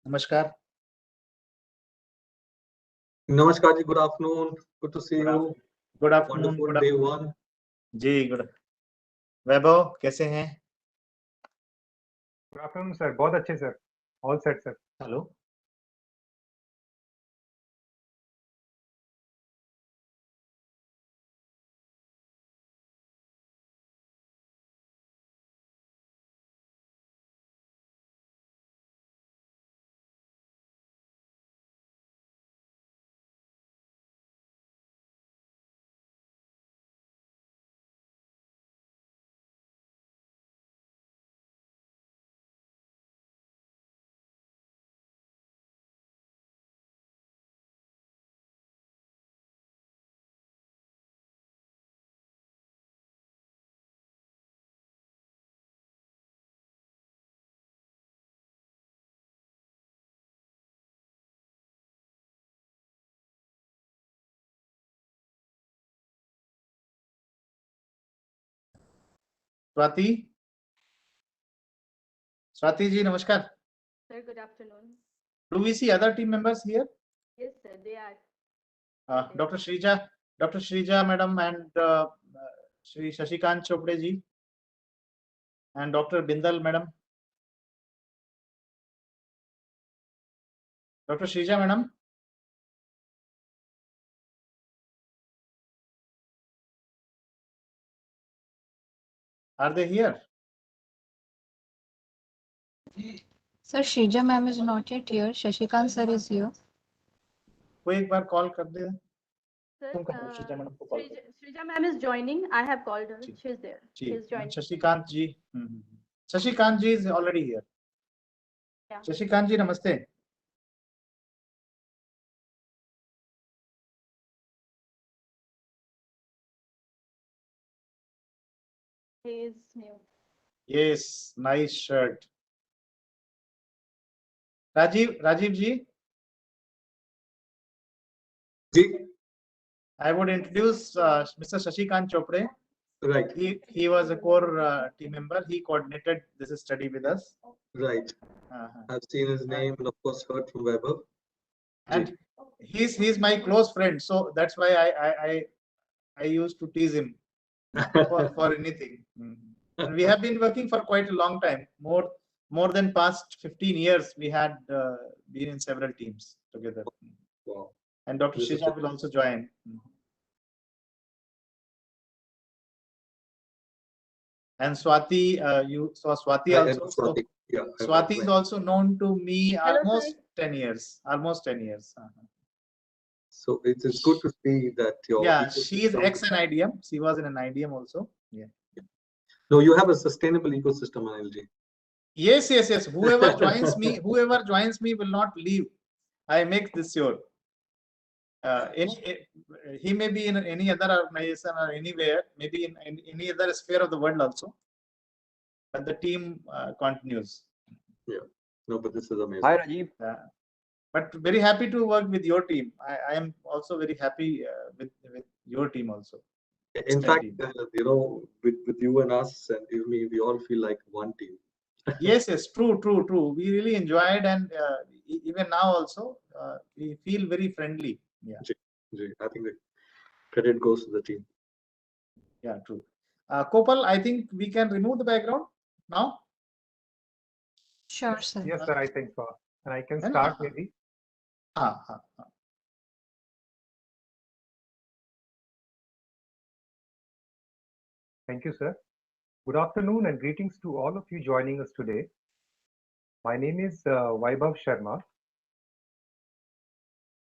Namaskar. Namaskar ji, good afternoon. Good to see you. Good afternoon. Wonderful Good day afternoon. one. Ji good. वैभव कैसे हैं? Good afternoon sir, बहुत अच्छे sir, all set sir. Hello. Swati ji, namaskar. Sir, good afternoon. Do we see other team members here? Yes, sir, they are. Dr. Shrija madam and Shri Shashikant Chopde ji and Dr. Bindal madam. Dr. Shrija madam. Are they here? Sir, Shrija ma'am is not yet here. Shashikant sir is here. कोई एक बार call कर दे। Sir, Shrija madam को call Shrija ma'am is joining. I have called her. She's there. She's joining. Shashikant ji. Shashikant ji is already here. Yeah. Shashikant ji, namaste. He is new. Yes, nice shirt. Rajiv ji. Ji. I would introduce Mr. Shashikant Chopde. Right. He was a core team member. He coordinated this study with us. Right. I've seen his name and of course heard from Weber. And he's my close friend, so that's why I used to tease him for anything. And we have been working for quite a long time, more than past 15 years. We had been in several teams together. Wow. And Dr. Shrija will also join. And Swati, you saw Swati also. Swati. Yeah, Swati is also known to me almost sir. 10 years. Almost 10 years. So it's good to see that your. Yeah, she is ex-NIDM. She was in an IDM also. Yeah. No, you have a sustainable ecosystem, Anilji. Yes. Whoever joins me will not leave. I make this sure. He may be in any other organization or anywhere, maybe in any other sphere of the world also, but the team continues. Yeah, no, but this is amazing. Hi, Rajiv. But very happy to work with your team. I am also very happy with your team also. In fact, you know, with you and us and you, me, we all feel like one team. Yes, true. We really enjoyed, and even now also we feel very friendly. Yeah. I think the credit goes to the team. Yeah, true. Kopal, I think we can remove the background now. Sure, sir. Yes, sir, I think so. And I can start maybe. Thank you, sir. Good afternoon and greetings to all of you joining us today. My name is Vaibhav Sharma,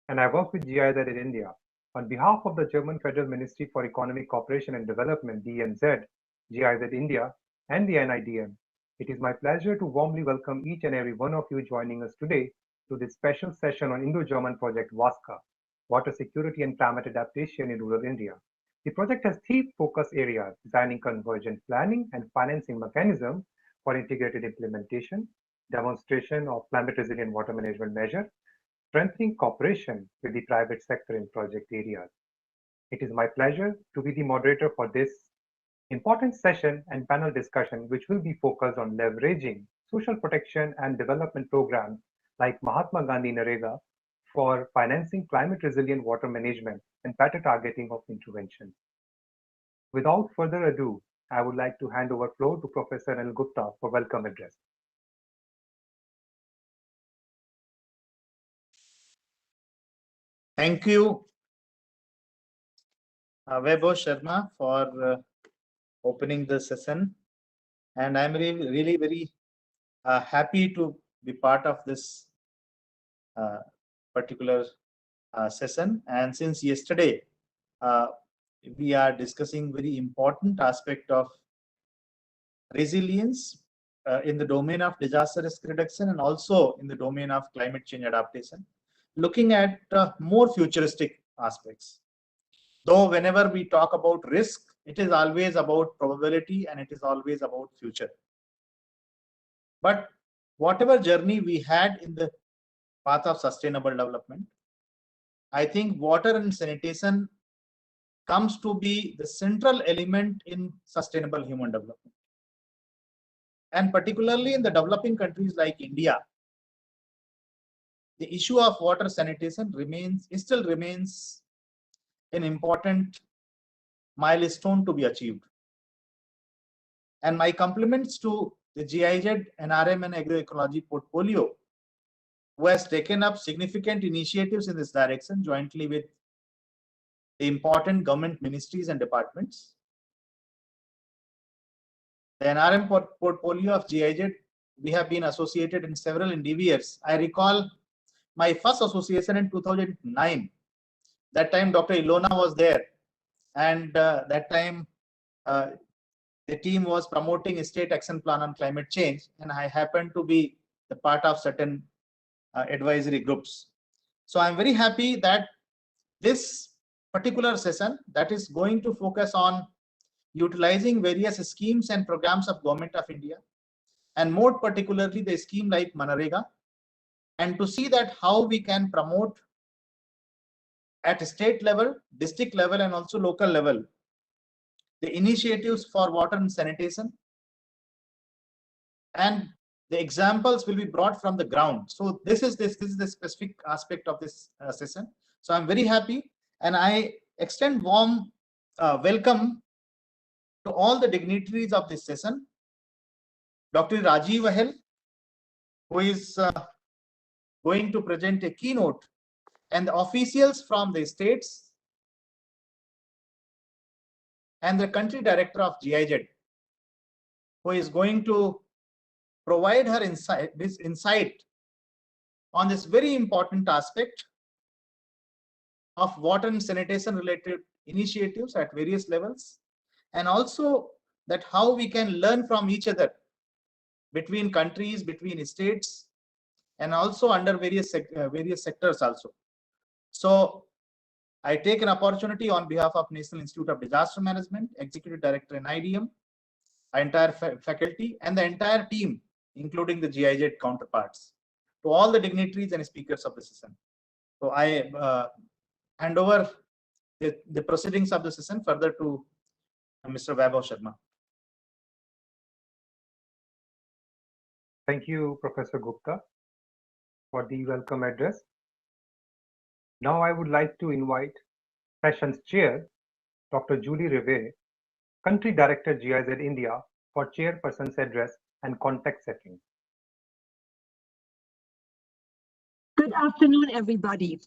and I work with GIZ in India. On behalf of the German Federal Ministry for Economic Cooperation and Development, DNZ, GIZ India, and the NIDM, it is my pleasure to warmly welcome each and every one of you joining us today to this special session on Indo-German project WASCA, Water Security and Climate Adaptation in Rural India. The project has three focus areas: designing convergent planning and financing mechanism for integrated implementation, demonstration of climate resilient water management measure, strengthening cooperation with the private sector in project areas. It is my pleasure to be the moderator for this important session and panel discussion, which will be focused on leveraging social protection and development programs like Mahatma Gandhi NREGA, for financing climate-resilient water management and better targeting of intervention. Without further ado, I would like to hand over floor to Professor Anil Gupta for welcome address. Thank you, Vaibhav Sharma, for opening the session. And I'm really very happy to be part of this particular session. And since yesterday, we are discussing very important aspect of resilience in the domain of disaster risk reduction and also in the domain of climate change adaptation, looking at more futuristic aspects. Though whenever we talk about risk, it is always about probability and it is always about future. But whatever journey we had in the path of sustainable development, I think water and sanitation comes to be the central element in sustainable human development. And particularly in the developing countries like India, the issue of water sanitation still remains an important milestone to be achieved. And my compliments to the GIZ, NRM and agroecology portfolio, who has taken up significant initiatives in this direction jointly with the important government ministries and departments. The NRM portfolio of GIZ, we have been associated in several endeavors. I recall my first association in 2009. That time Dr. Ilona was there, and that time the team was promoting a state action plan on climate change, and I happened to be the part of certain advisory groups. So I'm very happy that this particular session that is going to focus on utilizing various schemes and programs of Government of India, and more particularly the scheme like MNREGA, and to see that how we can promote at state level, district level, and also local level the initiatives for water and sanitation. And the examples will be brought from the ground. So this is the specific aspect of this session. So I'm very happy, and I extend warm welcome to all the dignitaries of this session. Dr. Rajiv Ahel, who is going to present a keynote, and the officials from the states, and the country director of GIZ, who is going to provide her insight on this very important aspect of water and sanitation related initiatives at various levels, and also that how we can learn from each other between countries, between states, and also under various sectors also. So I take an opportunity on behalf of National Institute of Disaster Management, Executive Director NIDM, entire faculty, and the entire team, including the GIZ counterparts, to all the dignitaries and speakers of the session. So I hand over the proceedings of the session further to Mr. Vaibhav Sharma. Thank you, Professor Gupta, for the welcome address. Now I would like to invite session's chair, Dr. Julie Reve, Country Director GIZ India, for chairperson's address and context setting. Good afternoon, everybody.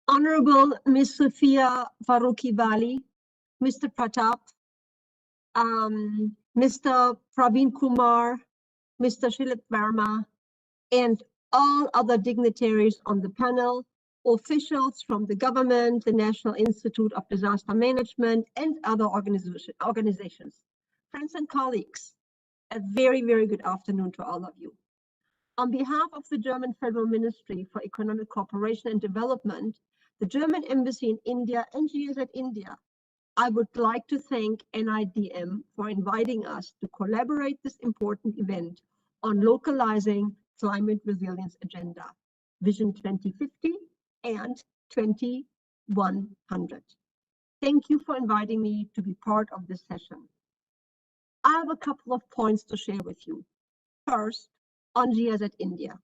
Honorable Ms. Sophia Farooqi Bali, Mr. Pratap, Mr. Praveen Kumar, Mr. Shilip Verma, and all other dignitaries on the panel, officials from the government, the National Institute of Disaster Management, and other organizations. Friends and colleagues, a very, very good afternoon to all of you. On behalf of the German Federal Ministry for Economic Cooperation and Development, the German Embassy in India, and GIZ India, I would like to thank NIDM for inviting us to collaborate this important event on localizing climate resilience agenda, Vision 2050 and 2100. Thank you for inviting me to be part of this session. I have a couple of points to share with you. First, on GIZ India.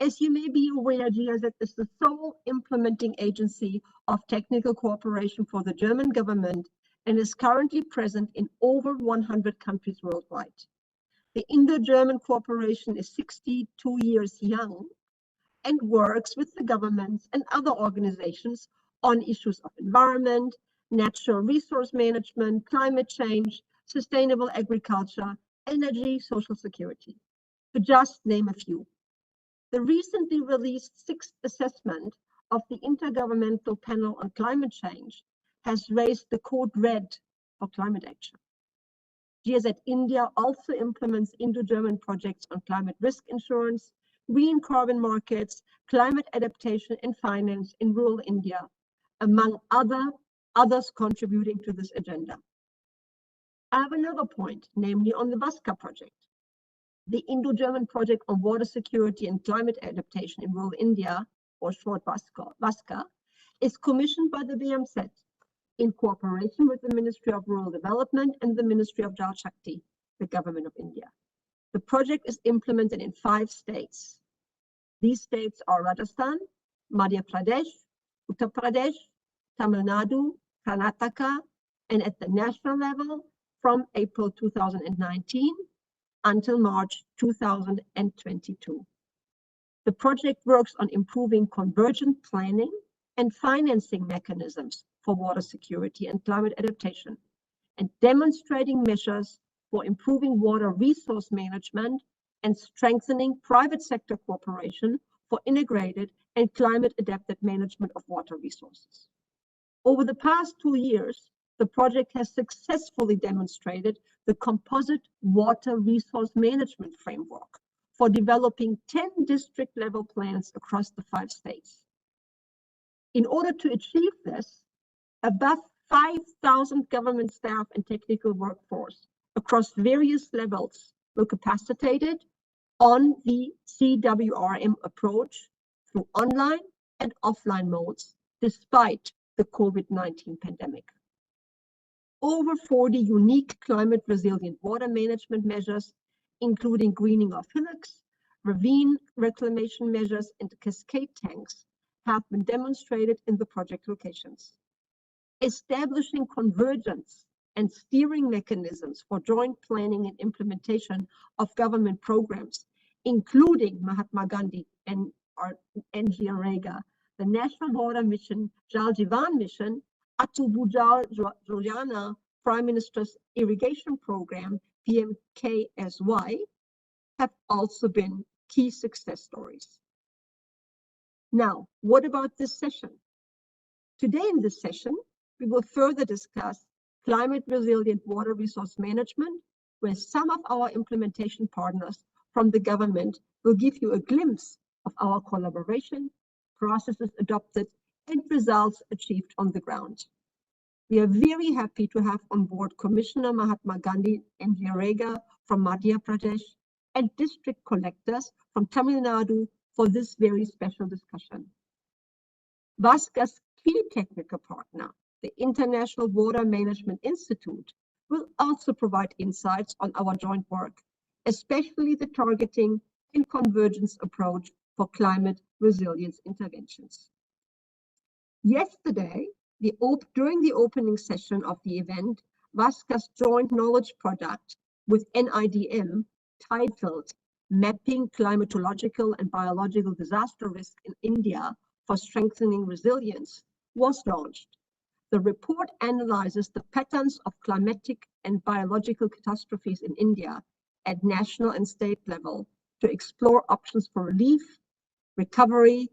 As you may be aware, GIZ is the sole implementing agency of technical cooperation for the German government and is currently present in over 100 countries worldwide. The Indo-German cooperation is 62 years young and works with the governments and other organizations on issues of environment, natural resource management, climate change, sustainable agriculture, energy, social security, to just name a few. The recently released sixth assessment of the Intergovernmental Panel on Climate Change has raised the code red for climate action. GIZ India also implements Indo-German projects on climate risk insurance, green carbon markets, climate adaptation and finance in rural India, among others contributing to this agenda. I have another point, namely on the VASCA project. The Indo-German project on water security and climate adaptation in rural India, or short VASCA, is commissioned by the BMZ in cooperation with the Ministry of Rural Development and the Ministry of Jal Shakti, the government of India. The project is implemented in 5 states. These states are Rajasthan, Madhya Pradesh, Uttar Pradesh, Tamil Nadu, Karnataka, and at the national level from April 2019 until March 2022. The project works on improving convergent planning and financing mechanisms for water security and climate adaptation, and demonstrating measures for improving water resource management and strengthening private sector cooperation for integrated and climate-adapted management of water resources. Over the past 2 years, the project has successfully demonstrated the composite water resource management framework for developing 10 district-level plans across the 5 states. In order to achieve this, above 5,000 government staff and technical workforce across various levels were capacitated on the CWRM approach through online and offline modes, despite the COVID-19 pandemic. Over 40 unique climate resilient water management measures, including greening of hillocks, ravine reclamation measures, and cascade tanks, have been demonstrated in the project locations. Establishing convergence and steering mechanisms for joint planning and implementation of government programs, including Mahatma Gandhi and NGREGA, the National Water Mission, Jal Jeevan Mission, Atal Bhujal Yojana, Prime Minister's Irrigation Program, PMKSY, have also been key success stories. Now, what about this session? Today in this session, we will further discuss climate resilient water resource management, where some of our implementation partners from the government will give you a glimpse of our collaboration, processes adopted, and results achieved on the ground. We are very happy to have on board Commissioner Mahatma Gandhi NGREGA from Madhya Pradesh and district collectors from Tamil Nadu for this very special discussion. VASCA's key technical partner, the International Water Management Institute, will also provide insights on our joint work, especially the targeting and convergence approach for climate resilience interventions. Yesterday, during the opening session of the event, VASCA's joint knowledge product with NIDM, titled Mapping Climatological and Biological Disaster Risk in India for Strengthening Resilience, was launched. The report analyzes the patterns of climatic and biological catastrophes in India at national and state level to explore options for relief, recovery,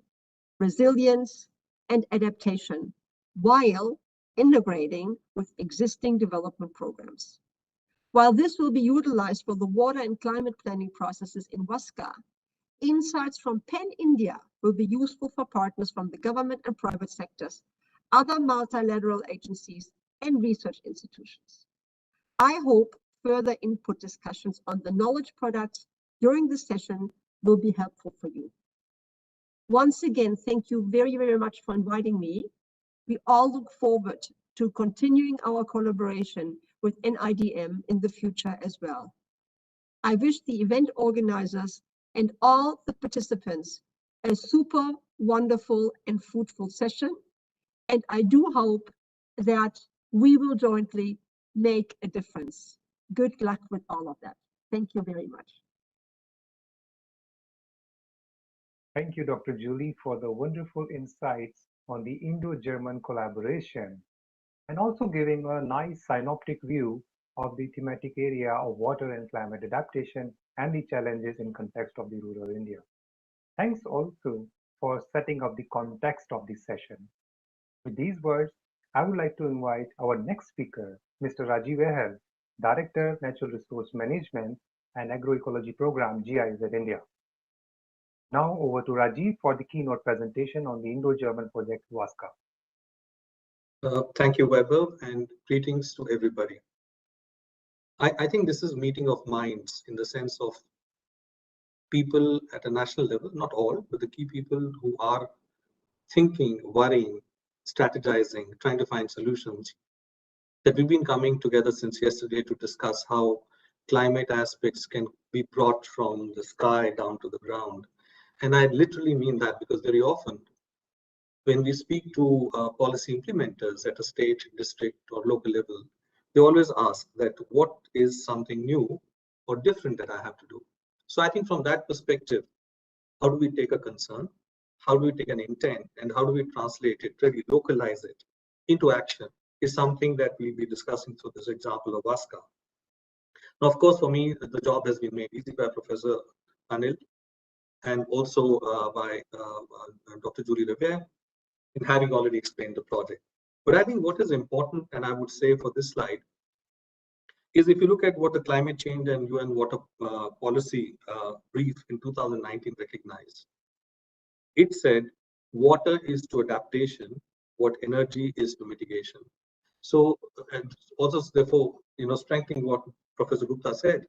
resilience, and adaptation, while integrating with existing development programs. While this will be utilized for the water and climate planning processes in VASCA, insights from Pan-India will be useful for partners from the government and private sectors, other multilateral agencies, and research institutions. I hope further input discussions on the knowledge products during this session will be helpful for you. Once again, thank you very, very much for inviting me. We all look forward to continuing our collaboration with NIDM in the future as well. I wish the event organizers and all the participants a super wonderful and fruitful session. And I do hope that we will jointly make a difference. Good luck with all of that. Thank you very much. Thank you, Dr. Julie, for the wonderful insights on the Indo-German collaboration and also giving a nice synoptic view of the thematic area of water and climate adaptation and the challenges in context of the rural India. Thanks also for setting up the context of this session. With these words, I would like to invite our next speaker, Mr. Rajiv Ehel, Director, Natural Resource Management and Agroecology Program, GIZ India. Now over to Rajiv for the keynote presentation on the Indo-German project VASCA. Thank you, Weber, and greetings to everybody. I think this is a meeting of minds in the sense of people at a national level, not all, but the key people who are thinking, worrying, strategizing, trying to find solutions, that we've been coming together since yesterday to discuss how climate aspects can be brought from the sky down to the ground. And I literally mean that, because very often when we speak to policy implementers at a state, district, or local level, they always ask that what is something new or different that I have to do? So I think from that perspective, how do we take a concern? How do we take an intent? And how do we translate it, really localize it into action, is something that we'll be discussing through this example of VASCA. Now, of course, for me, the job has been made easy by Professor Anil and also by Dr. Julie Revere, in having already explained the project. But I think what is important, and I would say for this slide, is if you look at what the climate change and UN water policy brief in 2019 recognized, it said water is to adaptation what energy is to mitigation. So, and also therefore, strengthening what Professor Gupta said,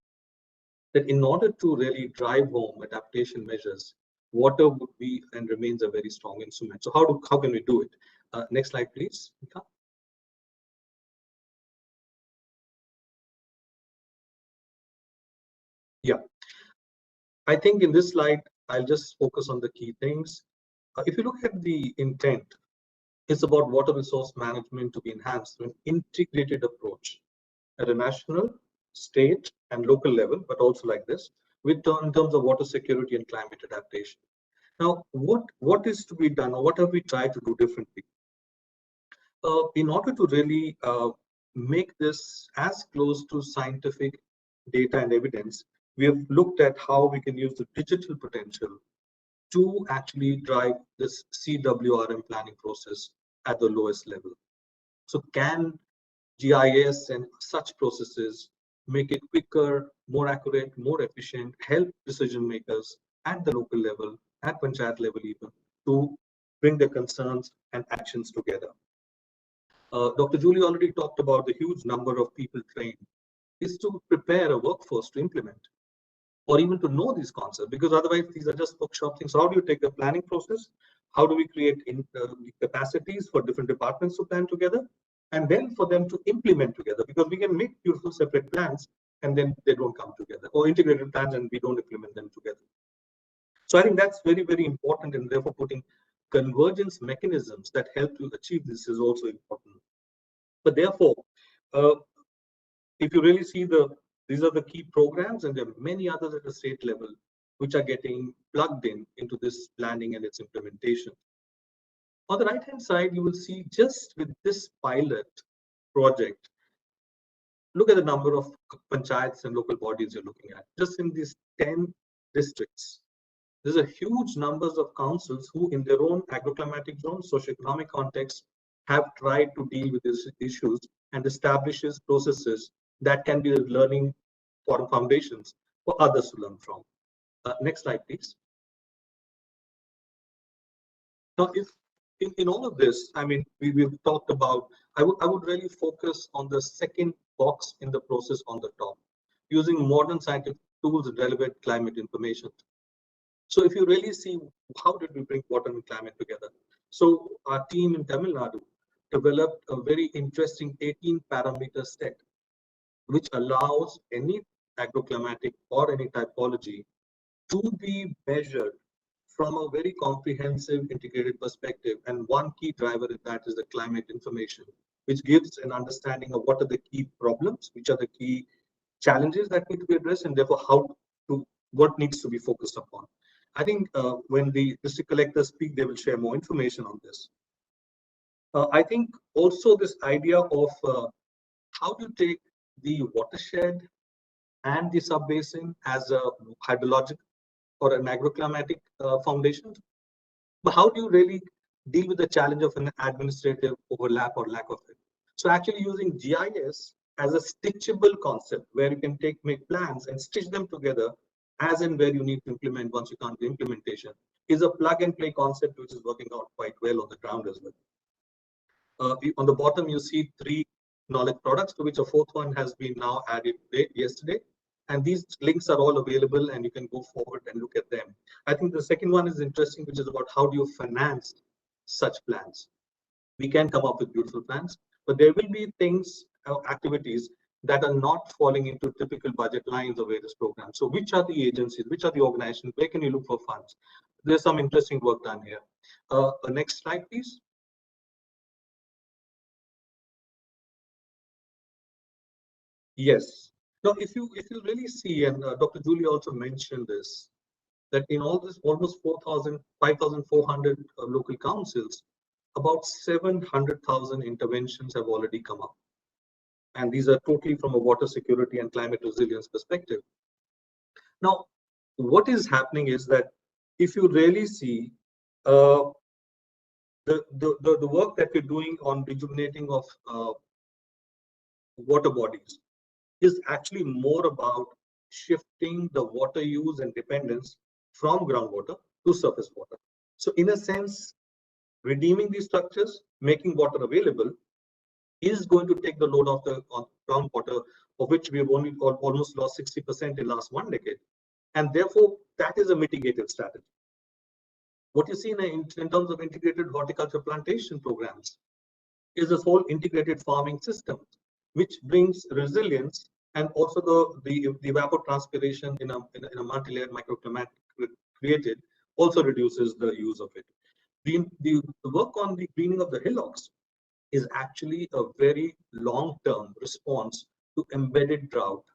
that in order to really drive home adaptation measures, water would be and remains a very strong instrument. So how can we do it? Next slide, please. Yeah, I think in this slide, I'll just focus on the key things. If you look at the intent, it's about water resource management to be enhanced through an integrated approach at a national, state, and local level, but also like this, in terms of water security and climate adaptation. Now, what is to be done, or what have we tried to do differently? In order to really make this as close to scientific data and evidence, we have looked at how we can use the digital potential to actually drive this CWRM planning process at the lowest level. So can GIS and such processes make it quicker, more accurate, more efficient, help decision makers at the local level, at panchayat level even, to bring their concerns and actions together? Dr. Julie already talked about the huge number of people trained, is to prepare a workforce to implement, or even to know these concepts, because otherwise these are just workshop things. So how do you take the planning process? How do we create capacities for different departments to plan together, and then for them to implement together? Because we can make beautiful separate plans and then they don't come together, or integrated plans and we don't implement them together. So I think that's very, very important, and therefore putting convergence mechanisms that help to achieve this is also important. But therefore, if you really see these are the key programs, and there are many others at the state level which are getting plugged into this planning and its implementation. On the right-hand side, you will see just with this pilot project, look at the number of panchayats and local bodies you're looking at. Just in these 10 districts, there's a huge numbers of councils who in their own agroclimatic zones, socioeconomic context, have tried to deal with these issues and establishes processes that can be learning foundations for others to learn from. Next slide, please. Now, if in all of this, I mean, we've talked about, I would really focus on the second box in the process on the top, using modern scientific tools and relevant climate information. So if you really see, how did we bring water and climate together? So our team in Tamil Nadu developed a very interesting 18-parameter set, which allows any agroclimatic or any typology to be measured from a very comprehensive integrated perspective. And one key driver in that is the climate information, which gives an understanding of what are the key problems, which are the key challenges that need to be addressed, and therefore what needs to be focused upon. I think when the district collectors speak, they will share more information on this. I think also this idea of how to take the watershed and the sub-basin as a hydrologic or an agroclimatic foundation. But how do you really deal with the challenge of an administrative overlap or lack of it? So actually using GIS as a stitchable concept where you can make plans and stitch them together as and where you need to implement once you can't do implementation is a plug and play concept which is working out quite well on the ground as well. On the bottom, you see 3 knowledge products, to which a 4th one has been now added yesterday. And these links are all available and you can go forward and look at them. I think the second one is interesting, which is about how do you finance such plans. We can come up with beautiful plans, but there will be things, activities that are not falling into typical budget lines of various programs. So which are the agencies, which are the organizations, where can you look for funds? There's some interesting work done here. Next slide, please. Yes. Now, if you really see, and Dr. Julie also mentioned this, that in all this almost 5,400 local councils, about 700,000 interventions have already come up. And these are totally from a water security and climate resilience perspective. Now, what is happening is that if you really see the work that we're doing on rejuvenating of water bodies is actually more about shifting the water use and dependence from groundwater to surface water. So in a sense, redeeming these structures, making water available, is going to take the load off the groundwater, of which we have only almost lost 60% in the last 1 decade. And therefore, that is a mitigated strategy. What you see in terms of integrated horticulture plantation programs is this whole integrated farming system, which brings resilience, and also the evapotranspiration in a multi-layered microclimate created also reduces the use of it. The work on the greening of the hillocks is actually a very long-term response to embedded drought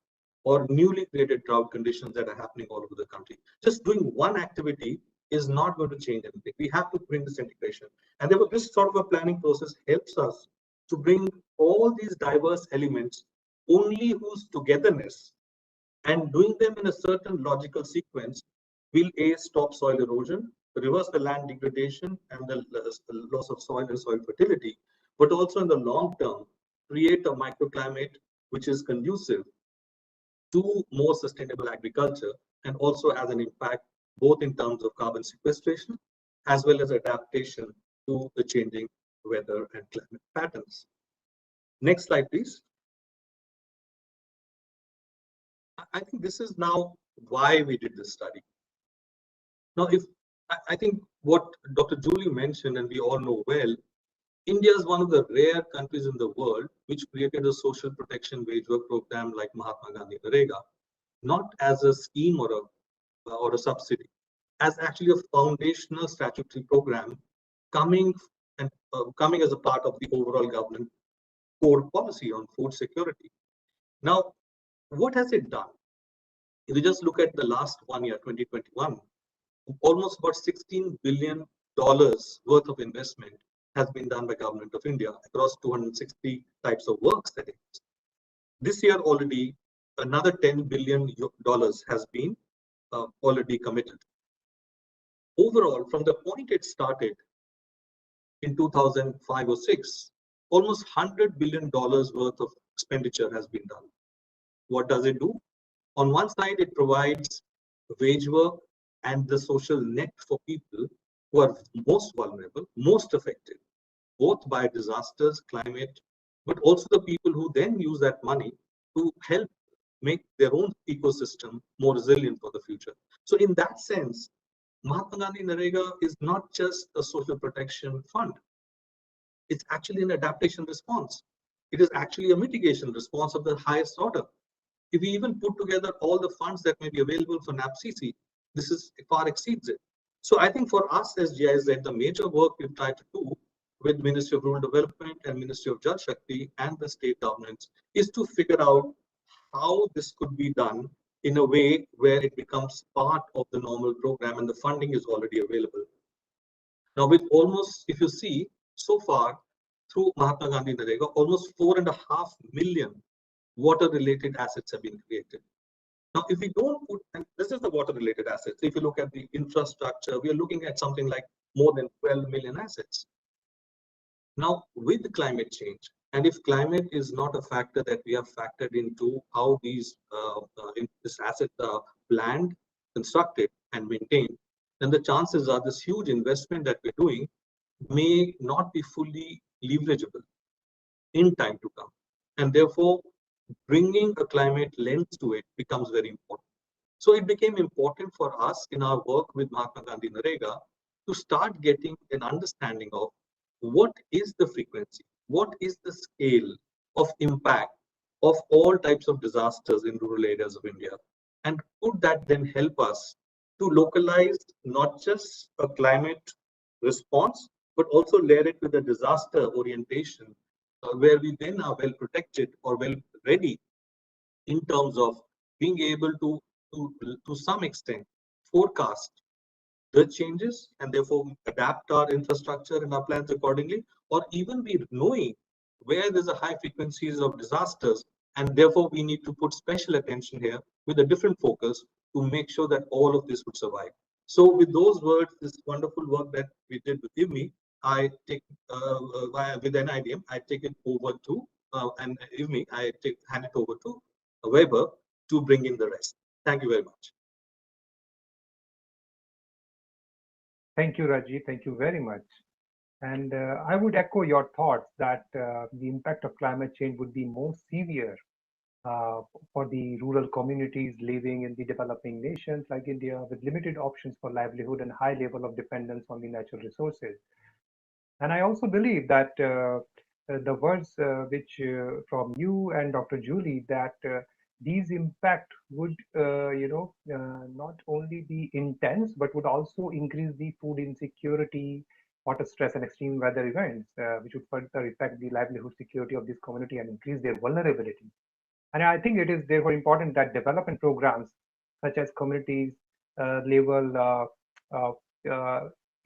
or newly created drought conditions that are happening all over the country. Just doing one activity is not going to change anything. We have to bring this integration. And therefore, this sort of a planning process helps us to bring all these diverse elements, only whose togetherness and doing them in a certain logical sequence will stop soil erosion, reverse the land degradation and the loss of soil and soil fertility, but also in the long term, create a microclimate which is conducive to more sustainable agriculture and also has an impact both in terms of carbon sequestration as well as adaptation to the changing weather and climate patterns. Next slide, please. I think this is now why we did this study. Now, I think what Dr. Julie mentioned, and we all know well, India is one of the rare countries in the world which created a social protection wage work program like Mahatma Gandhi NREGA, not as a scheme or a subsidy, as actually a foundational statutory program coming as a part of the overall government core policy on food security. Now, what has it done? If you just look at the last 1 year, 2021, almost about $16 billion worth of investment has been done by Government of India across 260 types of works that it is. This year already, another $10 billion has been already committed. Overall, from the point it started in 2005 or 6, almost $100 billion worth of expenditure has been done. What does it do? On one side, it provides wage work and the social net for people who are most vulnerable, most affected, both by disasters, climate, but also the people who then use that money to help make their own ecosystem more resilient for the future. So in that sense, Mahatma Gandhi NREGA is not just a social protection fund. It's actually an adaptation response. It is actually a mitigation response of the highest order. If we even put together all the funds that may be available for NAPCC, this far exceeds it. So I think for us as GIZ, the major work we've tried to do with Ministry of Rural Development and Ministry of Jal Shakti and the state governments is to figure out how this could be done in a way where it becomes part of the normal program and the funding is already available. Now, with almost, if you see, so far through Mahatma Gandhi NREGA, almost 4.5 million water-related assets have been created. Now, if we don't put, and this is the water-related assets, if you look at the infrastructure, we are looking at something like more than 12 million assets. Now, with climate change, and if climate is not a factor that we have factored into how these assets are planned, constructed, and maintained, then the chances are this huge investment that we're doing may not be fully leverageable in time to come. And therefore, bringing a climate lens to it becomes very important. So it became important for us in our work with Mahatma Gandhi NREGA to start getting an understanding of what is the frequency, what is the scale of impact of all types of disasters in rural areas of India, and could that then help us to localize not just a climate response, but also layer it with a disaster orientation where we then are well protected or well ready in terms of being able to some extent forecast the changes and therefore adapt our infrastructure and our plans accordingly, or even be knowing where there's a high frequencies of disasters and therefore we need to put special attention here with a different focus to make sure that all of this would survive. So with those words, this wonderful work that we did with IWMI, I take with NIDM, I take it over to and IWMI, hand it over to Weber to bring in the rest. Thank you very much. Thank you, Raji. Thank you very much. And I would echo your thoughts that the impact of climate change would be more severe for the rural communities living in the developing nations like India with limited options for livelihood and high level of dependence on the natural resources. And I also believe that the words which from you and Dr. Julie that these impact would not only be intense but would also increase the food insecurity, water stress, and extreme weather events, which would further affect the livelihood security of this community and increase their vulnerability. And I think it is therefore important that development programs such as communities level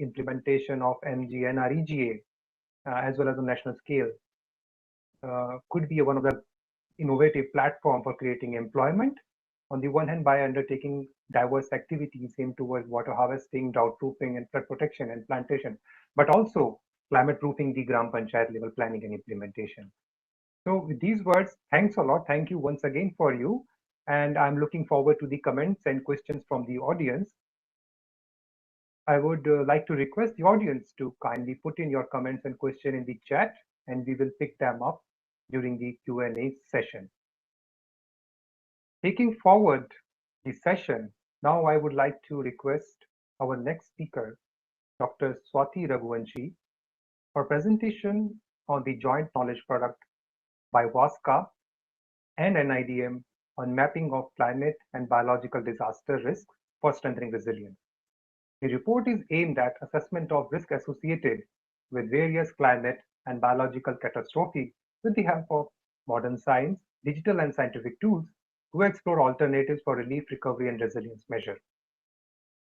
implementation of MGNREGA as well as on national scale could be one of the innovative platform for creating employment on the one hand by undertaking diverse activities aimed towards water harvesting, drought proofing, and flood protection and plantation, but also climate proofing the Gram Panchayat level planning and implementation. So with these words, thanks a lot. Thank you once again for you. And I'm looking forward to the comments and questions from the audience. I would like to request the audience to kindly put in your comments and questions in the chat, and we will pick them up during the Q&A session. Taking forward the session, now I would like to request our next speaker, Dr. Swati Raghuvanshi, for presentation on the joint knowledge product by WASCA and NIDM on mapping of climate and biological disaster risk for strengthening resilience. The report is aimed at assessment of risk associated with various climate and biological catastrophes with the help of modern science, digital and scientific tools to explore alternatives for relief, recovery, and resilience measure.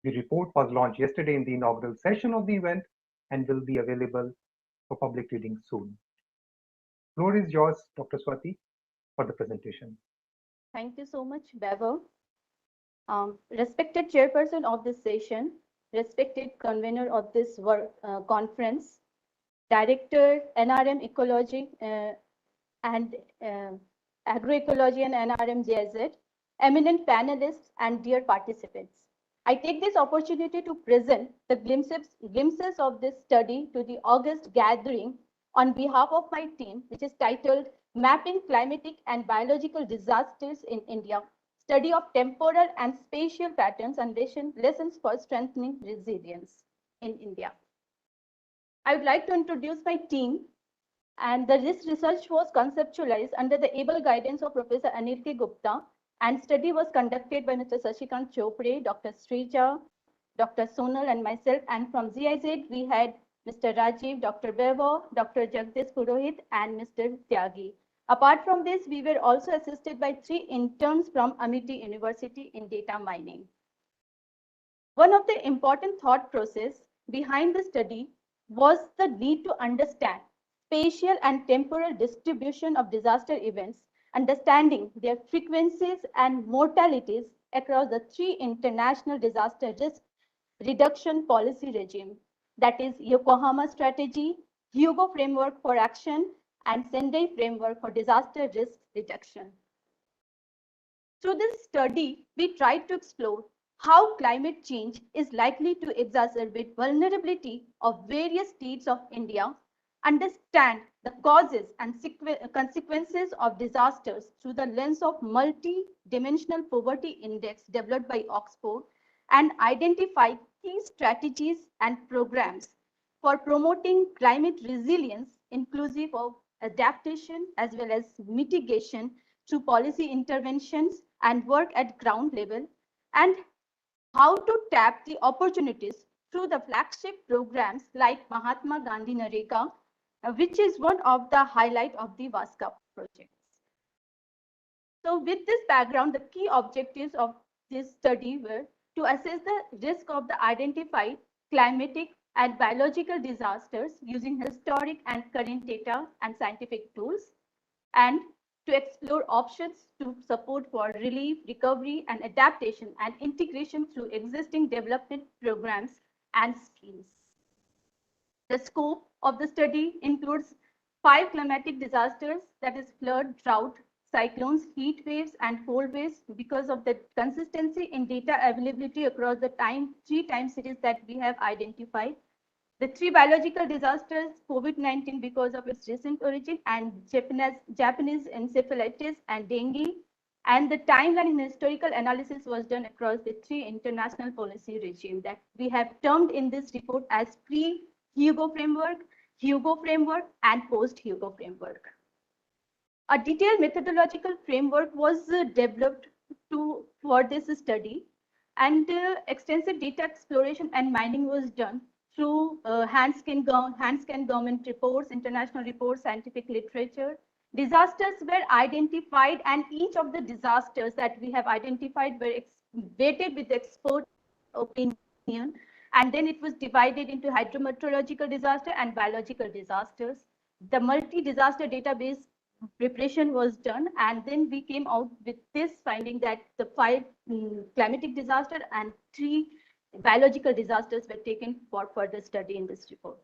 The report was launched yesterday in the inaugural session of the event and will be available for public reading soon. Floor is yours, Dr. Swati, for the presentation. Thank you so much, Bevo. Respected chairperson of this session, respected convener of this conference, Director, NRM Ecology and Agroecology and NRM GIZ, eminent panelists and dear participants. I take this opportunity to present the glimpses of this study to the August gathering on behalf of my team, which is titled Mapping Climatic and Biological Disasters in India, Study of Temporal and Spatial Patterns and Lessons for Strengthening Resilience in India. I would like to introduce my team, and this research was conceptualized under the able guidance of Professor Anil K. Gupta, and study was conducted by Mr. Sashikant Chopre, Dr. Srija, Dr. Sonal and myself, and from GIZ we had Mr. Rajiv, Dr. Bebo, Dr. Jagdish Purohit, and Mr. Tyagi. Apart from this, we were also assisted by 3 interns from Amity University in data mining. One of the important thought process behind the study was the need to understand spatial and temporal distribution of disaster events, understanding their frequencies and mortalities across the 3 international disaster risk reduction policy regime, that is Yokohama Strategy, Hugo Framework for Action, and Sendai Framework for Disaster Risk Reduction. Through this study, we tried to explore how climate change is likely to exacerbate vulnerability of various states of India, understand the causes and consequences of disasters through the lens of multi-dimensional poverty index developed by Oxford, and identify key strategies and programs for promoting climate resilience, inclusive of adaptation as well as mitigation through policy interventions and work at ground level, and how to tap the opportunities through the flagship programs like Mahatma Gandhi Nareka, which is one of the highlight of the VASCA projects. So with this background, the key objectives of this study were to assess the risk of the identified climatic and biological disasters using historic and current data and scientific tools, and to explore options to support for relief, recovery, and adaptation and integration through existing development programs and schemes. The scope of the study includes 5 climatic disasters, that is flood, drought, cyclones, heat waves, and cold waves. Because of the consistency in data availability across the 3 time series that we have identified, the 3 biological disasters, COVID-19 because of its recent origin, and Japanese encephalitis and dengue, and the timeline and historical analysis was done across the 3 international policy regime that we have termed in this report as pre-Hugo framework, and post-Hugo framework. A detailed methodological framework was developed for this study, and extensive data exploration and mining was done through hand-scan government reports, international reports, scientific literature. Disasters were identified, and each of the disasters that we have identified were weighted with expert opinion, and then it was divided into hydrometeorological disaster and biological disasters. The multi-disaster database preparation was done, and then we came out with this finding that the 5 climatic disaster and 3 biological disasters were taken for further study in this report.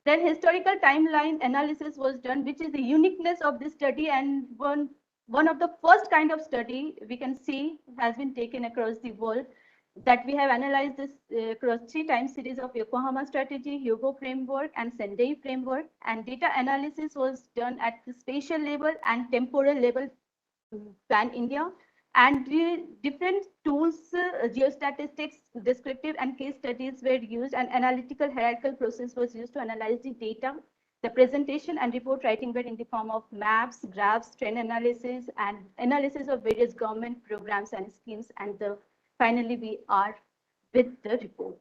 Then historical timeline analysis was done, which is the uniqueness of this study, and one of the first kind of study we can see has been taken across the world, that we have analyzed this across 3 time series of Yokohama Strategy, Hugo Framework, and Sendai Framework, and data analysis was done at the spatial level and temporal level pan India, and different tools, geostatistics, descriptive and case studies were used, and analytical hierarchical process was used to analyze the data. The presentation and report writing were in the form of maps, graphs, trend analysis, and analysis of various government programs and schemes, and finally we are with the report.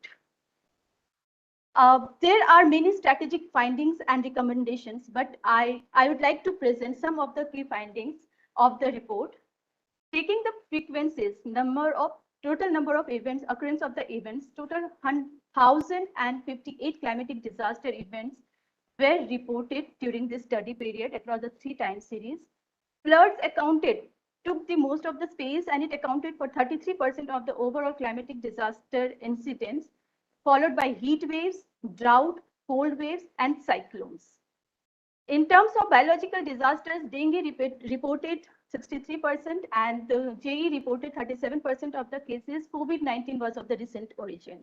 There are many strategic findings and recommendations, but I would like to present some of the key findings of the report. Taking the frequencies, total number of events, occurrence of the events, total 1,058 climatic disaster events were reported during this study period across the 3 time series. Floods took the most of the space, and it accounted for 33% of the overall climatic disaster incidents, followed by heat waves, drought, cold waves, and cyclones. In terms of biological disasters, dengue reported 63%, and the JE reported 37% of the cases. COVID-19 was of the recent origin.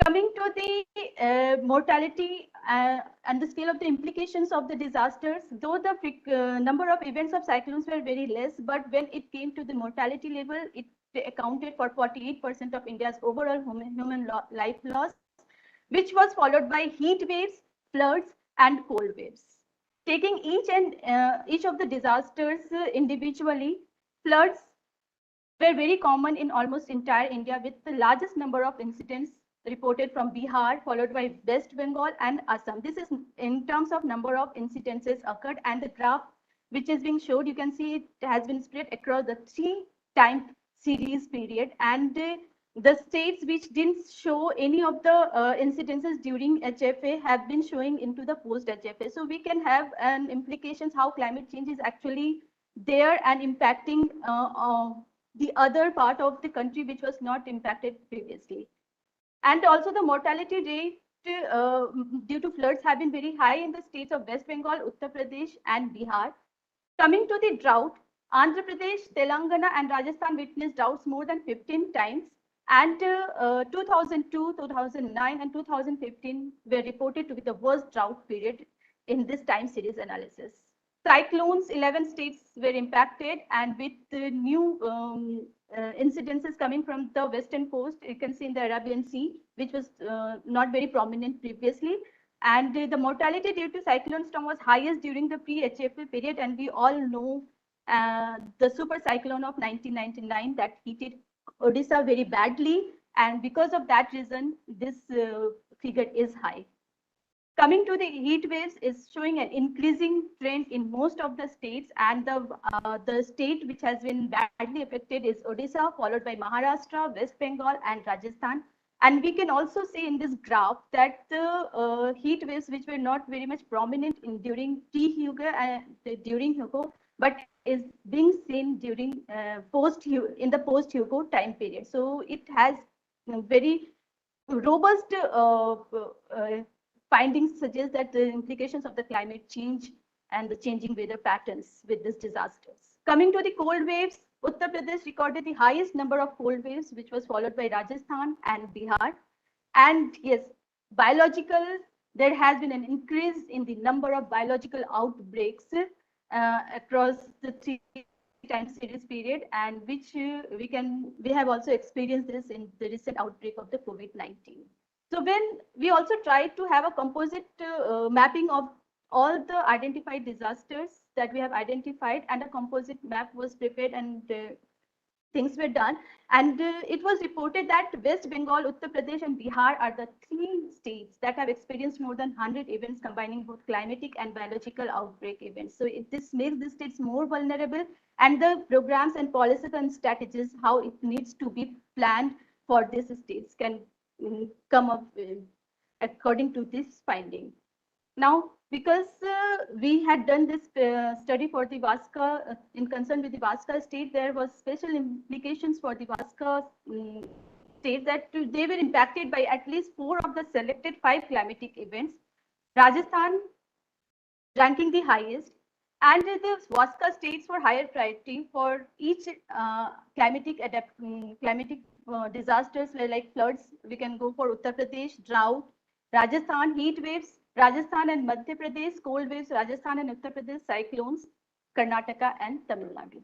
Coming to the mortality and the scale of the implications of the disasters, though the number of events of cyclones were very less, but when it came to the mortality level, it accounted for 48% of India's overall human life loss, which was followed by heat waves, floods, and cold waves. Taking each of the disasters individually, floods were very common in almost entire India, with the largest number of incidents reported from Bihar, followed by West Bengal and Assam. This is in terms of number of incidences occurred, and the graph which is being showed, you can see it has been spread across the 3-time series period, and the states which didn't show any of the incidences during HFA have been showing into the post HFA. So we can have an implications how climate change is actually there and impacting the other part of the country which was not impacted previously. And also the mortality rate due to floods have been very high in the states of West Bengal, Uttar Pradesh and Bihar. Coming to the drought, Andhra Pradesh, Telangana and Rajasthan witnessed droughts more than 15 times, and 2002, 2009 and 2015 were reported to be the worst drought period in this time series analysis. Cyclones, 11 states were impacted, and with the new incidences coming from the western coast, you can see in the Arabian Sea, which was not very prominent previously. And the mortality due to cyclone storm was highest during the pre-HFA period, and we all know the super cyclone of 1999 that hit Odisha very badly, and because of that reason, this figure is high. Coming to the heat waves is showing an increasing trend in most of the states, and the state which has been badly affected is Odisha, followed by Maharashtra, West Bengal and Rajasthan. And we can also see in this graph that the heat waves which were not very much prominent during pre-Hugo and during Hugo, but is being seen during in the post-Hugo time period. So it has very robust findings suggest that the implications of the climate change and the changing weather patterns with these disasters. Coming to the cold waves, Uttar Pradesh recorded the highest number of cold waves, which was followed by Rajasthan and Bihar. And yes, biological, there has been an increase in the number of biological outbreaks across the 3-time series period, and which we have also experienced this in the recent outbreak of the COVID-19. So when we also tried to have a composite mapping of all the identified disasters that we have identified, and a composite map was prepared and things were done. And it was reported that West Bengal, Uttar Pradesh and Bihar are the 3 states that have experienced more than 100 events combining both climatic and biological outbreak events. So this makes the states more vulnerable, and the programs and policies and strategies, how it needs to be planned for these states can come up according to this finding. Now, because we had done this study for the Vaska in concern with the Vaska state, there was special implications for the Vaska state that they were impacted by at least 4 of the selected 5 climatic events. Rajasthan ranking the highest, and the Vaska states for higher priority for each climatic disasters like floods. We can go for Uttar Pradesh, drought, Rajasthan, heat waves, Rajasthan and Madhya Pradesh, cold waves, Rajasthan and Uttar Pradesh, cyclones, Karnataka and Tamil Nadu.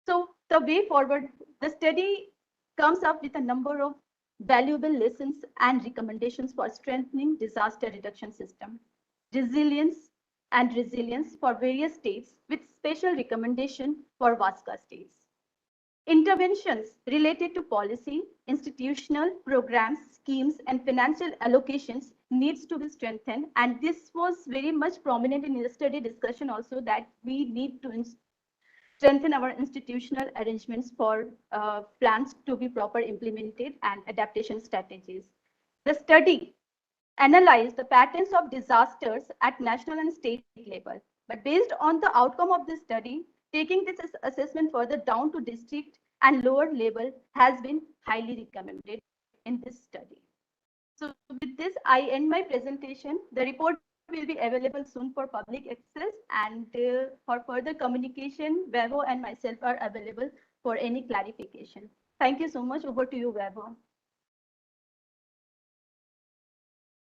So the way forward, the study comes up with a number of valuable lessons and recommendations for strengthening disaster reduction system, resilience for various states, with special recommendation for Vaska states. Interventions related to policy, institutional programs, schemes, and financial allocations needs to be strengthened. And this was very much prominent in yesterday discussion also, that we need to strengthen our institutional arrangements for plans to be proper implemented and adaptation strategies. The study analyzed the patterns of disasters at national and state level. But based on the outcome of this study, taking this assessment further down to district and lower level has been highly recommended in this study. So with this, I end my presentation. The report will be available soon for public access, and for further communication, Vaibhav and myself are available for any clarification. Thank you so much. Over to you, Vaibhav.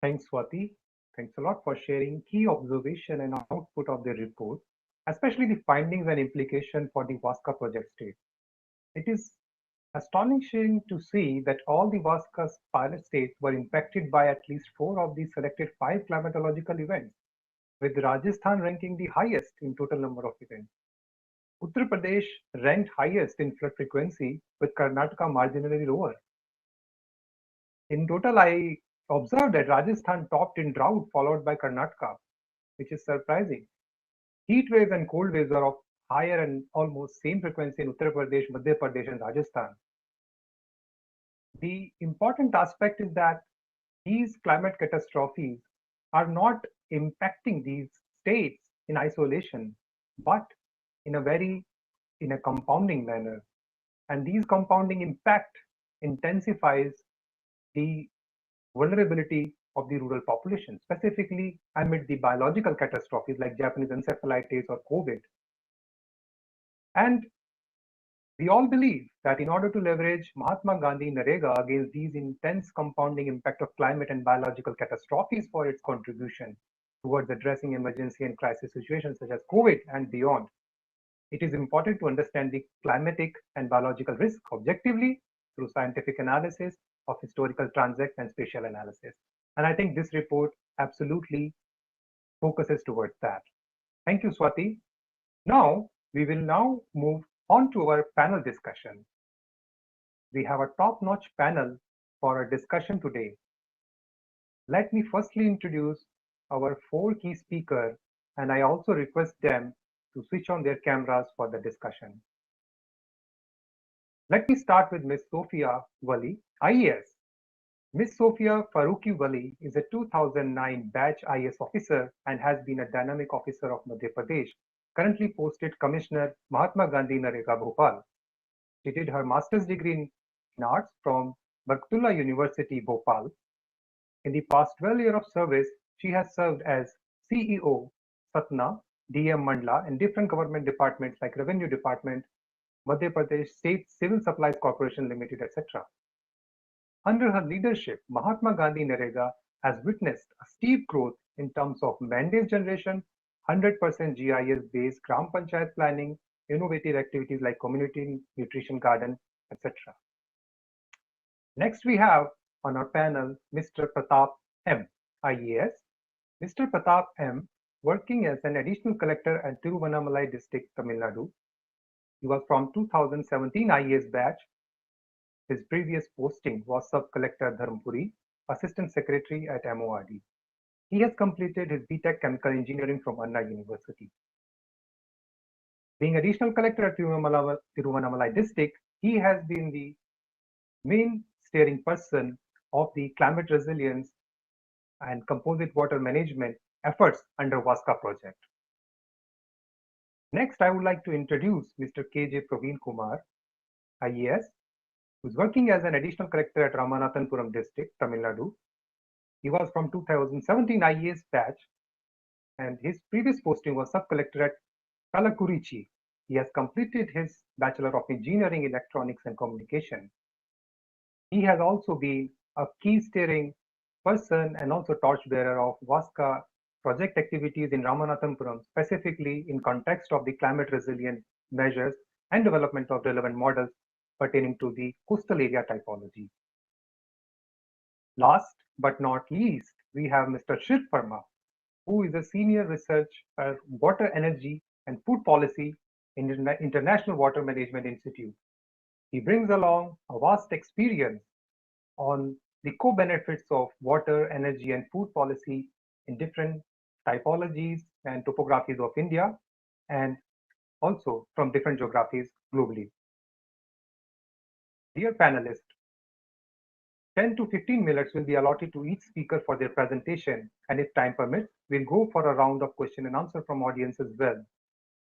Thanks, Swati. Thanks a lot for sharing key observation and output of the report, especially the findings and implication for the Vaska project state. It is astonishing to see that all the Vaska pilot states were impacted by at least 4 of the selected 5 climatological events, with Rajasthan ranking the highest in total number of events. Uttar Pradesh ranked highest in flood frequency, with Karnataka marginally lower. In total, I observed that Rajasthan topped in drought, followed by Karnataka, which is surprising. Heat waves and cold waves are of higher and almost same frequency in Uttar Pradesh, Madhya Pradesh, and Rajasthan. The important aspect is that these climate catastrophes are not impacting these states in isolation, but in a compounding manner. And these compounding impact intensifies the vulnerability of the rural population, specifically amid the biological catastrophes like Japanese encephalitis or COVID. And we all believe that in order to leverage Mahatma Gandhi NREGA against these intense compounding impact of climate and biological catastrophes for its contribution towards addressing emergency and crisis situations such as COVID and beyond, it is important to understand the climatic and biological risk objectively through scientific analysis of historical transect and spatial analysis. And I think this report absolutely focuses towards that. Thank you, Swati. Now, we will now move on to our panel discussion. We have a top-notch panel for our discussion today. Let me firstly introduce our 4 key speakers, and I also request them to switch on their cameras for the discussion. Let me start with Ms. Sophia Wali, IAS. Ms. Sophia Farooqi Wali is a 2009 batch IAS officer and has been a dynamic officer of Madhya Pradesh, currently posted Commissioner Mahatma Gandhi NREGA Bhopal. She did her master's degree in arts from Barkatullah University, Bhopal. In the past 12 years of service, she has served as CEO, Satna, DM Mandla, in different government departments like Revenue Department, Madhya Pradesh State Civil Supplies Corporation Limited, etc. Under her leadership, Mahatma Gandhi NREGA has witnessed a steep growth in terms of mandate generation, 100% GIS-based Gram Panchayat planning, innovative activities like community nutrition garden, etc. Next, we have on our panel Mr. Pratap M, IAS. Mr. Pratap M, working as an additional collector at Tiruvannamalai district, Tamil Nadu. He was from 2017 IAS batch. His previous posting was Sub-Collector Dharmpuri, Assistant Secretary at MORD. He has completed his BTech Chemical Engineering from Anna University. Being Additional Collector at Tiruvannamalai district, he has been the main steering person of the climate resilience and composite water management efforts under VASCA project. Next, I would like to introduce Mr. KJ Praveen Kumar, IAS, who is working as an additional collector at Ramanathanpuram district, Tamil Nadu. He was from 2017 IAS batch, and his previous posting was sub-collector at Kalakurichi. He has completed his Bachelor of Engineering in Electronics and Communication. He has also been a key steering person and also torchbearer of VASCA project activities in Ramanathanpuram, specifically in context of the climate resilient measures and development of relevant models pertaining to the coastal area typology. Last but not least, we have Mr. Shilp Verma, who is a senior researcher water, energy, and food policy in the International Water Management Institute. He brings along a vast experience on the co-benefits of water, energy, and food policy in different typologies and topographies of India, and also from different geographies globally. Dear panelists, 10 to 15 minutes will be allotted to each speaker for their presentation, and if time permits, we'll go for a round of question and answer from audience as well.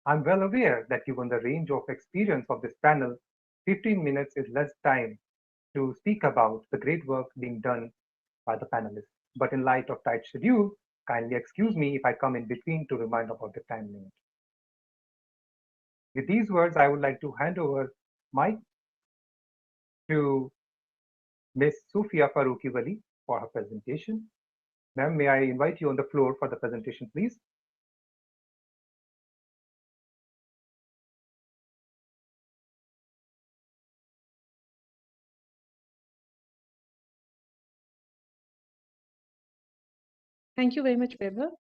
I'm well aware that given the range of experience of this panel, 15 minutes is less time to speak about the great work being done by the panelists. But in light of tight schedule, kindly excuse me if I come in between to remind about the time limit. With these words, I would like to hand over mic to Ms. Sophia Farooqi Wali for her presentation. Ma'am, may I invite you on the floor for the presentation, please? Thank you very much, Weber.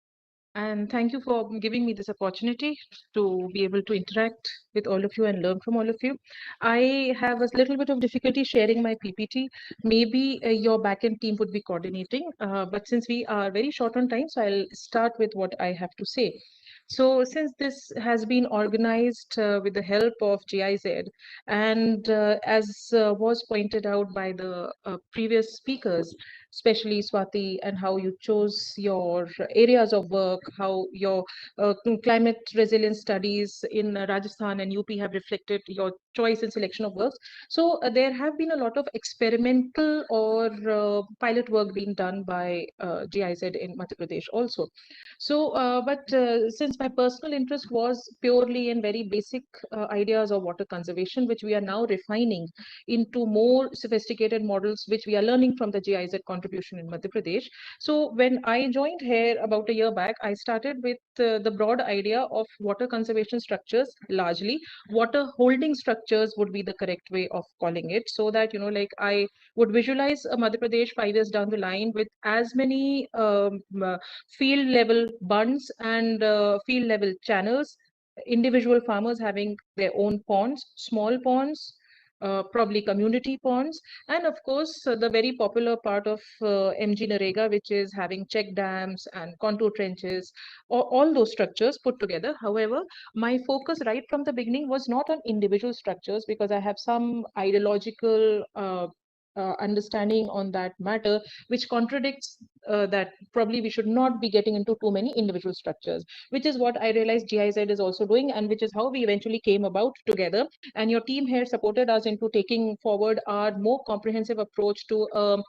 And thank you for giving me this opportunity to be able to interact with all of you and learn from all of you. I have a little bit of difficulty sharing my PPT. Maybe your backend team would be coordinating, but since we are very short on time, so I'll start with what I have to say. So since this has been organized with the help of GIZ, and as was pointed out by the previous speakers, especially Swati, and how you chose your areas of work, how your climate resilience studies in Rajasthan and UP have reflected your choice and selection of works. So there have been a lot of experimental or pilot work being done by GIZ in Madhya Pradesh also. So, but since my personal interest was purely in very basic ideas of water conservation, which we are now refining into more sophisticated models, which we are learning from the GIZ contribution in Madhya Pradesh. So when I joined here about a year back, I started with the broad idea of water conservation structures, largely water holding structures would be the correct way of calling it, so that, you know, like I would visualize Madhya Pradesh 5 years down the line with as many field level bunds and field level channels, individual farmers having their own ponds, small ponds, probably community ponds, and of course the very popular part of MG Narega, which is having check dams and contour trenches, all those structures put together. However, my focus right from the beginning was not on individual structures, because I have some ideological understanding on that matter, which contradicts that probably we should not be getting into too many individual structures, which is what I realized GIZ is also doing, and which is how we eventually came about together. And your team here supported us into taking forward our more comprehensive approach to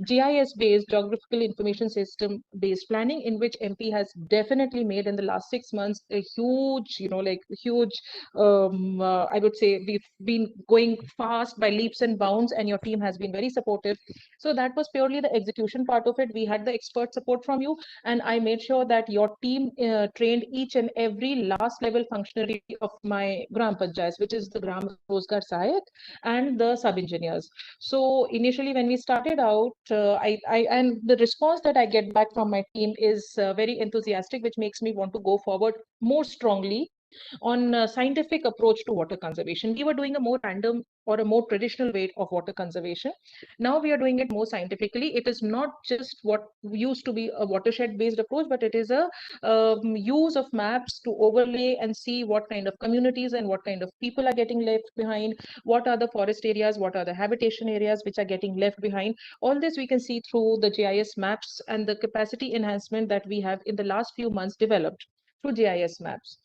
GIS-based geographical information system-based planning, in which MP has definitely made in the last 6 months a huge, you know, like huge, I would say we've been going fast by leaps and bounds, and your team has been very supportive. So that was purely the execution part of it. We had the expert support from you, and I made sure that your team trained each and every last level functionary of my Gram Panchayat, which is the Gram Rozgar Sahayak and the sub-engineers. So initially when we started out, and the response that I get back from my team is very enthusiastic, which makes me want to go forward more strongly on a scientific approach to water conservation. We were doing a more random or a more traditional way of water conservation. Now we are doing it more scientifically. It is not just what used to be a watershed based approach, but it is a use of maps to overlay and see what kind of communities and what kind of people are getting left behind, what are the forest areas, what are the habitation areas which are getting left behind. All this we can see through the GIS maps and the capacity enhancement that we have in the last few months developed through GIS maps.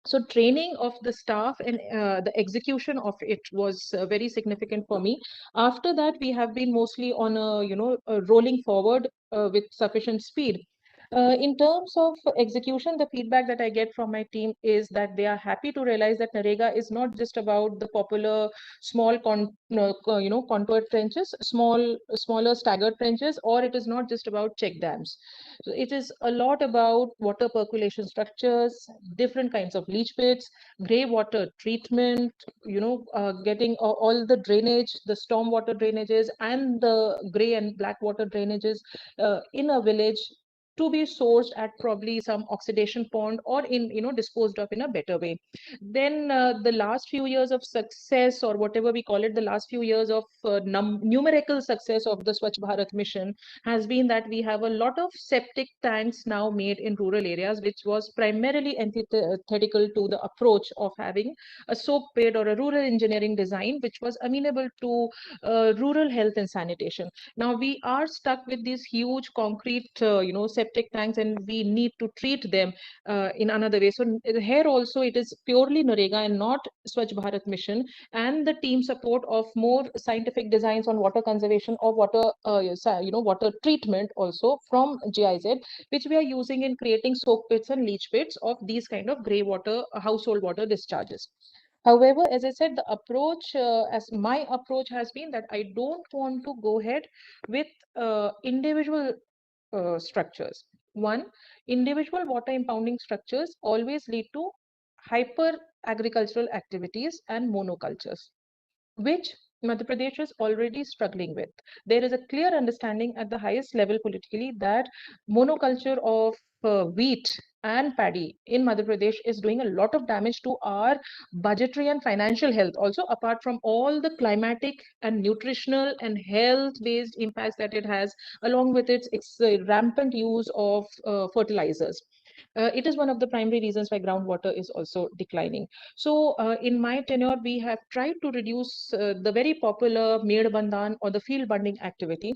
So training of the staff and the execution of it was very significant for me. After that, we have been mostly on a rolling forward with sufficient speed. In terms of execution, the feedback that I get from my team is that they are happy to realize that Narega is not just about the popular small contour trenches, smaller staggered trenches, or it is not just about check dams. So it is a lot about water percolation structures, different kinds of leach pits, grey water treatment, getting all the drainage, the storm water drainages and the grey and black water drainages in a village to be sourced at probably some oxidation pond or in, disposed of in a better way. Then the last few years of success, or whatever we call it, the last few years of numerical success of the Swachh Bharat mission has been that we have a lot of septic tanks now made in rural areas, which was primarily antithetical to the approach of having a soak pit or a rural engineering design, which was amenable to rural health and sanitation. Now we are stuck with these huge concrete, septic tanks, and we need to treat them in another way. So here also it is purely Narega and not Swachh Bharat mission, and the team support of more scientific designs on water conservation or water, water treatment also from GIZ, which we are using in creating soak pits and leach pits of these kind of grey water, household water discharges. However, as I said, the approach, as my approach has been that I don't want to go ahead with individual structures. One, individual water impounding structures always lead to hyper agricultural activities and monocultures, which Madhya Pradesh is already struggling with. There is a clear understanding at the highest level politically that monoculture of wheat and paddy in Madhya Pradesh is doing a lot of damage to our budgetary and financial health also, apart from all the climatic and nutritional and health based impacts that it has, along with its rampant use of fertilizers. It is one of the primary reasons why groundwater is also declining. So in my tenure, we have tried to reduce the very popular Med Bandhan or the field bunding activity.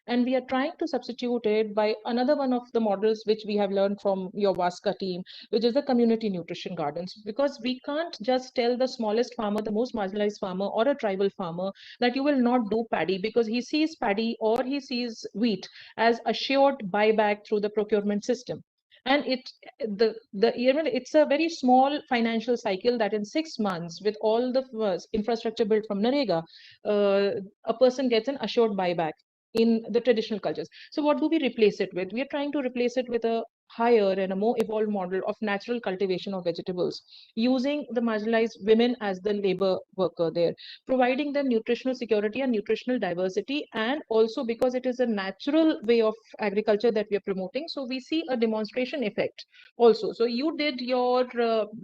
And we are trying to substitute it by another one of the models which we have learned from your VASCA team, which is the community nutrition gardens. Because we can't just tell the smallest farmer, the most marginalized farmer or a tribal farmer that you will not do paddy because he sees paddy or he sees wheat as assured buyback through the procurement system. And it's a very small financial cycle that in 6 months, with all the infrastructure built from Narega, a person gets an assured buyback in the traditional cultures. So what do we replace it with? We are trying to replace it with a higher and a more evolved model of natural cultivation of vegetables, using the marginalized women as the labor worker there, providing them nutritional security and nutritional diversity, and also because it is a natural way of agriculture that we are promoting, so we see a demonstration effect also. So you did your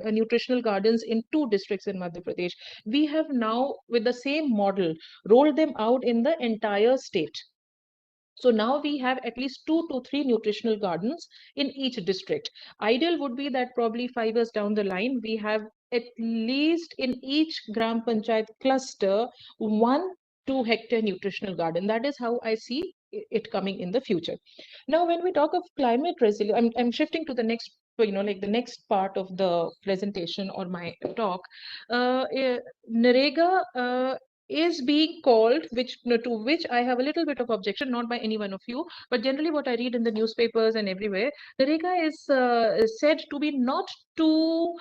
nutritional gardens in 2 districts in Madhya Pradesh. We have now, with the same model, rolled them out in the entire state. So now we have at least 2 to 3 nutritional gardens in each district. Ideal would be that probably 5 years down the line, we have at least in each Gram Panchayat cluster 1 2-hectare nutritional garden. That is how I see it coming in the future. Now, when we talk of climate resilience, I'm shifting to the next, like the next part of the presentation or my talk. Narega is being called, to which I have a little bit of objection, not by any one of you, but generally what I read in the newspapers and everywhere, Narega is said to be not too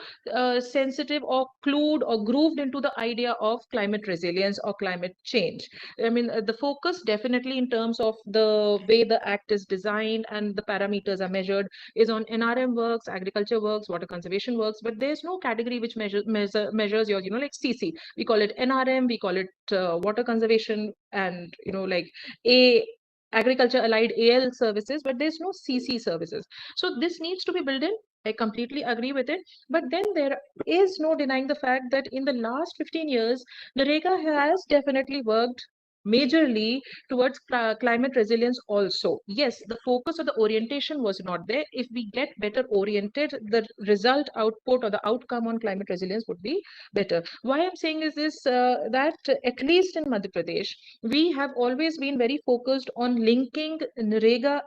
sensitive or clued or grooved into the idea of climate resilience or climate change. I mean, the focus definitely in terms of the way the act is designed and the parameters are measured is on NRM works, agriculture works, water conservation works, but there's no category which measures your, like CC. We call it NRM, we call it water conservation, and like agriculture allied AL services, but there's no CC services. So this needs to be built in. I completely agree with it. But then there is no denying the fact that in the last 15 years, Narega has definitely worked majorly towards climate resilience also. Yes, the focus or the orientation was not there. If we get better oriented, the result output or the outcome on climate resilience would be better. Why I'm saying is this, that at least in Madhya Pradesh, we have always been very focused on linking Narega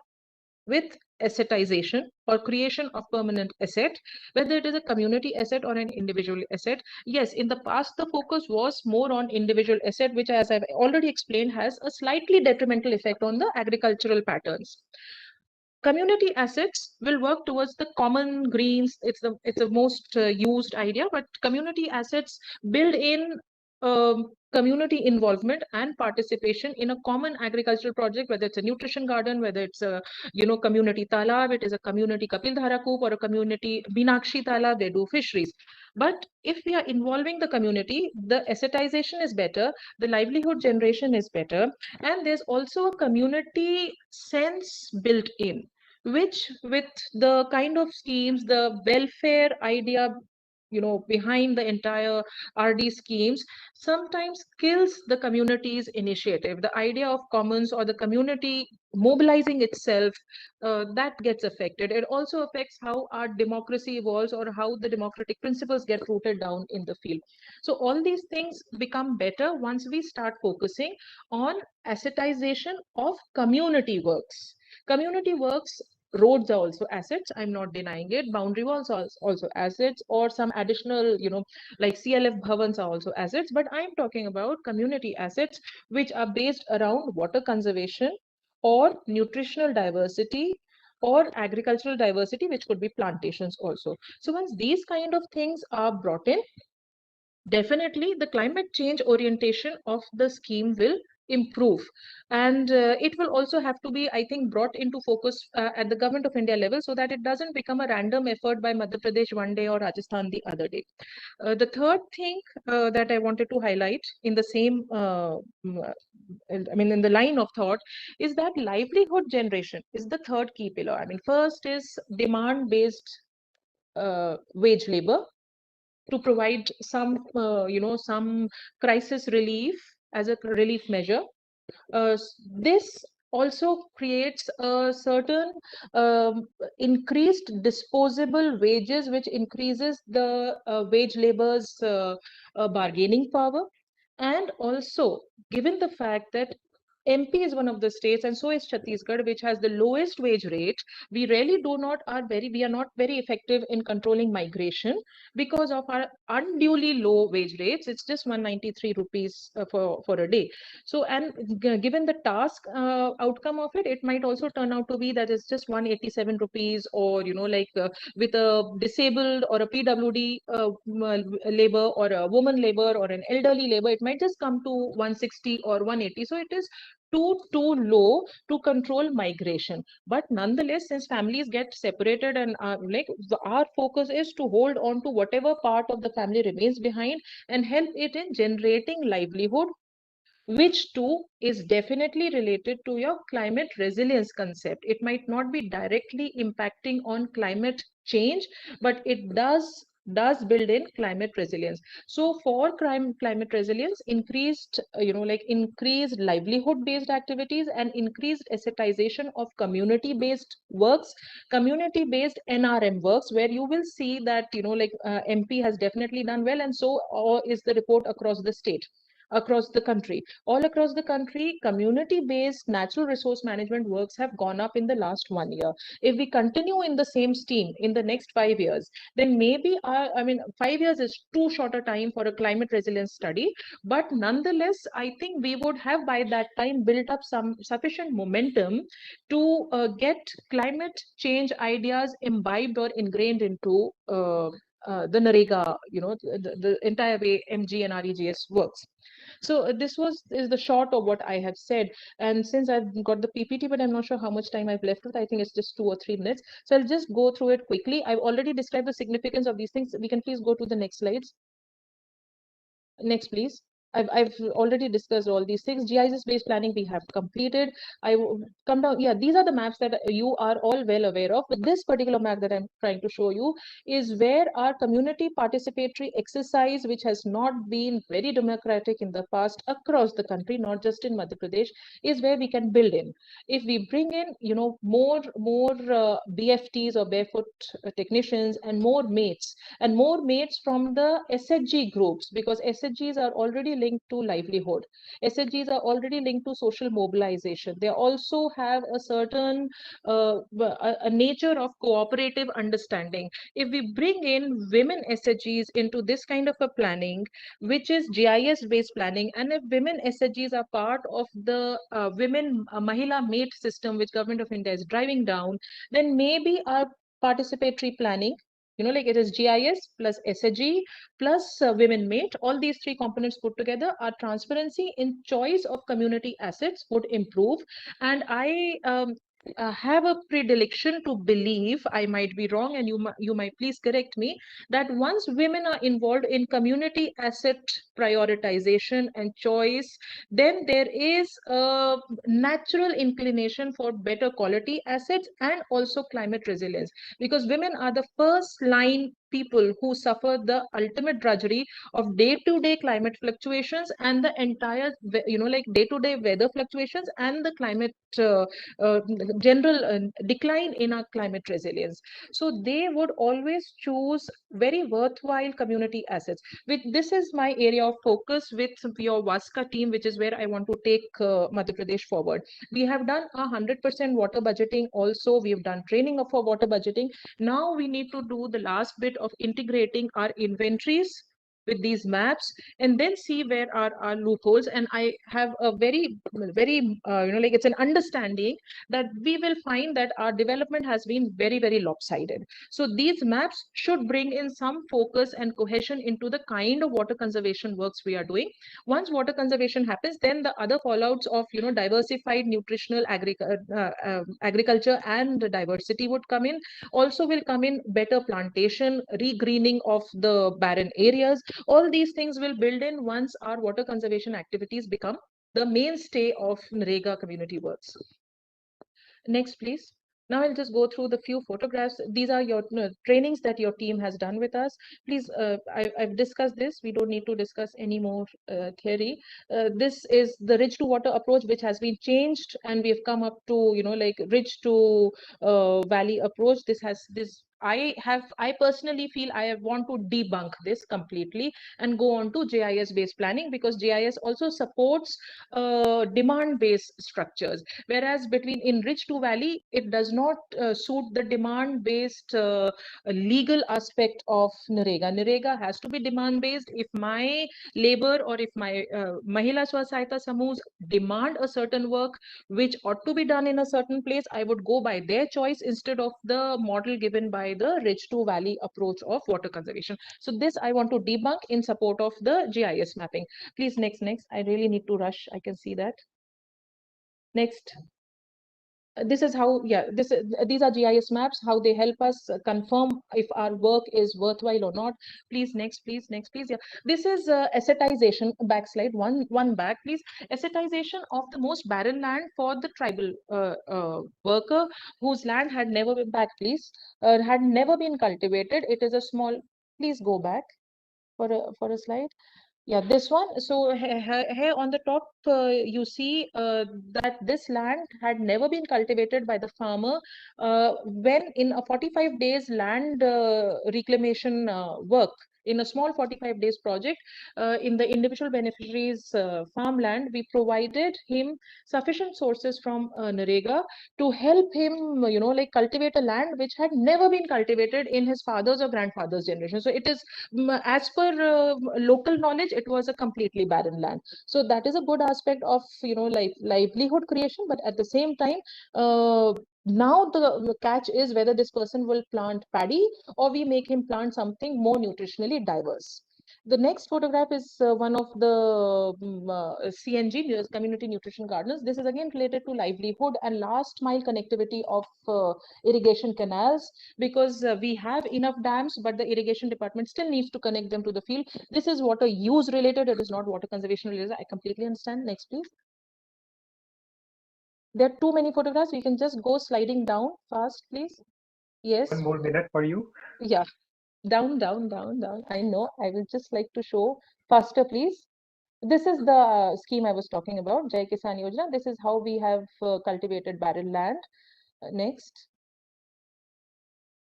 with assetization or creation of permanent asset, whether it is a community asset or an individual asset. Yes, in the past, the focus was more on individual asset, which, as I've already explained, has a slightly detrimental effect on the agricultural patterns. Community assets will work towards the common greens. It's the most used idea, but community assets build in community involvement and participation in a common agricultural project, whether it's a nutrition garden, whether it's a community talab, it is a community Kapildhara Koop or a community Binakshi Talab, they do fisheries. But if we are involving the community, the assetization is better, the livelihood generation is better, and there's also a community sense built in, which with the kind of schemes, the welfare idea behind the entire RD schemes, sometimes kills the community's initiative. The idea of commons or the community mobilizing itself, that gets affected. It also affects how our democracy evolves or how the democratic principles get rooted down in the field. So all these things become better once we start focusing on assetization of community works. Community works, roads are also assets, I'm not denying it, boundary walls are also assets, or some additional like CLF bhavans are also assets, but I'm talking about community assets which are based around water conservation or nutritional diversity or agricultural diversity, which could be plantations also. So once these kind of things are brought in, definitely the climate change orientation of the scheme will improve. And it will also have to be, I think, brought into focus at the Government of India level, so that it doesn't become a random effort by Madhya Pradesh one day or Rajasthan the other day. The third thing that I wanted to highlight in the same, in the line of thought, is that livelihood generation is the third key pillar. I mean, first is demand-based wage labor to provide some, some crisis relief as a relief measure. This also creates a certain increased disposable wages, which increases the wage labor's bargaining power. And also, given the fact that MP is one of the states, and so is Chhattisgarh, which has the lowest wage rate, we are not very effective in controlling migration because of our unduly low wage rates. It's just 193 rupees for a day. So, and given the task outcome of it, it might also turn out to be that it's just 187 rupees, or with a disabled or a PWD labor, or a woman labor, or an elderly labor, it might just come to 160 or 180. So it is too low to control migration. But nonetheless, since families get separated, and our focus is to hold on to whatever part of the family remains behind and help it in generating livelihood, which too is definitely related to your climate resilience concept. It might not be directly impacting on climate change, but it does build in climate resilience. So for climate resilience, increased increased livelihood based activities and increased assetization of community based works, community based NRM works, where you will see that MP has definitely done well, and so is the report across the state, across the country. All across the country, community-based natural resource management works have gone up in the last 1 year. If we continue in the same stream in the next 5 years, then maybe 5 years is too short a time for a climate resilience study. But nonetheless, I think we would have by that time built up some sufficient momentum to get climate change ideas imbibed or ingrained into the NREGA, the entire way MG and REGS works. So this is the short of what I have said. And since I've got the PPT, but I'm not sure how much time I've left with, I think it's just 2 or 3 minutes. So I'll just go through it quickly. I've already described the significance of these things. We can please go to the next slides. Next, please. I've already discussed all these things. GIS-based planning we have completed. I will come down. Yeah, these are the maps that you are all well aware of. But this particular map that I'm trying to show you is where our community participatory exercise, which has not been very democratic in the past across the country, not just in Madhya Pradesh, is where we can build in. If we bring in, more BFTs or barefoot technicians, and more mates from the SHG groups, because SHGs are already linked to livelihood. SHGs are already linked to social mobilization. They also have a certain a nature of cooperative understanding. If we bring in women SHGs into this kind of a planning, which is GIS-based planning, and if women SHGs are part of the women Mahila mate system, which Government of India is driving down, then maybe our participatory planning, it is GIS plus SHG plus women mate, all these 3 components put together, our transparency in choice of community assets would improve. And I have a predilection to believe, I might be wrong, and you might please correct me, that once women are involved in community asset prioritization and choice, then there is a natural inclination for better quality assets and also climate resilience, because women are the first line people who suffer the ultimate drudgery of day-to-day climate fluctuations and the entire day-to-day weather fluctuations and the climate general decline in our climate resilience. So they would always choose very worthwhile community assets. This is my area of focus with your VASCA team, which is where I want to take Madhya Pradesh forward. We have done 100% water budgeting. Also, we have done training for water budgeting. Now we need to do the last bit of integrating our inventories with these maps and then see where are our loopholes. And I have a very like it's an understanding that we will find that our development has been very lopsided. So these maps should bring in some focus and cohesion into the kind of water conservation works we are doing. Once water conservation happens, then the other fallouts of diversified nutritional agriculture and diversity would come in. Also will come in better plantation, regreening of the barren areas. All these things will build in once our water conservation activities become the mainstay of NREGA community works. Next, please. Now I'll just go through the few photographs. These are your trainings that your team has done with us. Please, I've discussed this. We don't need to discuss any more theory. This is the ridge to water approach, which has been changed, and we've come up to like ridge to valley approach. I personally feel I want to debunk this completely and go on to GIS based planning, because GIS also supports demand based structures, whereas between in ridge to valley it does not suit the demand based legal aspect of NREGA. NREGA has to be demand based. If my labor or if my Mahila Swasahayata Samoos demand a certain work which ought to be done in a certain place, I would go by their choice instead of the model given by the ridge to valley approach of water conservation. So this I want to debunk in support of the GIS mapping. Please, next. I really need to rush. I can see that. Next. This is how, these are GIS maps, how they help us confirm if our work is worthwhile or not. Please, next, please. Yeah, this is assetization. Backslide one back, please. Assetization of the most barren land for the tribal worker whose land had never been had never been cultivated. It is a small. Please go back for a slide. Yeah, this one. So here on the top, you see that this land had never been cultivated by the farmer. When in a 45 days land reclamation work, in a small 45 days project, in the individual beneficiaries farmland, we provided him sufficient sources from NREGA to help him, like cultivate a land which had never been cultivated in his father's or grandfather's generation. So it is, as per local knowledge, it was a completely barren land. So that is a good aspect of livelihood creation. But at the same time, now the catch is whether this person will plant paddy or we make him plant something more nutritionally diverse. The next photograph is one of the CNG, community nutrition gardeners. This is again related to livelihood and last mile connectivity of irrigation canals, because we have enough dams, but the irrigation department still needs to connect them to the field. This is water use related. It is not water conservation related. I completely understand. Next, please. There are too many photographs. We can just go sliding down fast, please. Yes. 1 more minute for you. Yeah. Down. I know. I will just like to show faster, please. This is the scheme I was talking about, Jai Kisan Yojana. This is how we have cultivated barren land. Next.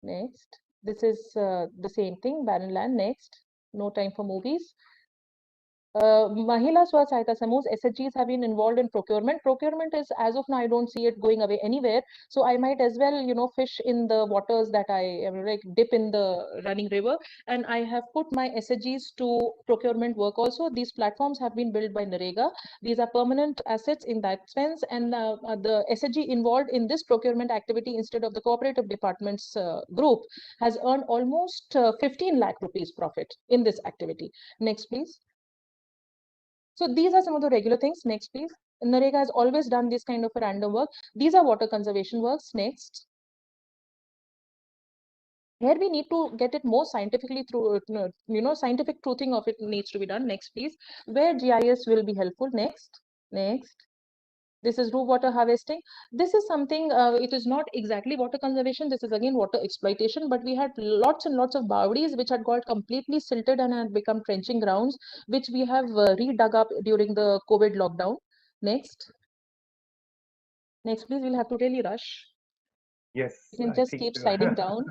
This is the same thing, barren land. Next. No time for movies. Mahila Swasahayata Samoos, SHGs have been involved in procurement. Procurement is, as of now, I don't see it going away anywhere. So I might as well, fish in the waters that I like dip in the running river. And I have put my SHGs to procurement work also. These platforms have been built by NREGA. These are permanent assets in that sense. And the SHG involved in this procurement activity instead of the cooperative department's group has earned almost 15 lakh rupees profit in this activity. Next, please. So these are some of the regular things. Next, please. NREGA has always done this kind of a random work. These are water conservation works. Next. Here we need to get it more scientifically through, scientific truthing of it needs to be done. Next, please. Where GIS will be helpful. Next. This is roof water harvesting. This is something, it is not exactly water conservation. This is again water exploitation, but we had lots and lots of bawdis which had got completely silted and had become trenching grounds, which we have redug up during the COVID lockdown. Next, please. We'll have to really rush. Yes. You can just keep sliding down.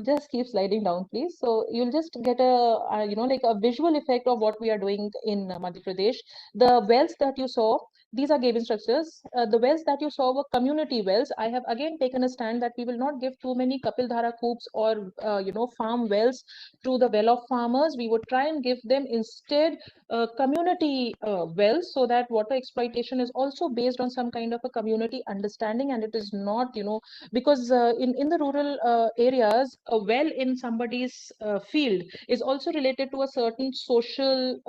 just keep sliding down, please. So you'll just get a you know, like a visual effect of what we are doing in Madhya Pradesh. The wells that you saw, these are gaving structures. The wells that you saw were community wells. I have again taken a stand that we will not give too many Kapil Dhara coops or you know, farm wells to the well of farmers. We would try and give them instead community wells, so that water exploitation is also based on some kind of a community understanding, and it is not, you know, because in the rural areas, a well in somebody's field is also related to a certain social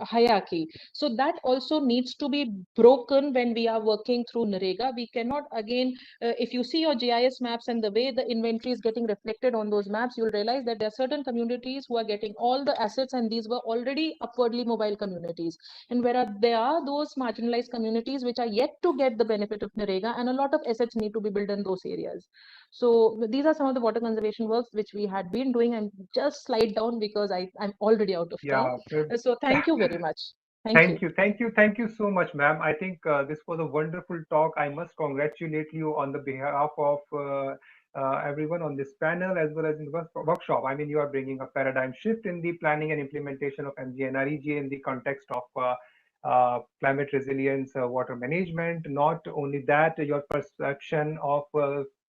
hierarchy. So that also needs to be broken when we are working through NREGA. We cannot again, if you see your GIS maps and the way the inventory is getting reflected on those maps, you'll realize that there are certain communities who are getting all the assets, and these were already upwardly mobile communities. And where there are those marginalized communities which are yet to get the benefit of NREGA, and a lot of assets need to be built in those areas. So these are some of the water conservation works which we had been doing, and just slide down because I'm already out of time. So thank you very much. Thank you so much, ma'am. I think this was a wonderful talk. I must congratulate you on the behalf of everyone on this panel as well as in the workshop. I mean, you are bringing a paradigm shift in the planning and implementation of MGNREG in the context of climate resilience, water management. Not only that, your perception of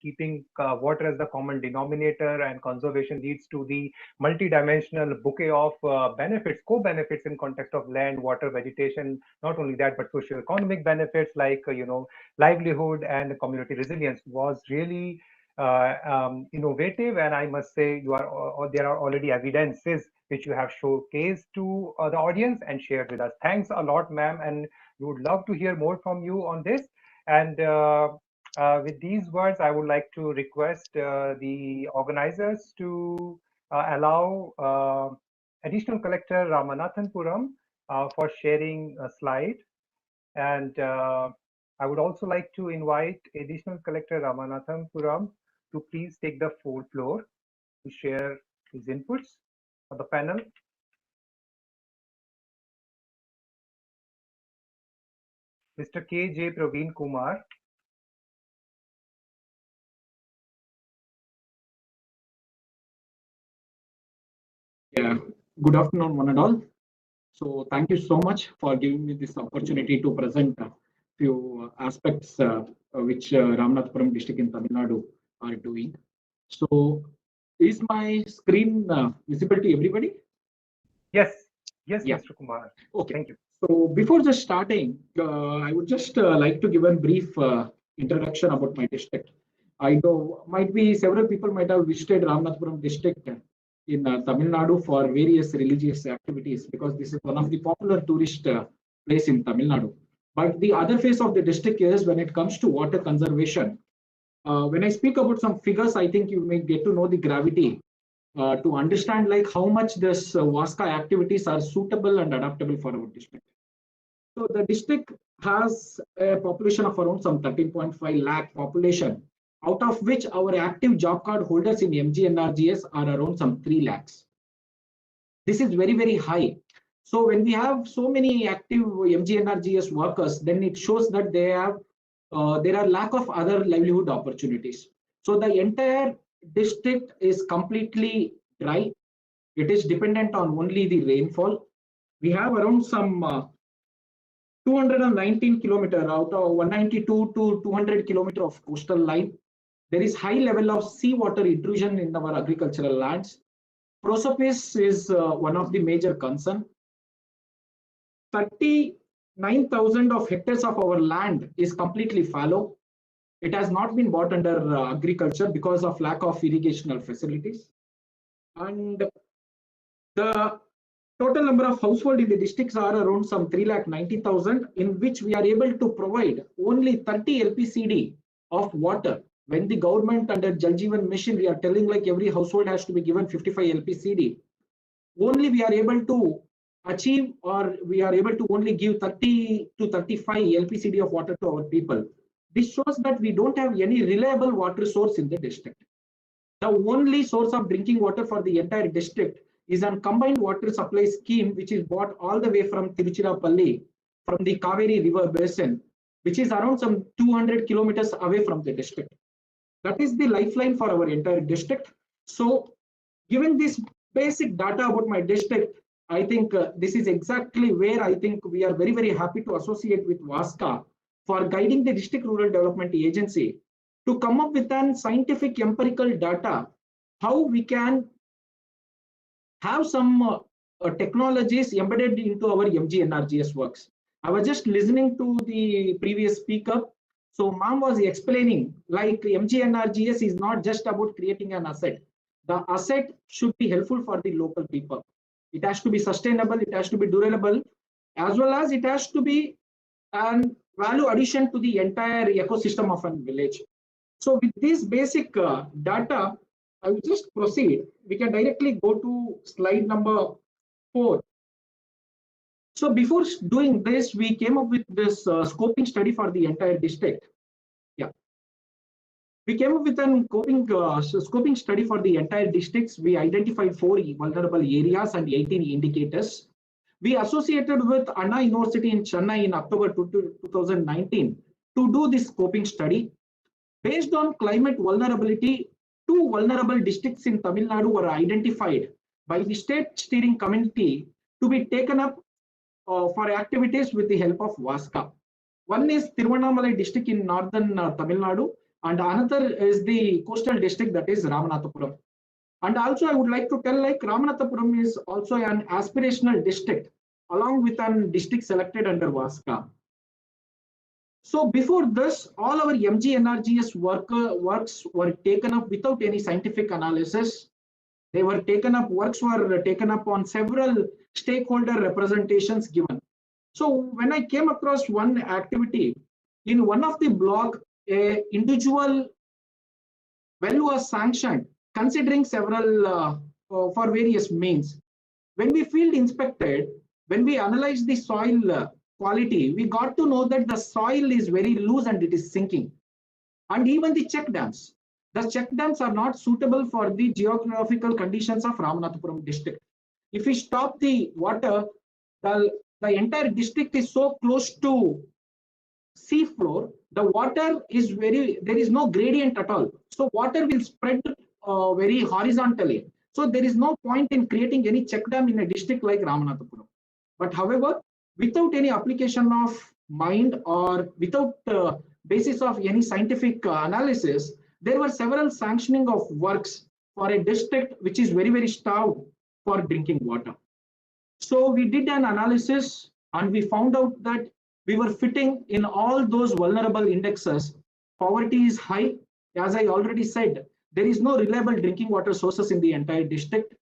keeping water as the common denominator and conservation leads to the multi-dimensional bouquet of benefits, co-benefits in context of land, water, vegetation. Not only that, but socio-economic benefits like livelihood and community resilience was really innovative. And I must say, there are already evidences which you have showcased to the audience and shared with us. Thanks a lot, ma'am, and we would love to hear more from you on this. And with these words, I would like to request the organizers to allow Additional Collector Ramanathan Puram for sharing a slide. And I would also like to invite Additional Collector Ramanathan Puram to please take the floor to share his inputs for the panel. Mr. K.J. Praveen Kumar. Yeah, good afternoon, one and all. So thank you so much for giving me this opportunity to present a few aspects which Ramanathapuram district in Tamil Nadu are doing. So is my screen visible to everybody? Yes, yeah. Mr. Kumar. Okay. Thank you. So before just starting, I would just like to give a brief introduction about my district. I know might be several people might have visited Ramanathapuram district in Tamil Nadu for various religious activities, because this is one of the popular tourist place in Tamil Nadu. But the other face of the district is when it comes to water conservation. When I speak about some figures, I think you may get to know the gravity to understand like how much this WASCA activities are suitable and adaptable for our district. So the district has a population of around some 13.5 lakh population, out of which our active job card holders in MGNRGS are around some 3 lakhs. This is very, very high. So when we have so many active MGNRGS workers, then it shows that they have there are lack of other livelihood opportunities. So the entire district is completely dry. It is dependent on only the rainfall. We have around some 219 kilometer out of 192 to 200 kilometer of coastal line. There is high level of seawater intrusion in our agricultural lands. Prosopis is one of the major concern. 39,000 of hectares of our land is completely fallow. It has not been bought under agriculture because of lack of irrigational facilities. And the total number of households in the districts are around some 3,90,000, in which we are able to provide only 30 LPCD of water. When the government under Jal Jeevan Mission, we are telling like every household has to be given 55 LPCD. Only we are able to achieve, or we are able to only give 30 to 35 LPCD of water to our people. This shows that we don't have any reliable water source in the district. The only source of drinking water for the entire district is a combined water supply scheme, which is bought all the way from Tiruchirappalli, from the Kaveri River Basin, which is around some 200 kilometers away from the district. That is the lifeline for our entire district. So given this basic data about my district, I think this is exactly where I think we are very, very happy to associate with WASCA for guiding the District Rural Development Agency to come up with an scientific empirical data, how we can have some technologies embedded into our MGNRGS works. I was just listening to the previous speaker. So ma'am was explaining like MGNRGS is not just about creating an asset. The asset should be helpful for the local people. It has to be sustainable, it has to be durable, as well as it has to be an value addition to the entire ecosystem of a village. So with this basic data, I will just proceed. We can directly go to slide number 4. So before doing this, we came up with this scoping study for the entire district. Yeah. We came up with a scoping study for the entire districts. We identified 4 vulnerable areas and 18 indicators. We associated with Anna University in Chennai in October 2019 to do this scoping study. Based on climate vulnerability, 2 vulnerable districts in Tamil Nadu were identified by the state steering committee to be taken up for activities with the help of WASCA. One is Tiruvannamalai district in northern Tamil Nadu, and another is the coastal district, that is Ramanathapuram. And also I would like to tell, like, Ramanathapuram is also an aspirational district along with an district selected under WASCA. So before this, all our MGNRGS works were taken up without any scientific analysis. They were taken up, works were taken up on several stakeholder representations given. So when I came across one activity, in one of the block, a individual well was sanctioned considering several for various means. When we field inspected, when we analyzed the soil quality, we got to know that the soil is very loose and it is sinking. And even the check dams are not suitable for the geographical conditions of Ramanathapuram district. If we stop the water, the entire district is so close to sea floor, the water is there is no gradient at all. So water will spread very horizontally. So there is no point in creating any check dam in a district like Ramanathapuram. But however, without any application of mind or without basis of any scientific analysis, there were several sanctioning of works for a district which is very, very starved for drinking water. So we did an analysis and we found out that we were fitting in all those vulnerable indexes. Poverty is high. As I already said, there is no reliable drinking water sources in the entire district.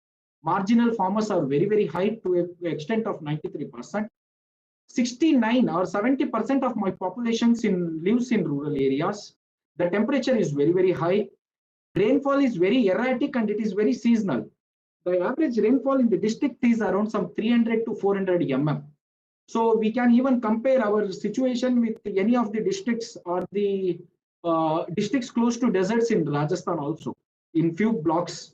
Marginal farmers are very, very high to an extent of 93%. 69 or 70% of my population lives in rural areas. The temperature is very, very high. Rainfall is very erratic and it is very seasonal. The average rainfall in the district is around some 300 to 400 mm. So we can even compare our situation with any of the districts or the districts close to deserts in Rajasthan also, in few blocks.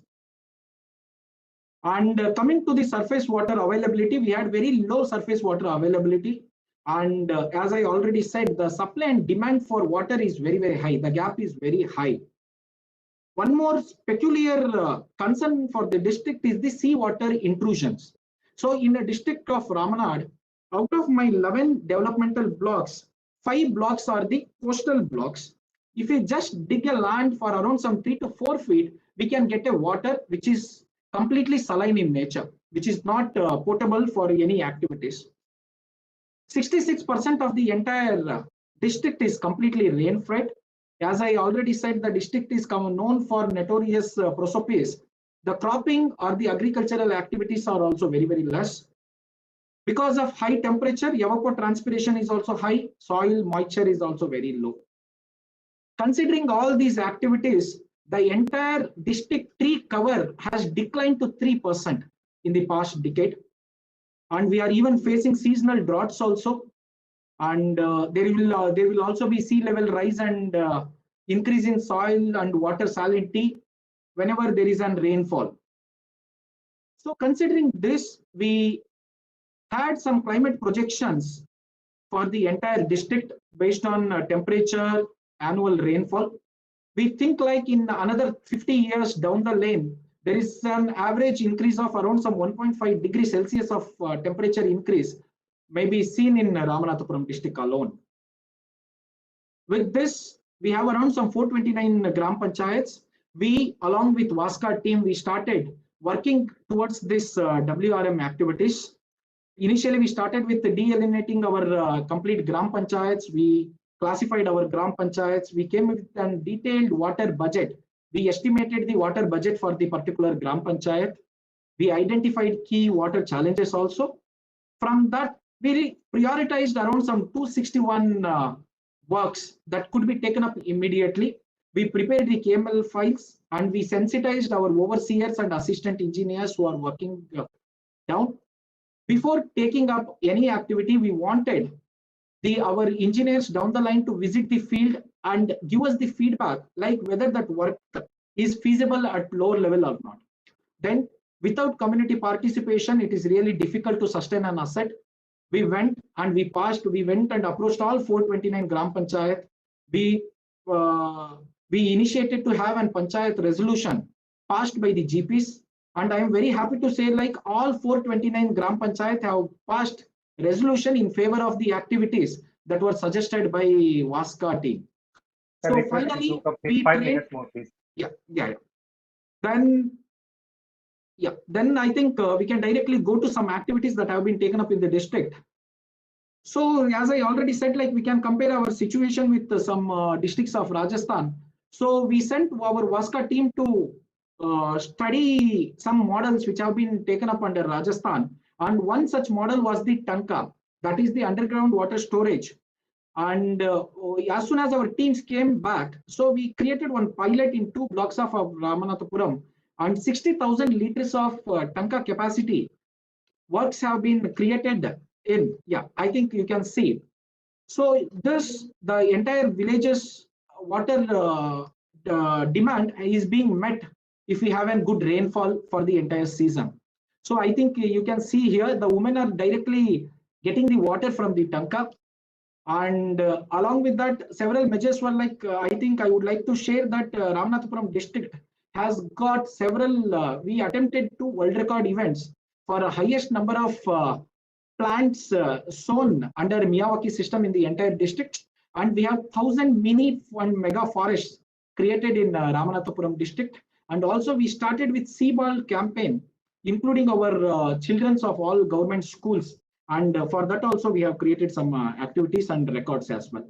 And coming to the surface water availability, we had very low surface water availability. And as I already said, the supply and demand for water is very, very high. The gap is very high. One more peculiar concern for the district is the seawater intrusions. So in a district of Ramanad, out of my 11 developmental blocks, 5 blocks are the coastal blocks. If we just dig a land for around some 3 to 4 feet, we can get a water which is completely saline in nature, which is not potable for any activities. 66% of the entire district is completely rain-fed. As I already said, the district is known for notorious prosopis. The cropping or the agricultural activities are also very, very less. Because of high temperature, evapotranspiration is also high, soil moisture is also very low. Considering all these activities, the entire district tree cover has declined to 3% in the past decade. And we are even facing seasonal droughts also. And there will also be sea level rise and increase in soil and water salinity whenever there is an rainfall. So considering this, we had some climate projections for the entire district based on temperature, annual rainfall. We think like in another 50 years down the lane, there is an average increase of around some 1.5 degrees Celsius of temperature increase may be seen in Ramanathapuram district alone. With this, we have around some 429 gram panchayats. We, along with VASCA team, we started working towards this WRM activities. Initially, we started with de-alienating our complete gram panchayats. We classified our gram panchayats. We came with a detailed water budget. We estimated the water budget for the particular gram panchayat. We identified key water challenges also. From that, we prioritized around some 261 works that could be taken up immediately. We prepared the KML files and we sensitized our overseers and assistant engineers who are working down. Before taking up any activity, we wanted our engineers down the line to visit the field and give us the feedback, like whether that work is feasible at lower level or not. Then, without community participation, it is really difficult to sustain an asset. We went and we went and approached all 429 gram panchayat. We initiated to have an panchayat resolution passed by the GPs. And I am very happy to say, like, all 429 gram panchayat have passed resolution in favor of the activities that were suggested by VASCA team. So finally, we 5 minutes more, please. Then I think we can directly go to some activities that have been taken up in the district. So as I already said, like, we can compare our situation with some districts of Rajasthan. So we sent our VASCA team to study some models which have been taken up under Rajasthan. And one such model was the Tanka, that is the underground water storage. And as soon as our teams came back, so we created one pilot in 2 blocks of Ramanathapuram, and 60,000 liters of Tanka capacity works have been created in, I think you can see. So the entire village's water demand is being met if we have a good rainfall for the entire season. So I think you can see here, the women are directly getting the water from the Tanka. And along with that, several measures were like, I think I would like to share that Ramanathapuram district has got several, we attempted 2 world record events for a highest number of plants sown under Miyawaki system in the entire district. And we have 1,000 mini and mega forests created in Ramanathapuram district. And also we started with Seaball campaign, including our children of all government schools. And for that also we have created some activities and records as well.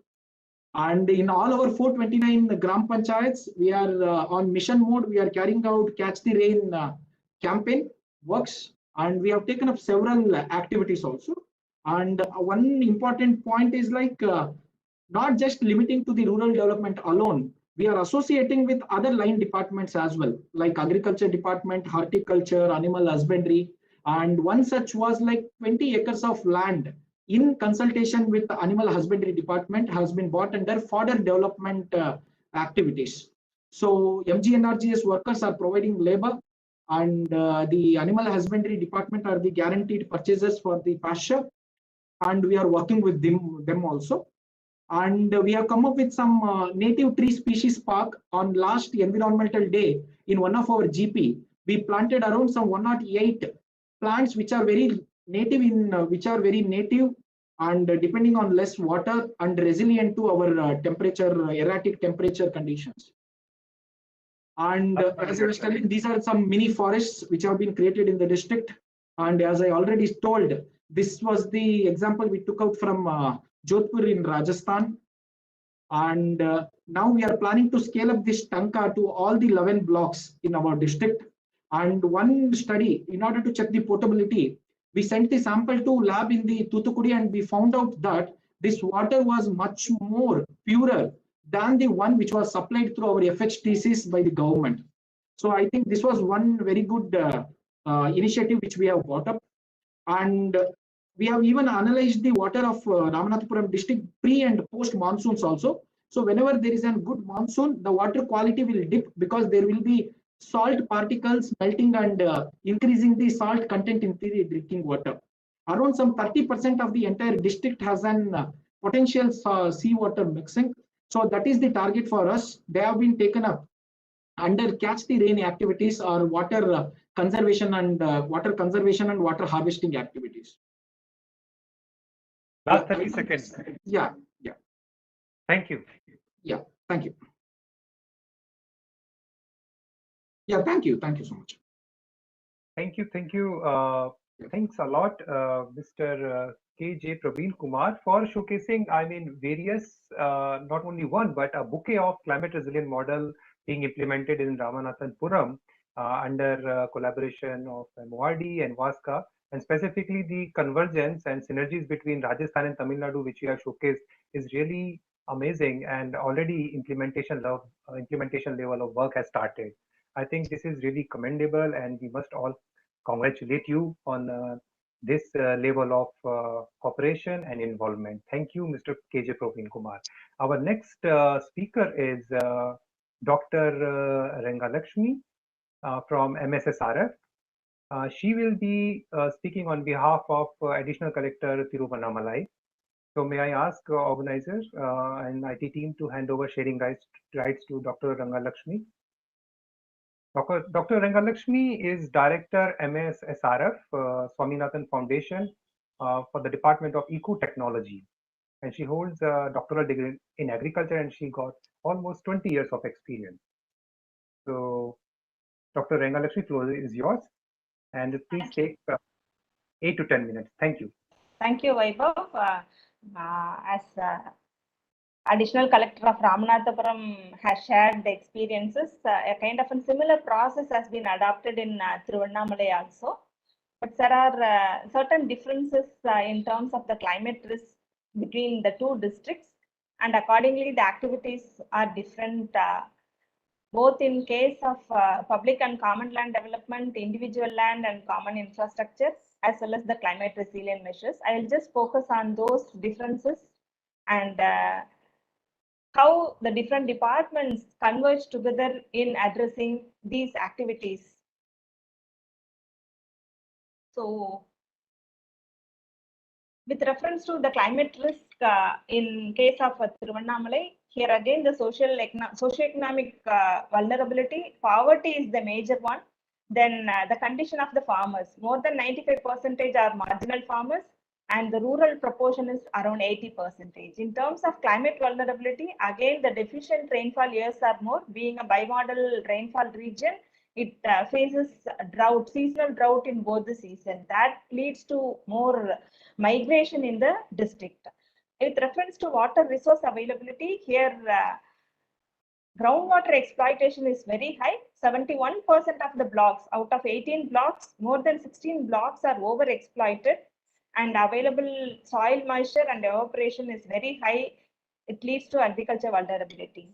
And in all our 429 gram panchayats, we are on mission mode. We are carrying out Catch the Rain campaign works, and we have taken up several activities also. And one important point is like not just limiting to the rural development alone. We are associating with other line departments as well, like agriculture department, horticulture, animal husbandry. And one such was like 20 acres of land in consultation with the animal husbandry department has been bought under fodder development activities. So MGNRGS workers are providing labor, and the animal husbandry department are the guaranteed purchasers for the pasture, and we are working with them also. And we have come up with some native tree species park on last environmental day in one of our GP. We planted around some 108 plants which are very native and depending on less water and resilient to our erratic temperature conditions. And as I was telling, these are some mini forests which have been created in the district. And as I already told, this was the example we took out from Jodhpur in Rajasthan. And now we are planning to scale up this Tanka to all the 11 blocks in our district. And one study, in order to check the potability, we sent the sample to lab in the Thoothukudi, and we found out that this water was much more purer than the one which was supplied through our FHTCs by the government. So I think this was one very good initiative which we have brought up. And we have even analyzed the water of Ramanathapuram district pre and post monsoons also. So whenever there is a good monsoon, the water quality will dip because there will be salt particles melting and increasing the salt content in the drinking water. Around some 30% of the entire district has an potential seawater mixing. So that is the target for us. They have been taken up under catch the rain activities or water conservation and water harvesting activities. Last 30 seconds. Yeah. Thank you. Yeah. Thank you. Yeah. Thank you so much. Thank you. Thanks a lot, Mr. K.J. Praveen Kumar, for showcasing, various, not only one, but a bouquet of climate resilient model being implemented in Ramanathanpuram under collaboration of MORD and WASCA, and specifically the convergence and synergies between Rajasthan and Tamil Nadu, which you have showcased, is really amazing, and already implementation level of work has started. I think this is really commendable, and we must all congratulate you on this level of cooperation and involvement. Thank you, Mr. K.J. Praveen Kumar. Our next speaker is Dr. Rangalakshmi from MSSRF. She will be speaking on behalf of Additional Collector Tiruvannamalai. So may I ask organizers and IT team to hand over sharing rights to Dr. Rangalakshmi. Dr. Rangalakshmi is Director MSSRF, Swaminathan Foundation for the Department of Eco-Technology. And she holds a doctoral degree in agriculture, and she got almost 20 years of experience. So Dr. Rangalakshmi, floor is yours. And please take 8 to 10 minutes. Thank you. Thank you, Vaibhav. As Additional Collector of Ramanathapuram has shared the experiences, a kind of a similar process has been adopted in Tiruvannamalai also. But there are certain differences in terms of the climate risk between the two districts, and accordingly the activities are different, both in case of public and common land development, individual land and common infrastructures, as well as the climate resilient measures. I will just focus on those differences and how the different departments converge together in addressing these activities. So, with reference to the climate risk in case of Tiruvannamalai, here again the socioeconomic vulnerability, poverty is the major one. Then the condition of the farmers, more than 95% are marginal farmers, and the rural proportion is around 80%. In terms of climate vulnerability, again the deficient rainfall years are more. Being a bimodal rainfall region, it faces drought, seasonal drought in both the seasons. That leads to more migration in the district. With reference to water resource availability, here groundwater exploitation is very high. 71% of the blocks, out of 18 blocks, more than 16 blocks are overexploited, and available soil moisture and evaporation is very high. It leads to agriculture vulnerabilities.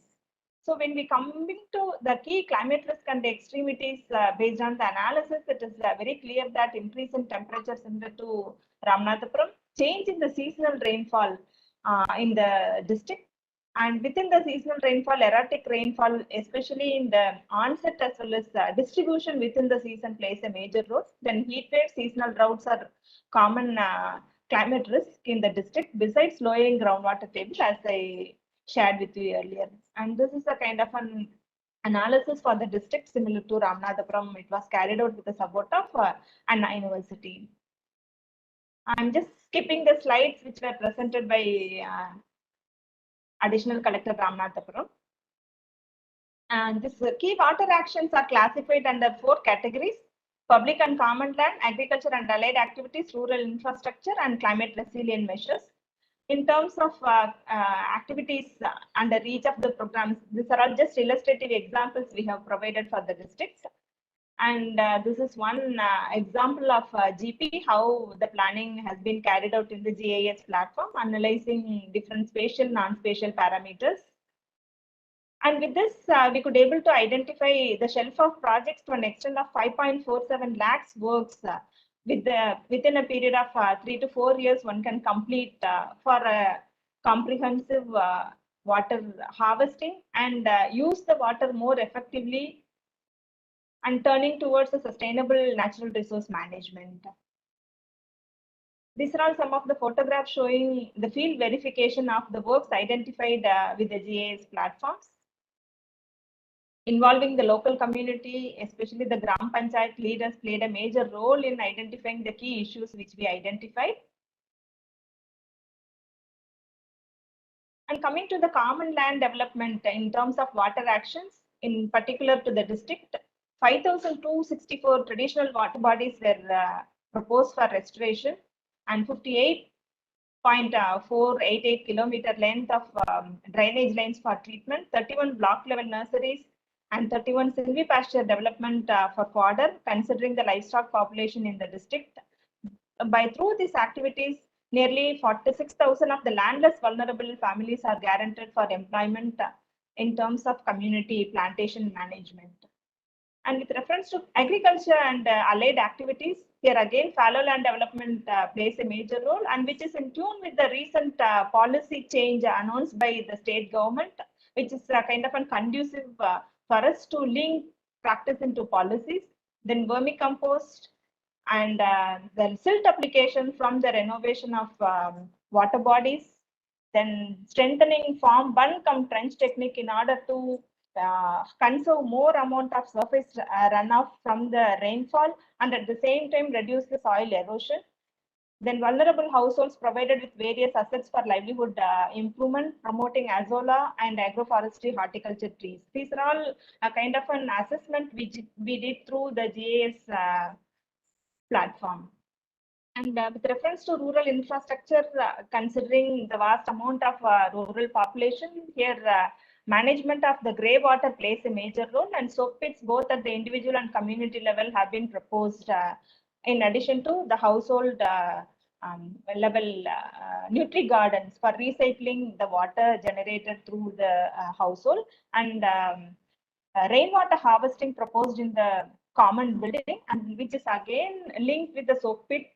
So when we coming to the key climate risk and the extremities based on the analysis, it is very clear that increase in temperature similar to Ramanathapuram, change in the seasonal rainfall in the district, and within the seasonal rainfall, erratic rainfall, especially in the onset as well as distribution within the season, plays a major role. Then heat waves, seasonal droughts are common climate risk in the district, besides lowering groundwater table, as I shared with you earlier. And this is a kind of an analysis for the district similar to Ramanathapuram. It was carried out with the support of Anna University. I'm just skipping the slides which were presented by Additional Collector Ramanathapuram. And this key water actions are classified under 4 categories: public and common land, agriculture and allied activities, rural infrastructure, and climate resilient measures. In terms of activities under each of the programs, these are all just illustrative examples we have provided for the districts. And this is one example of GP, how the planning has been carried out in the GIS platform, analyzing different spatial, non-spatial parameters. And with this, we could able to identify the shelf of projects to an extent of 5.47 lakhs works within a period of 3 to 4 years. One can complete for a comprehensive water harvesting and use the water more effectively and turning towards a sustainable natural resource management. These are all some of the photographs showing the field verification of the works identified with the GIS platforms. Involving the local community, especially the Gram Panchayat leaders, played a major role in identifying the key issues which we identified. And coming to the common land development in terms of water actions, in particular to the district, 5,264 traditional water bodies were proposed for restoration, and 58.488 kilometer length of drainage lines for treatment, 31 block level nurseries, and 31 silvipasture development for fodder, considering the livestock population in the district. Through these activities, nearly 46,000 of the landless vulnerable families are guaranteed for employment in terms of community plantation management. And with reference to agriculture and allied activities, here again, fallow land development plays a major role, and which is in tune with the recent policy change announced by the state government, which is kind of conducive for us to link practice into policies. Then vermicompost and the silt application from the renovation of water bodies, then strengthening farm bund cum trench technique in order to conserve more amount of surface runoff from the rainfall, and at the same time reduce the soil erosion. Then vulnerable households provided with various assets for livelihood improvement, promoting azolla and agroforestry horticulture trees. These are all a kind of an assessment which we did through the GIS platform. And with reference to rural infrastructure, considering the vast amount of rural population, here management of the grey water plays a major role, and soak pits both at the individual and community level have been proposed in addition to the household level nutri gardens for recycling the water generated through the household, and rainwater harvesting proposed in the common building, and which is again linked with the soak pit,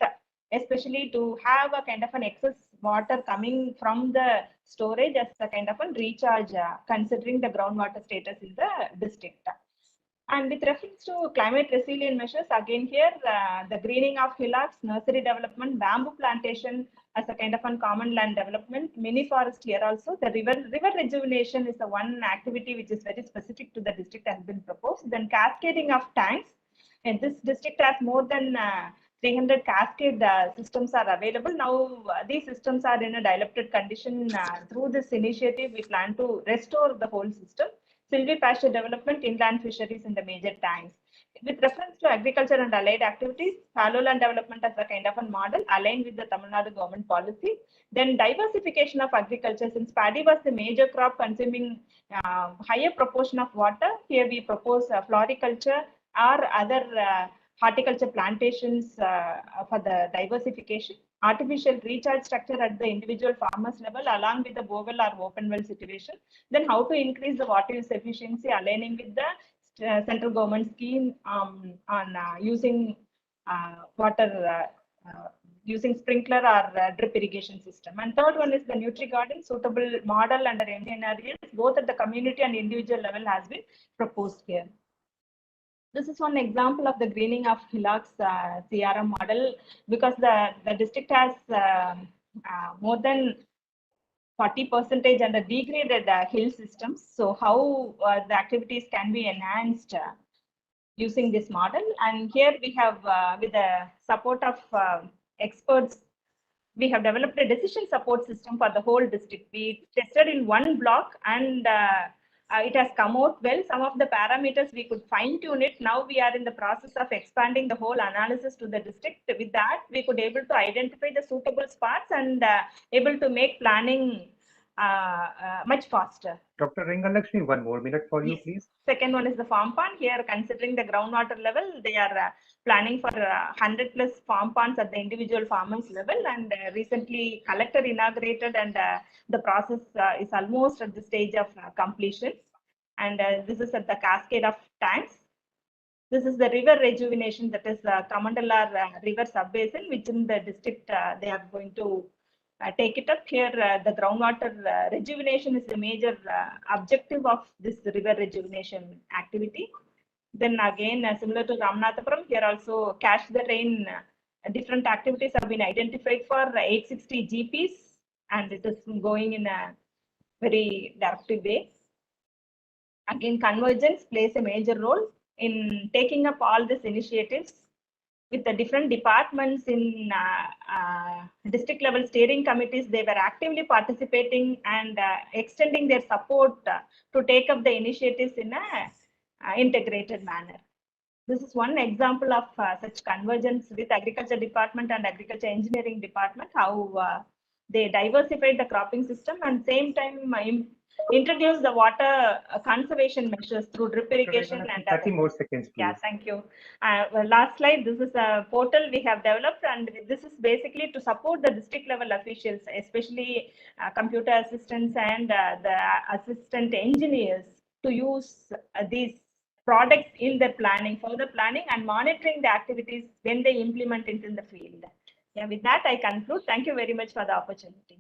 especially to have a kind of an excess water coming from the storage as a kind of a recharge, considering the groundwater status in the district. And with reference to climate resilient measures, again here, the greening of hillocks, nursery development, bamboo plantation as a kind of a common land development, mini forest here also. The river rejuvenation is the one activity which is very specific to the district has been proposed. Then cascading of tanks. And this district has more than 300 cascade systems are available. Now, these systems are in a dilapidated condition. Through this initiative, we plan to restore the whole system. Silvipasture development, inland fisheries in the major tanks. With reference to agriculture and allied activities, fallow land development as a kind of a model aligned with the Tamil Nadu government policy. Then diversification of agriculture, since paddy was the major crop consuming higher proportion of water. Here we propose floriculture or other horticulture plantations for the diversification. Artificial recharge structure at the individual farmers level along with the borewell or open well situation. Then how to increase the water use efficiency aligning with the central government scheme on using water using sprinkler or drip irrigation system. And third one is the nutri garden, suitable model under Indian areas, both at the community and individual level has been proposed here. This is one example of the greening of hillocks CRM model, because the district has more than 40% under degraded hill systems. So how the activities can be enhanced using this model. And here we have, with the support of experts, we have developed a decision support system for the whole district. We tested in one block, and it has come out well. Some of the parameters we could fine tune it. Now we are in the process of expanding the whole analysis to the district. With that, we could able to identify the suitable spots and able to make planning much faster. Dr. Ringalakshmi, one more minute for you, Yes. please. Second one is the farm pond. Here, considering the groundwater level, they are planning for 100 plus farm ponds at the individual farmers level. And recently, collector inaugurated, and the process is almost at the stage of completion. And this is at the cascade of tanks. This is the river rejuvenation, that is Kamandalar river subbasin, which in the district they are going to take it up. Here, the groundwater rejuvenation is the major objective of this river rejuvenation activity. Then again, similar to Ramanathapuram, here also catch the rain different activities have been identified for 860 GPs, and it is going in a very directive way. Again, convergence plays a major role in taking up all these initiatives with the different departments in district level steering committees. They were actively participating and extending their support to take up the initiatives in a integrated manner. This is one example of such convergence with agriculture department and agriculture engineering department, how they diversified the cropping system and same time introduce the water conservation measures through drip irrigation and 30 more seconds, please. Yeah, thank you. Well, last slide. This is a portal we have developed, and this is basically to support the district level officials, especially computer assistants and the assistant engineers, to use these products in their planning, further planning and monitoring the activities when they implement it in the field. Yeah, with that I conclude. Thank you very much for the opportunity.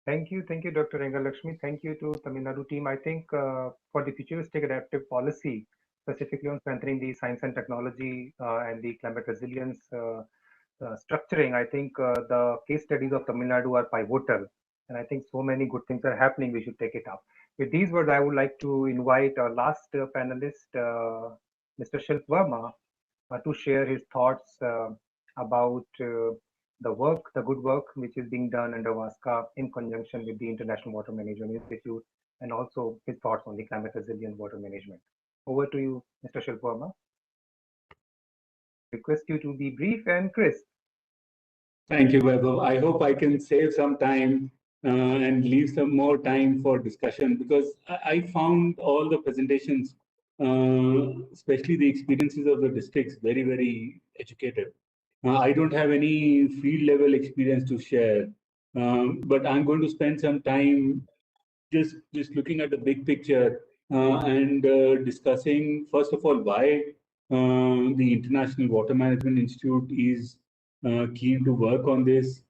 Thank you, Dr. Rengalakshmi. Thank you to Tamil Nadu team. I think for the futuristic adaptive policy, specifically on strengthening the science and technology and the climate resilience structuring, I think the case studies of Tamil Nadu are pivotal. And I think so many good things are happening, we should take it up. With these words, I would like to invite our last panelist, Mr. Shilp Verma, to share his thoughts about the good work which is being done under VASCA in conjunction with the International Water Management Institute, and also his thoughts on the climate resilient water management. Over to you, Mr. Shilp Verma. Request you to be brief and crisp. Thank you, Vaibhav. I hope I can save some time and leave some more time for discussion, because I found all the presentations, especially the experiences of the districts, very, very educative. I don't have any field level experience to share, but I'm going to spend some time just looking at the big picture and discussing, first of all, why the International Water Management Institute is keen to work on this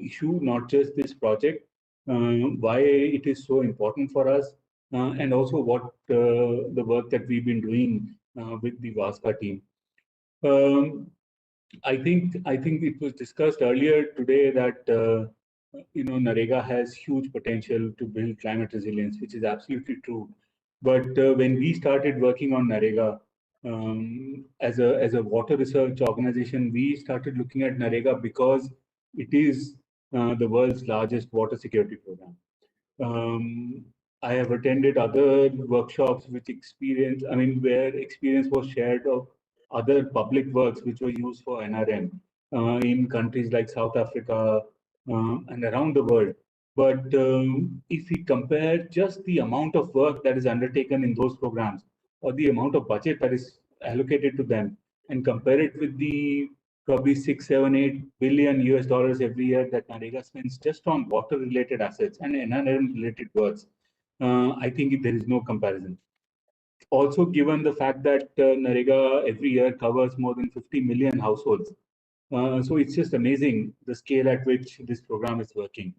issue, not just this project, why it is so important for us, and also what the work that we've been doing with the VASCA team. I think it was discussed earlier today that NREGA has huge potential to build climate resilience, which is absolutely true. But when we started working on NREGA as a water research organization, we started looking at NREGA because it is the world's largest water security program. I have attended other workshops with experience, where experience was shared of other public works which were used for NRM in countries like South Africa and around the world. But if we compare just the amount of work that is undertaken in those programs, or the amount of budget that is allocated to them, and compare it with the probably 6, 7, 8 billion US dollars every year that NREGA spends just on water related assets and NRM related works, I think there is no comparison. Also, given the fact that NREGA every year covers more than 50 million households. So it's just amazing the scale at which this program is working.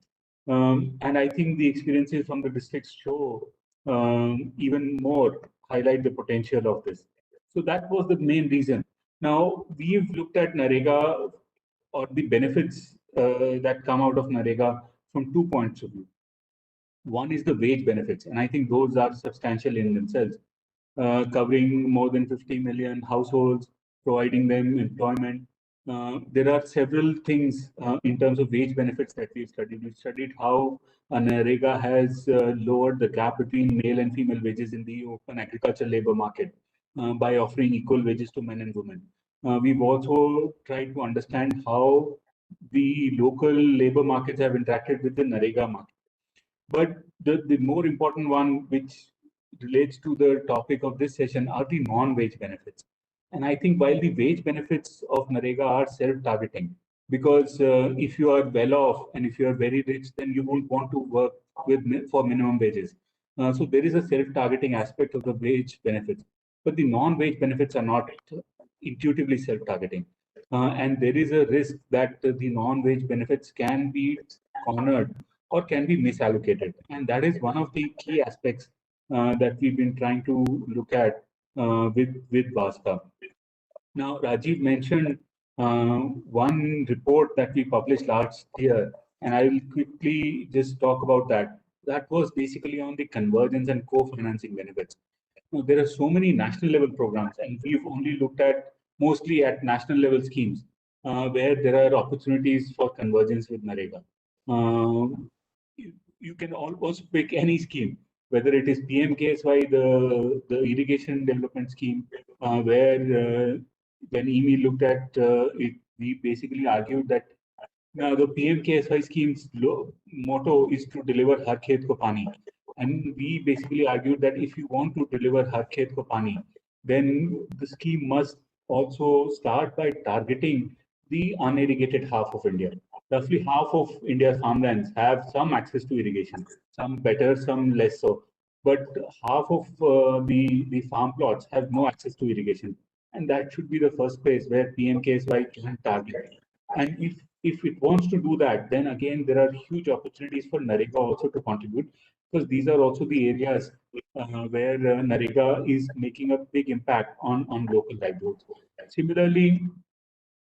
And I think the experiences from the districts show even more, highlight the potential of this. So that was the main reason. Now, we've looked at NREGA or the benefits that come out of NREGA from 2 points of view. One is the wage benefits, and I think those are substantial in themselves, covering more than 50 million households, providing them employment. There are several things in terms of wage benefits that we've studied. We've studied how NREGA has lowered the gap between male and female wages in the open agriculture labor market by offering equal wages to men and women. We've also tried to understand how the local labor markets have interacted with the NREGA market. But the more important one, which relates to the topic of this session, are the non-wage benefits. And I think while the wage benefits of NREGA are self-targeting, because if you are well off and if you are very rich, then you won't want to work for minimum wages. So there is a self-targeting aspect of the wage benefits, but the non-wage benefits are not intuitively self-targeting. And there is a risk that the non-wage benefits can be cornered or can be misallocated. And that is one of the key aspects that we've been trying to look at with VASCA. Now, Rajiv mentioned One report that we published last year, and I will quickly just talk about that. That was basically on the convergence and co-financing benefits. Now, there are so many national level programs, and we've only looked at mostly at national level schemes where there are opportunities for convergence with NREGA. You can almost pick any scheme, whether it is PMKSY, the irrigation development scheme, where when EME looked at it, we basically argued that now the PMKSY scheme's motto is to deliver Har Khet Ko Pani. And we basically argued that if you want to deliver Har Khet Ko Pani, then the scheme must also start by targeting the unirrigated half of India. Roughly half of India's farmlands have some access to irrigation, some better, some less so. But half of the farm plots have no access to irrigation. And that should be the first place where PMKSY can target. And if it wants to do that, then again, there are huge opportunities for NREGA also to contribute, because these are also the areas where NREGA is making a big impact on local livelihoods. Similarly,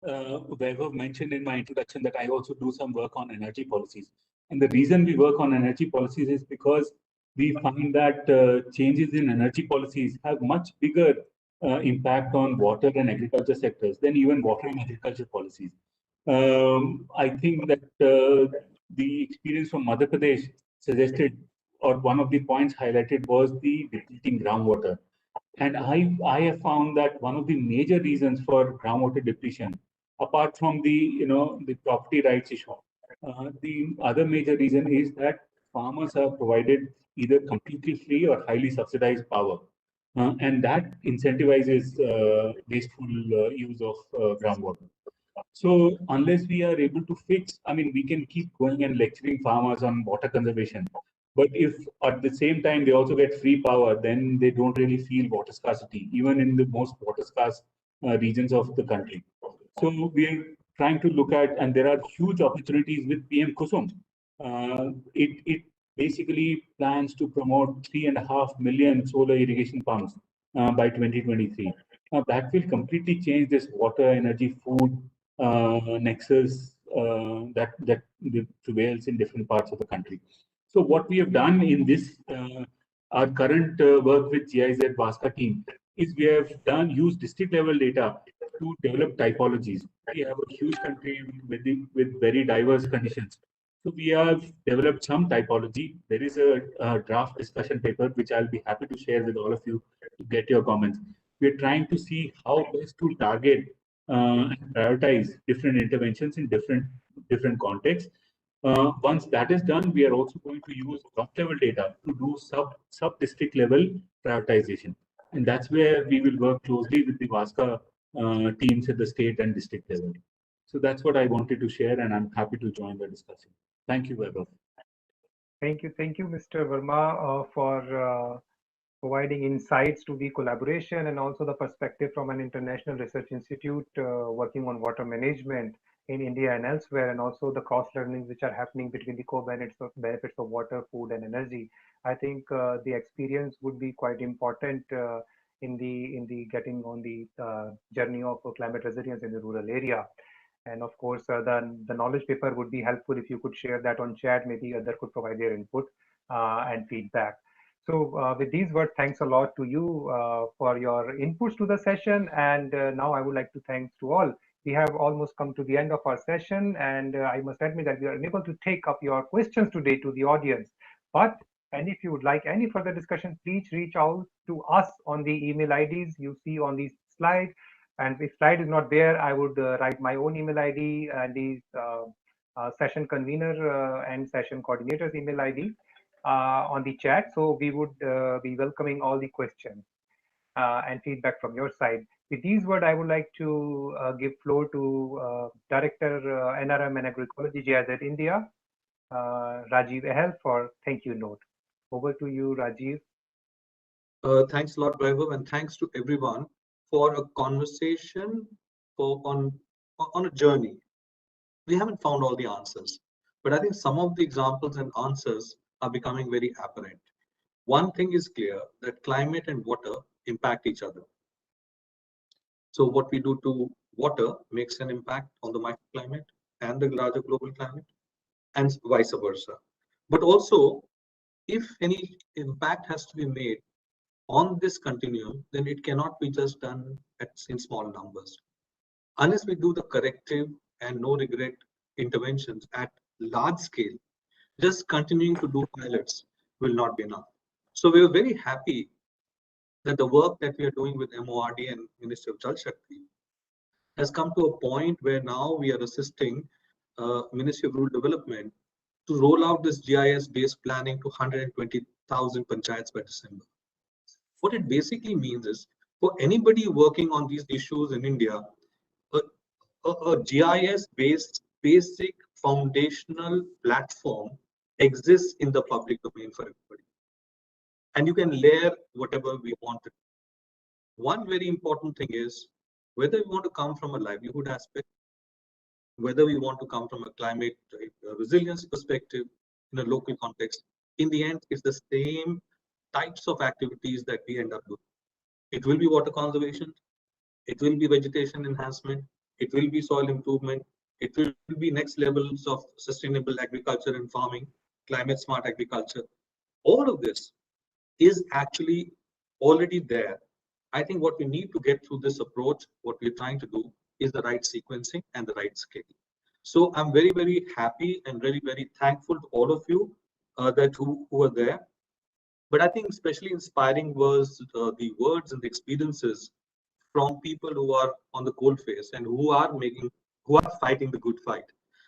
Vaibhav mentioned in my introduction that I also do some work on energy policies. And the reason we work on energy policies is because we find that changes in energy policies have much bigger impact on water and agriculture sectors than even water and agriculture policies. I think that the experience from Madhya Pradesh suggested, or one of the points highlighted, was the depleting groundwater. And I have found that one of the major reasons for groundwater depletion, apart from the property rights issue, the other major reason is that farmers are provided either completely free or highly subsidized power. And that incentivizes wasteful use of groundwater. So unless we are able to fix, I mean, we can keep going and lecturing farmers on water conservation. But if at the same time they also get free power, then they don't really feel water scarcity, even in the most water scarce regions of the country. So we are trying to look at, and there are huge opportunities with PM Kusum. It basically plans to promote 3.5 million solar irrigation pumps by 2023. Now that will completely change this water, energy, food nexus that prevails in different parts of the country. So what we have done in this, our current work with GIZ VASCA team, is we have used district level data to develop typologies. We have a huge country with very diverse conditions. So we have developed some typology. There is a draft discussion paper, which I'll be happy to share with all of you to get your comments. We're trying to see how best to target and prioritize different interventions in different contexts. Once that is done, we are also going to use Govt level data to do sub-district level prioritization. And that's where we will work closely with the VASCA teams at the state and district level. So that's what I wanted to share, and I'm happy to join the discussion. Thank you, Vaibhav. Thank you, Mr. Verma, for providing insights to the collaboration and also the perspective from an international research institute working on water management in India and elsewhere, and also the cross learnings which are happening between the co-benefits of water, food, and energy. I think the experience would be quite important in the getting on the journey of climate resilience in the rural area. And of course, the knowledge paper would be helpful if you could share that on chat. Maybe others could provide their input and feedback. So with these words, thanks a lot to you for your inputs to the session. And now I would like to thank to all. We have almost come to the end of our session, and I must admit that we are unable to take up your questions today to the audience. And if you would like any further discussion, please reach out to us on the email IDs you see on these slides. And if slide is not there, I would write my own email ID and the session convener and session coordinator's email ID on the chat. So we would be welcoming all the questions and feedback from your side. With these words, I would like to give floor to Director NRM and Agroecology GIZ India, Rajiv Ahel, for thank you note. Over to you, Rajiv. Thanks a lot, Vaibhav, and thanks to everyone for a conversation on a journey. We haven't found all the answers, but I think some of the examples and answers are becoming very apparent. One thing is clear, that climate and water impact each other. So what we do to water makes an impact on the microclimate and the larger global climate, and vice versa. But also, if any impact has to be made on this continuum, then it cannot be just done in small numbers. Unless we do the corrective and no regret interventions at large scale, just continuing to do pilots will not be enough. So we are very happy that the work that we are doing with MORD and Ministry of Jal Shakti has come to a point where now we are assisting Ministry of Rural Development to roll out this GIS-based planning to 120,000 panchayats by December. What it basically means is, for anybody working on these issues in India, a GIS-based basic foundational platform exists in the public domain for everybody. And you can layer whatever we want to. One very important thing is, whether we want to come from a livelihood aspect, whether we want to come from a climate resilience perspective in a local context, in the end, it's the same types of activities that we end up doing. It will be water conservation, it will be vegetation enhancement, it will be soil improvement, it will be next levels of sustainable agriculture and farming, climate smart agriculture. All of this is actually already there. I think what we need to get through this approach, what we're trying to do, is the right sequencing and the right scale. So I'm very, very happy and very, very thankful to all of you who are there. But I think especially inspiring was the words and the experiences from people who are on the coalface and who are fighting the good fight.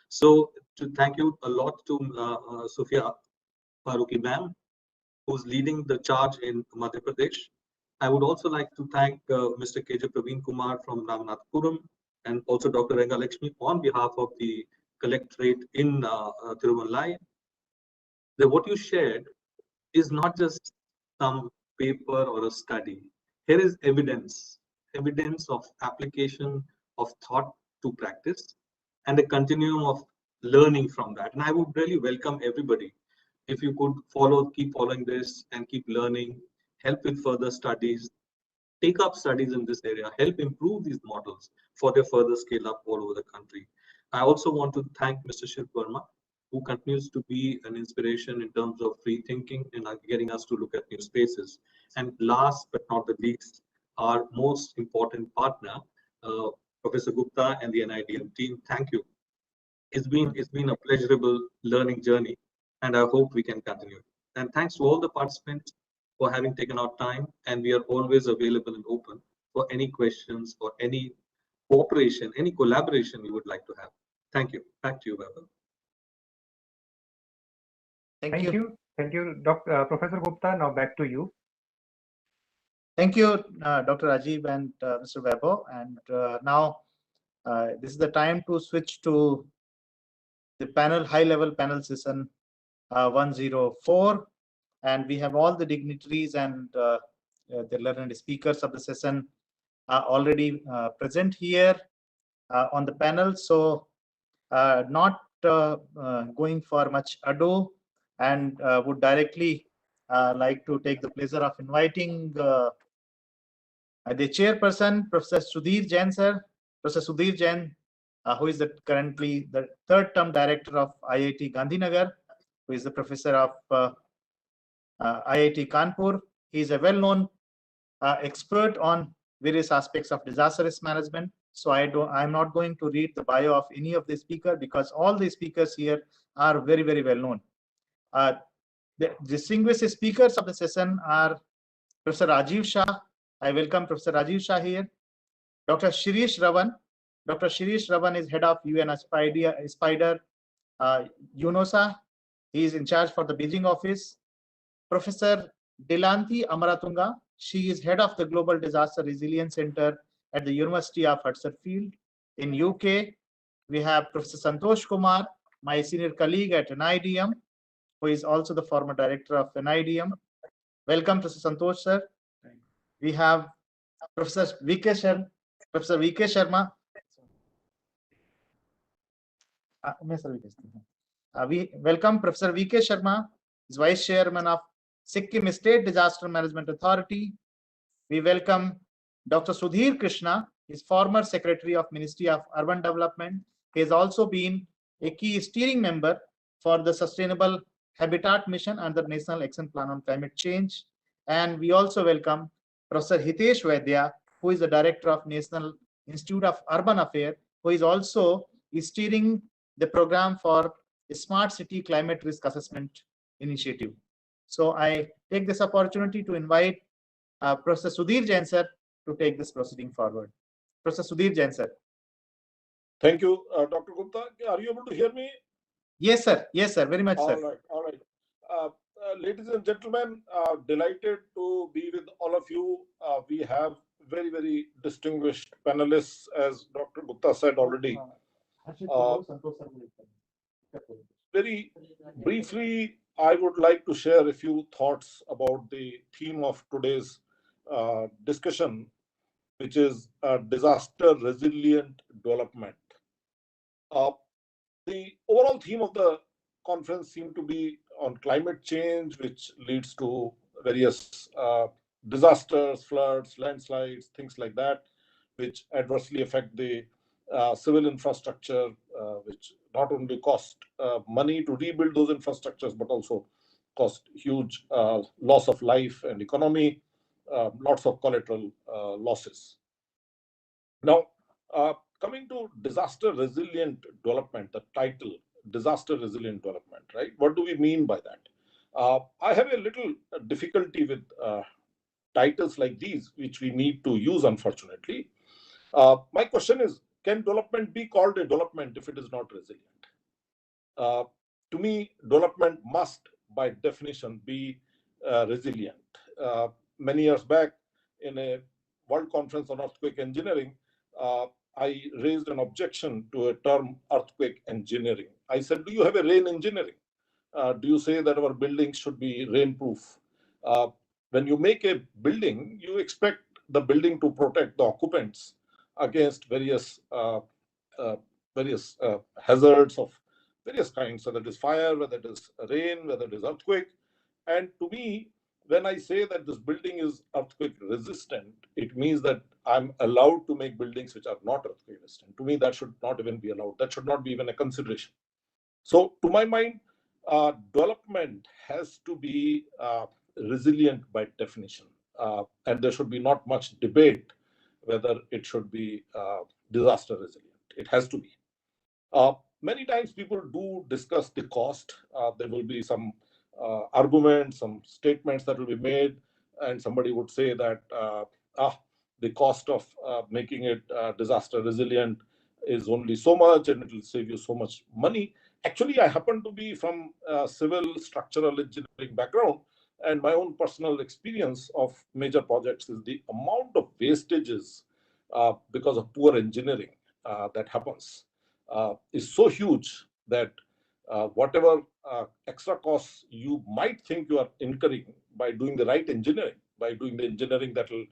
So to thank you a lot to Sophia Faruqi ma'am, who's leading the charge in Madhya Pradesh. I would also like to thank Mr. KJ Praveen Kumar from Ramanathapuram and also Dr. Renga Lakshmi on behalf of the collectorate in Tiruvannamalai. What you shared is not just some paper or a study. Here is evidence of application of thought to practice and a continuum of learning from that. And I would really welcome everybody if you could keep following this and keep learning, help with further studies, take up studies in this area, help improve these models for their further scale up all over the country. I also want to thank Mr. Shiv Verma, who continues to be an inspiration in terms of free thinking and getting us to look at new spaces. And last but not the least, our most important partner, Professor Gupta and the NIDM team. Thank you. It's been a pleasurable learning journey, and I hope we can continue. And thanks to all the participants for having taken out time, and we are always available and open for any questions or any cooperation, any collaboration you would like to have. Thank you. Back to you, Vaibhav. Thank you. Thank you, Professor Gupta. Now back to you. Thank you, Dr. Rajiv and Mr. Vaibhav. And now this is the time to switch to the panel, high-level panel session 104. And we have all the dignitaries and the learned speakers of the session already present here on the panel. So not going for much ado, and would directly like to take the pleasure of inviting the chairperson, Professor Sudhir Jain, sir. Professor Sudhir Jain, who is currently the third-term director of IIT Gandhinagar, who is the professor of IIT Kanpur. He is a well-known expert on various aspects of disaster risk management. So I'm not going to read the bio of any of the speakers because all the speakers here are very, very well known. The distinguished speakers of the session are Professor Rajiv Shah. I welcome Professor Rajiv Shah here. Dr. Shirish Ravan. Dr. Shirish Ravan is head of UN Spider UNOSA. He is in charge for the Beijing office. Professor Delanthi Amaratunga. She is head of the Global Disaster Resilience Center at the University of Huddersfield in UK. We have Professor Santosh Kumar, my senior colleague at NIDM, who is also the former director of NIDM. Welcome, Professor Santosh, sir. We have Professor VK Sharma. We welcome Professor VK Sharma, is Vice Chairman of Sikkim State Disaster Management Authority. We welcome Dr. Sudhir Krishna, is former Secretary of Ministry of Urban Development. He has also been a key steering member for the Sustainable Habitat Mission and the National Action Plan on Climate Change. And we also welcome Professor Hitesh Vaidya, who is the Director of National Institute of Urban Affairs, who is also steering the program for a Smart City Climate Risk Assessment Initiative. So I take this opportunity to invite Professor Sudhir Jain sir to take this proceeding forward. Professor Sudhir Jain sir. Thank you, Dr. Gupta. Are you able to hear me? Yes, sir. Yes, sir. Very much, sir. All right. Ladies and gentlemen, delighted to be with all of you. We have very, very distinguished panelists, as Dr. Gupta said already. Very briefly, I would like to share a few thoughts about the theme of today's discussion, which is disaster resilient development. The overall theme of the conference seemed to be on climate change, which leads to various disasters, floods, landslides, things like that, which adversely affect the civil infrastructure, which not only cost money to rebuild those infrastructures, but also cost huge loss of life and economy, lots of collateral losses. Now, coming to disaster resilient development, the title, disaster resilient development, right? What do we mean by that? I have a little difficulty with titles like these, which we need to use, unfortunately. My question is, can development be called a development if it is not resilient? To me, development must, by definition, be resilient. Many years back, in a World Conference on Earthquake Engineering, I raised an objection to a term earthquake engineering. I said, do you have a rain engineering? Do you say that our buildings should be rainproof? When you make a building, you expect the building to protect the occupants against various hazards of various kinds, whether it is fire, whether it is rain, whether it is earthquake. And to me, when I say that this building is earthquake resistant, it means that I'm allowed to make buildings which are not earthquake resistant. To me, that should not even be allowed. That should not be even a consideration. So to my mind, development has to be resilient by definition. And there should be not much debate whether it should be disaster resilient. It has to be. Many times people do discuss the cost. There will be some arguments, some statements that will be made, and somebody would say that the cost of making it disaster resilient is only so much and it will save you so much money. Actually, I happen to be from civil structural engineering background, and my own personal experience of major projects is the amount of wastages because of poor engineering that happens is so huge that whatever extra costs you might think you are incurring by doing the right engineering, by doing the engineering that will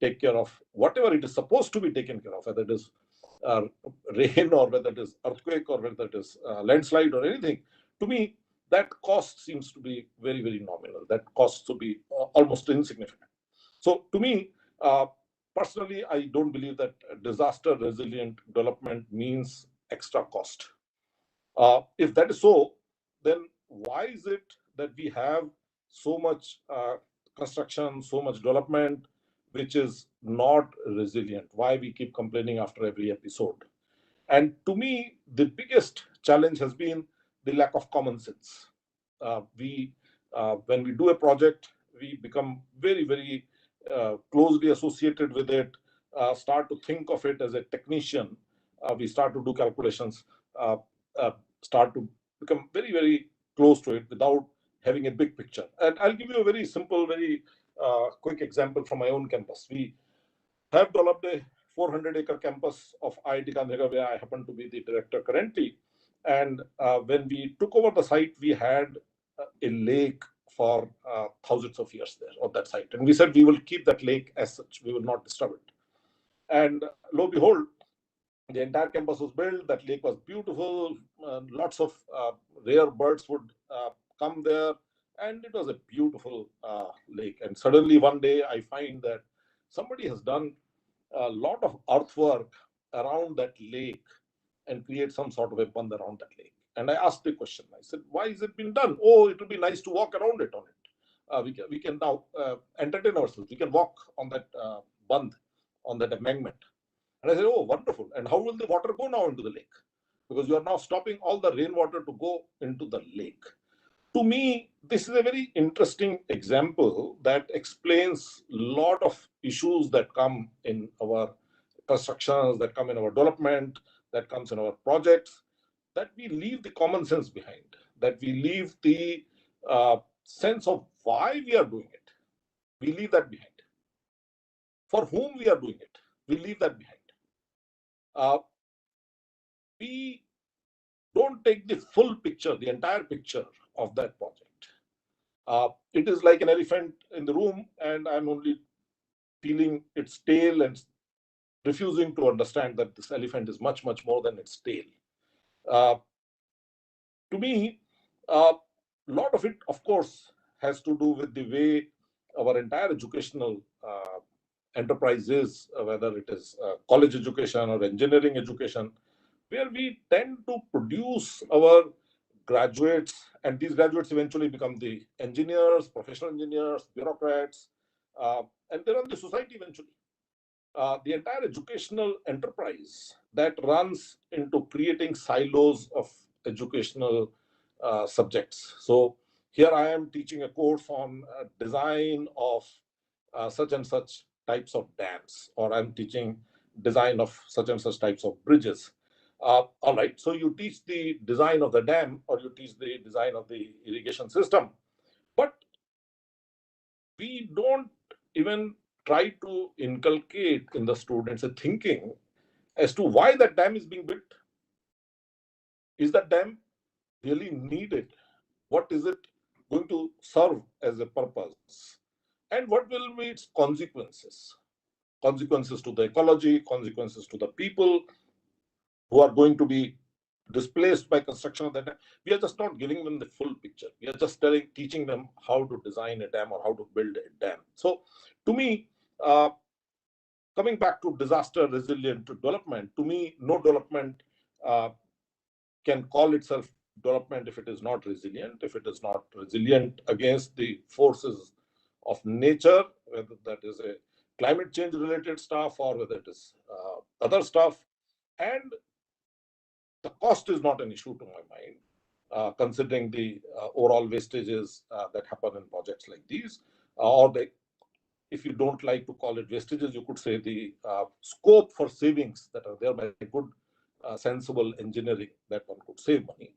take care of whatever it is supposed to be taken care of, whether it is rain or whether it is earthquake or whether it is landslide or anything, to me, that cost seems to be very, very nominal. That cost to be almost insignificant. So to me, personally, I don't believe that disaster resilient development means extra cost. If that is so, then why is it that we have so much construction, so much development, which is not resilient? Why we keep complaining after every episode? And to me, the biggest challenge has been the lack of common sense. When we do a project, we become very, very closely associated with it, start to think of it as a technician. We start to do calculations, start to become very, very close to it without having a big picture. And I'll give you a very simple, very quick example from my own campus. We have developed a 400-acre campus of IIT Gandhinagar, where I happen to be the director currently. And when we took over the site, we had a lake for thousands of years there on that site. And we said we will keep that lake as such. We will not disturb it. And lo and behold, the entire campus was built. That lake was beautiful. Lots of rare birds would come there. And it was a beautiful lake. And suddenly one day I find that somebody has done a lot of earthwork around that lake and create some sort of a pond around that lake. And I asked the question. I said, why is it being done? Oh, it will be nice to walk around it on it. We can now entertain ourselves. We can walk on that bund, on that embankment. And I said, oh, wonderful. And how will the water go now into the lake? Because you are now stopping all the rainwater to go into the lake. To me, this is a very interesting example that explains a lot of issues that come in our constructions, that come in our development, that comes in our projects, that we leave the common sense behind, that we leave the sense of why we are doing it. We leave that behind. For whom we are doing it, we leave that behind. We don't take the full picture, the entire picture of that project. It is like an elephant in the room, and I'm only peeling its tail and refusing to understand that this elephant is much, much more than its tail. To me, a lot of it, of course, has to do with the way our entire educational enterprise is, whether it is college education or engineering education, where we tend to produce our graduates, and these graduates eventually become the engineers, professional engineers, bureaucrats, and they run the society eventually. The entire educational enterprise that runs into creating silos of educational subjects. So here I am teaching a course on design of such and such types of dams, or I'm teaching design of such and such types of bridges. All right, so you teach the design of the dam, or you teach the design of the irrigation system, but we don't even try to inculcate in the students a thinking as to why that dam is being built. Is that dam really needed? What is it going to serve as a purpose? And what will be its consequences? Consequences to the ecology, consequences to the people who are going to be displaced by construction of that dam. We are just not giving them the full picture. We are just teaching them how to design a dam or how to build a dam. So to me, coming back to disaster resilient development, to me, no development can call itself development if it is not resilient, if it is not resilient against the forces of nature, whether that is a climate change related stuff or whether it is other stuff. And the cost is not an issue to my mind, considering the overall wastages that happen in projects like these, or the, if you don't like to call it wastages, you could say the scope for savings that are there by good, sensible engineering, that one could save money.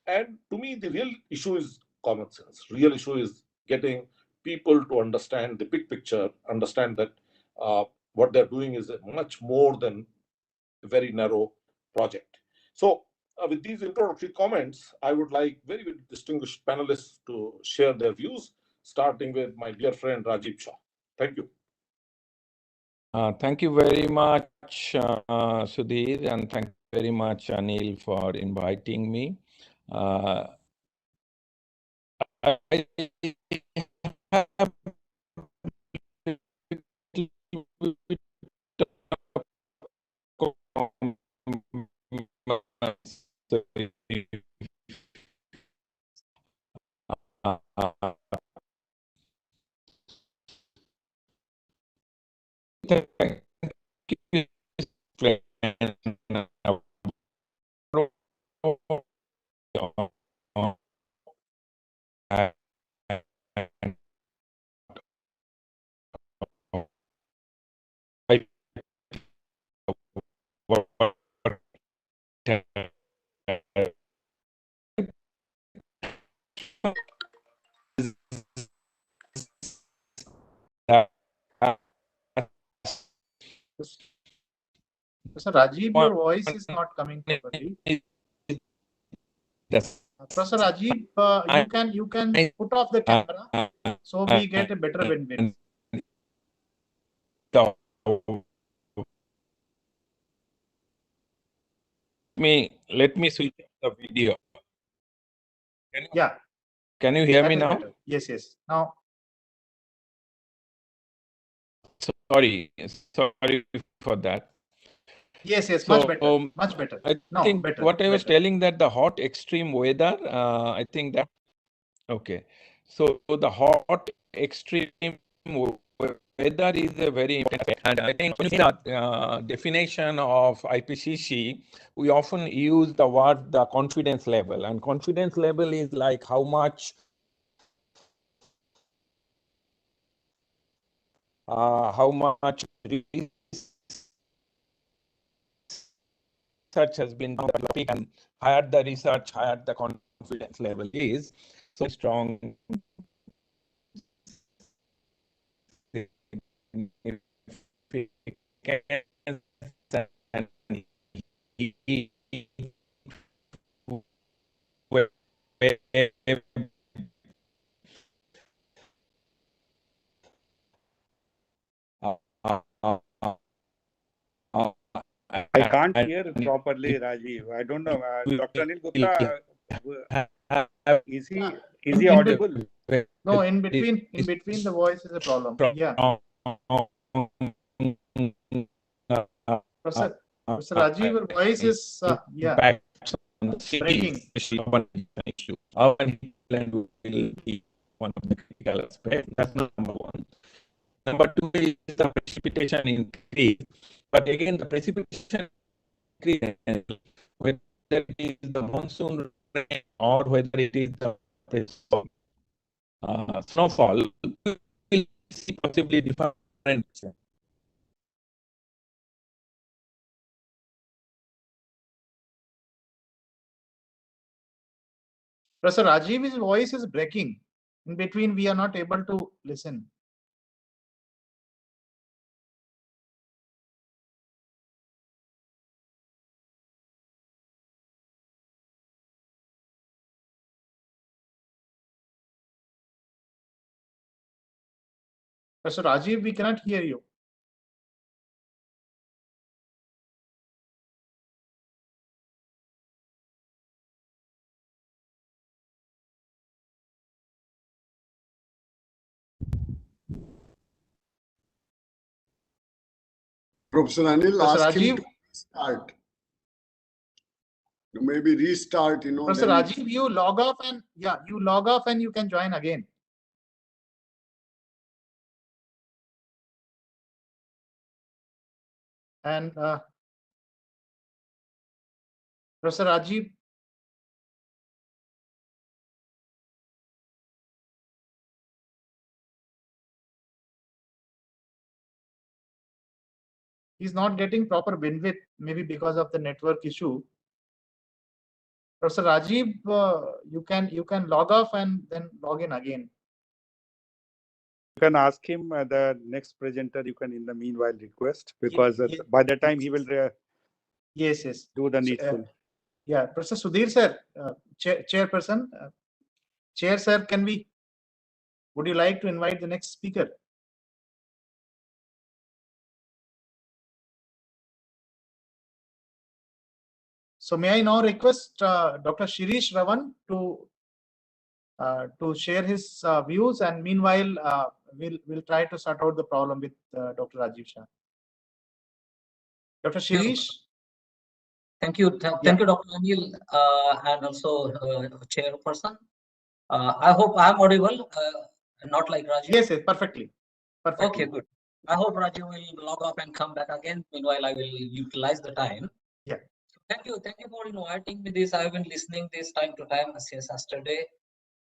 And to me, the real issue is common sense. Real issue is getting people to understand the big picture, understand that what they're doing is much more than a very narrow project. So with these introductory comments, I would like very, very distinguished panelists to share their views, starting with my dear friend Rajiv Shah. Thank you. Thank you very much, Sudhir, and thank you very much, Anil, for inviting me. I have So Rajiv, your voice is not coming properly. Professor Rajiv, you can put off the camera so we get a better bandwidth. Let me switch the video. Can you hear me now? Better. Yes. Now. Sorry for that. Yes, yes, So, much better, much better. I No, think better, what I was better. telling that the hot extreme weather, I think that, okay. So the hot extreme weather is a very important, and I think in the definition of IPCC, we often use the word the confidence level, and confidence level is like how much research has been developing, and higher the research, higher the confidence level is. So strong I can't hear properly, Rajiv. I don't know. Dr. Anil Gupta, is he audible? No, in between the voice is a problem. Yeah. Professor Rajiv, your voice is yeah, breaking. Urban heatland will be one of the critical aspects. That's number one. Number two is the precipitation increase. But again, the precipitation increase, whether it is the monsoon rain or whether it is the snowfall, we will see possibly different. Professor Rajiv's voice is breaking. In between, we are not able to listen. Professor Rajiv, we cannot hear you. Professor Anil, Professor ask him Rajiv, to restart. Maybe restart, Professor Rajiv, you log off and you log off and you can join again. And Professor Rajiv, he's not getting proper bandwidth, maybe because of the network issue. Professor Rajiv, you can log off and then log in again. You can ask him the next presenter. You can, in the meanwhile, request, because by the time he will yes do the needful. Yeah, Professor Sudhir sir, chairperson, chair sir, would you like to invite the next speaker? So may I now request Dr. Shirish Ravan to share his views, and meanwhile we'll try to sort out the problem with Dr. Rajiv Shah. Dr. Shirish. Thank you, thank you, Dr. Anil, and also chairperson. I hope I'm audible, not like Rajiv. Yes, perfectly. Okay, good. I hope Rajiv will log off and come back again. Meanwhile, I will utilize the time. Yeah. Thank you for inviting me. This I've been listening this time to time since yesterday,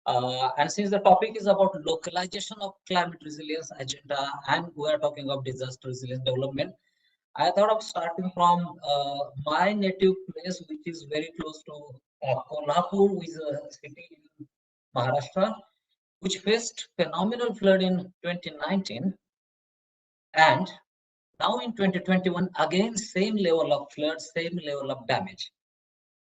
and since the topic is about localization of climate resilience agenda, and we are talking of disaster resilience development, I thought of starting from my native place, which is very close to Kolhapur, which is a city in Maharashtra, which faced phenomenal flood in 2019, and now in 2021, again, same level of flood, same level of damage.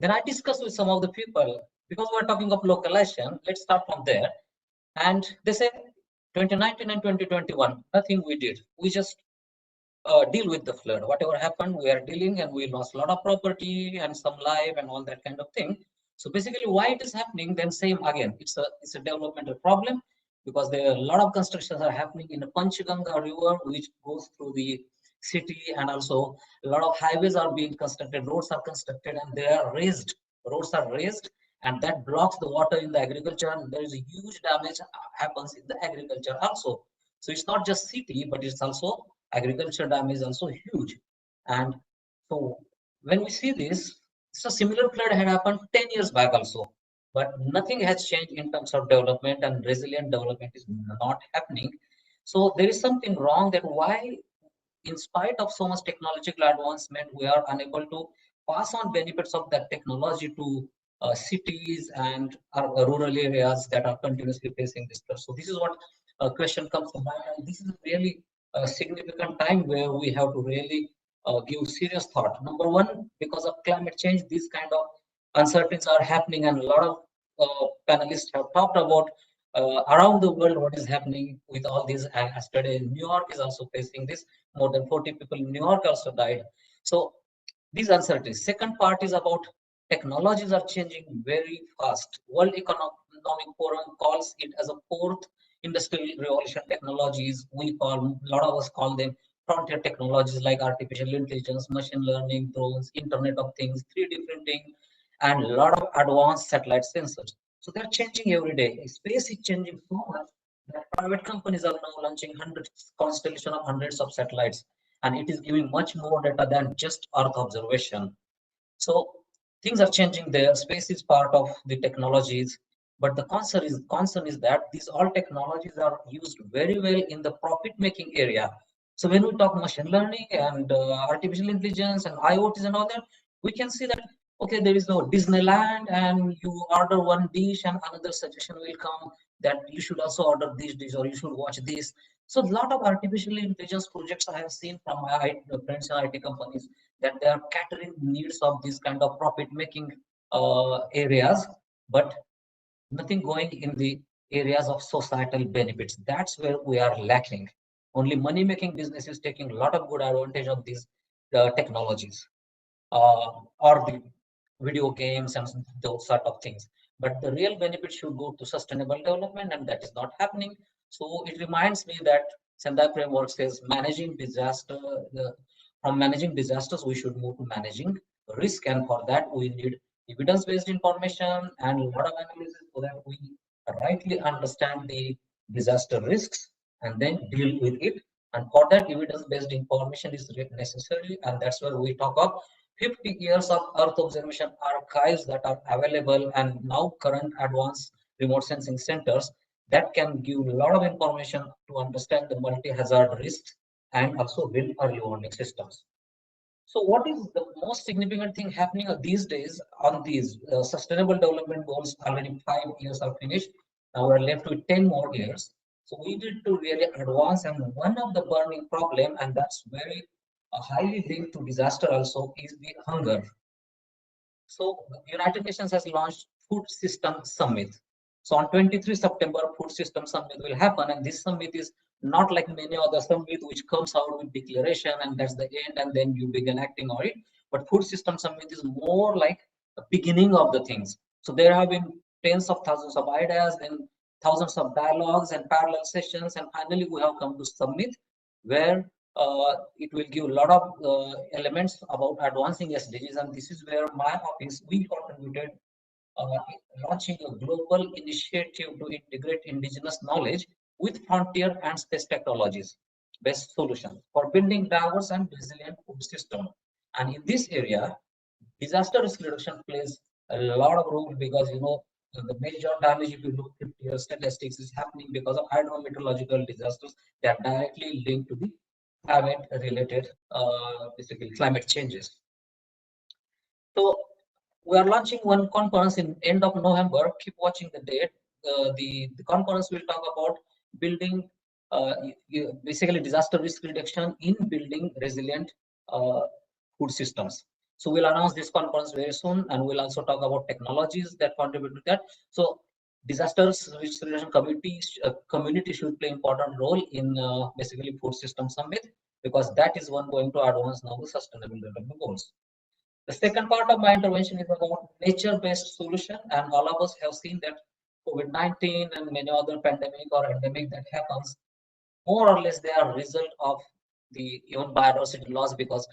Then I discussed with some of the people, because we're talking of localization, let's start from there. And they said 2019 and 2021, nothing we did. We just deal with the flood. Whatever happened, we are dealing, and we lost a lot of property and some life and all that kind of thing. So basically, why it is happening, then same again, it's a developmental problem. because there are a lot of constructions are happening in the Panchganga river, which goes through the city, and also a lot of highways are being constructed, roads are constructed, and they are raised. Roads are raised, and that blocks the water in the agriculture, and there is a huge damage happens in the agriculture also. So it's not just city, but it's also agriculture damage also huge. And so when we see this, so similar flood had happened 10 years back also, but nothing has changed in terms of development, and resilient development is not happening. So there is something wrong, that why, in spite of so much technological advancement, we are unable to pass on benefits of that technology to cities and our rural areas that are continuously facing this flood. So this is what question comes to mind, and this is really a significant time where we have to really give serious thought. Number one, because of climate change, these kind of uncertainties are happening, and a lot of panelists have talked about around the world what is happening with all these. Yesterday, New York is also facing this. More than 40 people in New York also died. So these uncertainties. Second part is about technologies are changing very fast. World Economic Forum calls it as a fourth industrial revolution technologies. We call, a lot of us call them frontier technologies like artificial intelligence, machine learning, drones, Internet of Things, 3D printing, and a lot of advanced satellite sensors. So they're changing every day. Space is changing so much that private companies are now launching constellation of hundreds of satellites, and it is giving much more data than just Earth observation. So things are changing there. Space is part of the technologies, but the concern is that these all technologies are used very well in the profit-making area. So when we talk machine learning and artificial intelligence and IoTs and all that, we can see that, okay, there is no Disneyland, and you order one dish and another suggestion will come that you should also order this dish or you should watch this. So a lot of artificial intelligence projects I have seen from my friends in IT companies, that they are catering needs of these kind of profit-making areas, but nothing going in the areas of societal benefits. That's where we are lacking. Only money-making businesses taking a lot of good advantage of these technologies, or the video games and those sort of things. But the real benefit should go to sustainable development, and that is not happening. So it reminds me that Sendai framework says managing disaster, from managing disasters, we should move to managing risk. And for that, we need evidence-based information and a lot of analysis so that we rightly understand the disaster risks and then deal with it. And for that, evidence-based information is necessary. And that's where we talk of 50 years of Earth observation archives that are available, and now current advanced remote sensing centers that can give a lot of information to understand the multi-hazard risks and also build early warning systems. So what is the most significant thing happening these days on these sustainable development goals? Already 5 years are finished. Now we're left with 10 more years. So we need to really advance, and one of the burning problem, and that's very highly linked to disaster also, is the hunger. So the United Nations has launched Food System Summit. So on 23 September, Food System Summit will happen, and this summit is not like many other summits which comes out with declaration and that's the end and then you begin acting on it. But Food System Summit is more like the beginning of the things. So there have been tens of thousands of ideas, then thousands of dialogues and parallel sessions, and finally we have come to summit, where it will give a lot of elements about advancing SDGs, and this is where my office, we contributed launching a global initiative to integrate indigenous knowledge with frontier and space technologies based solutions for building diverse and resilient food system. And in this area, disaster risk reduction plays a lot of role, because the major damage, if you look at your statistics, is happening because of hydrometeorological disasters that are directly linked to the climate related basically climate changes. So we are launching one conference in end of November. Keep watching the date. The conference will talk about building basically disaster risk reduction in building resilient food systems. So we'll announce this conference very soon, and we'll also talk about technologies that contribute to that. So disaster risk reduction community should play important role in basically Food System Summit, because that is one going to advance now the sustainable development goals. The second part of my intervention is about nature-based solution, and all of us have seen that COVID-19 and many other pandemic or endemic that happens, more or less they are a result of the even biodiversity loss, because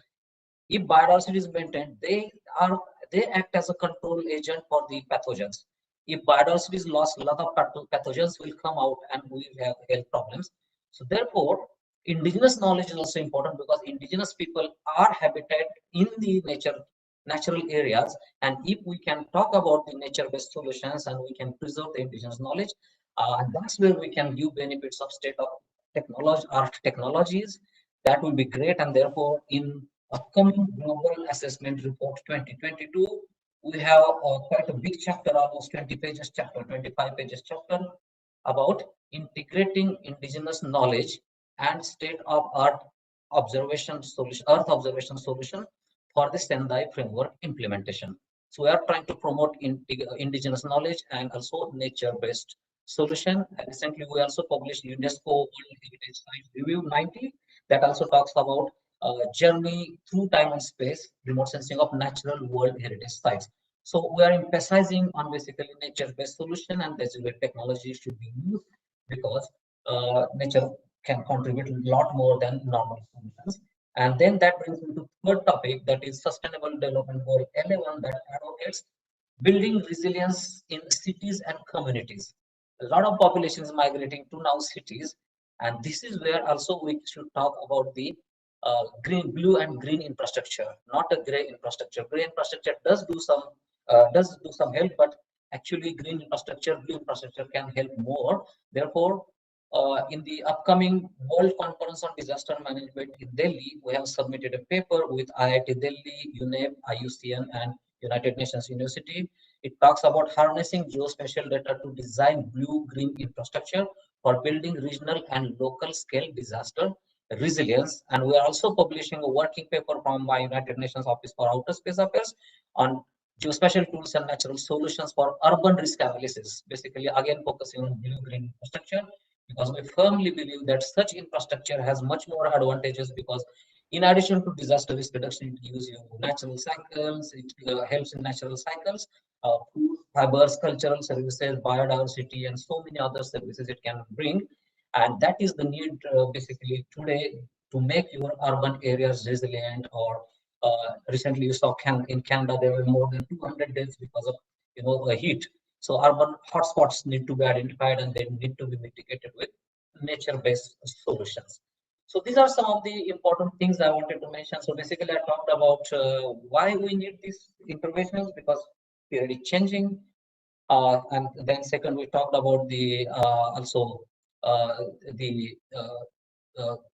if biodiversity is maintained, they act as a control agent for the pathogens. If biodiversity is lost, a lot of pathogens will come out and we will have health problems. So therefore, indigenous knowledge is also important, because indigenous people are habitat in the natural areas, and if we can talk about the nature-based solutions and we can preserve the indigenous knowledge, and that's where we can give benefits of state of technology art technologies. That will be great. And therefore, in upcoming global assessment report 2022, we have quite a big chapter, almost 20 pages chapter, 25 pages chapter, about integrating indigenous knowledge and state-of-art observation solution, earth observation solution for the Sendai framework implementation. So we are trying to promote indigenous knowledge and also nature-based solution. And recently, we also published UNESCO World Heritage Site Review 90 that also talks about journey through time and space, remote sensing of natural world heritage sites. So we are emphasizing on basically nature-based solution, and that's where technology should be used, because nature can contribute a lot more than normal solutions. And then that brings me to third topic, that is Sustainable Development Goal 11, that advocates building resilience in cities and communities. A lot of population is migrating to now cities, and this is where also we should talk about the blue and green infrastructure, not a gray infrastructure. Gray infrastructure does do some help, but actually green infrastructure, blue infrastructure can help more. Therefore, in the upcoming World Conference on Disaster Management in Delhi, we have submitted a paper with IIT Delhi, UNEP, IUCN, and United Nations University. It talks about harnessing geospatial data to design blue-green infrastructure for building regional and local scale disaster resilience. And we are also publishing a working paper from my United Nations Office for Outer Space Affairs on geospatial tools and natural solutions for urban risk analysis, basically again focusing on blue-green infrastructure, because we firmly believe that such infrastructure has much more advantages, because in addition to disaster risk reduction, it gives you natural cycles, it helps in natural cycles, food, fibers, cultural services, biodiversity, and so many other services it can bring. And that is the need basically today to make your urban areas resilient. Or recently you saw in Canada, there were more than 200 deaths because of the heat. So urban hotspots need to be identified, and they need to be mitigated with nature-based solutions. So these are some of the important things I wanted to mention. So basically, I talked about why we need these interventions, because we are changing. And then second, we talked about the also the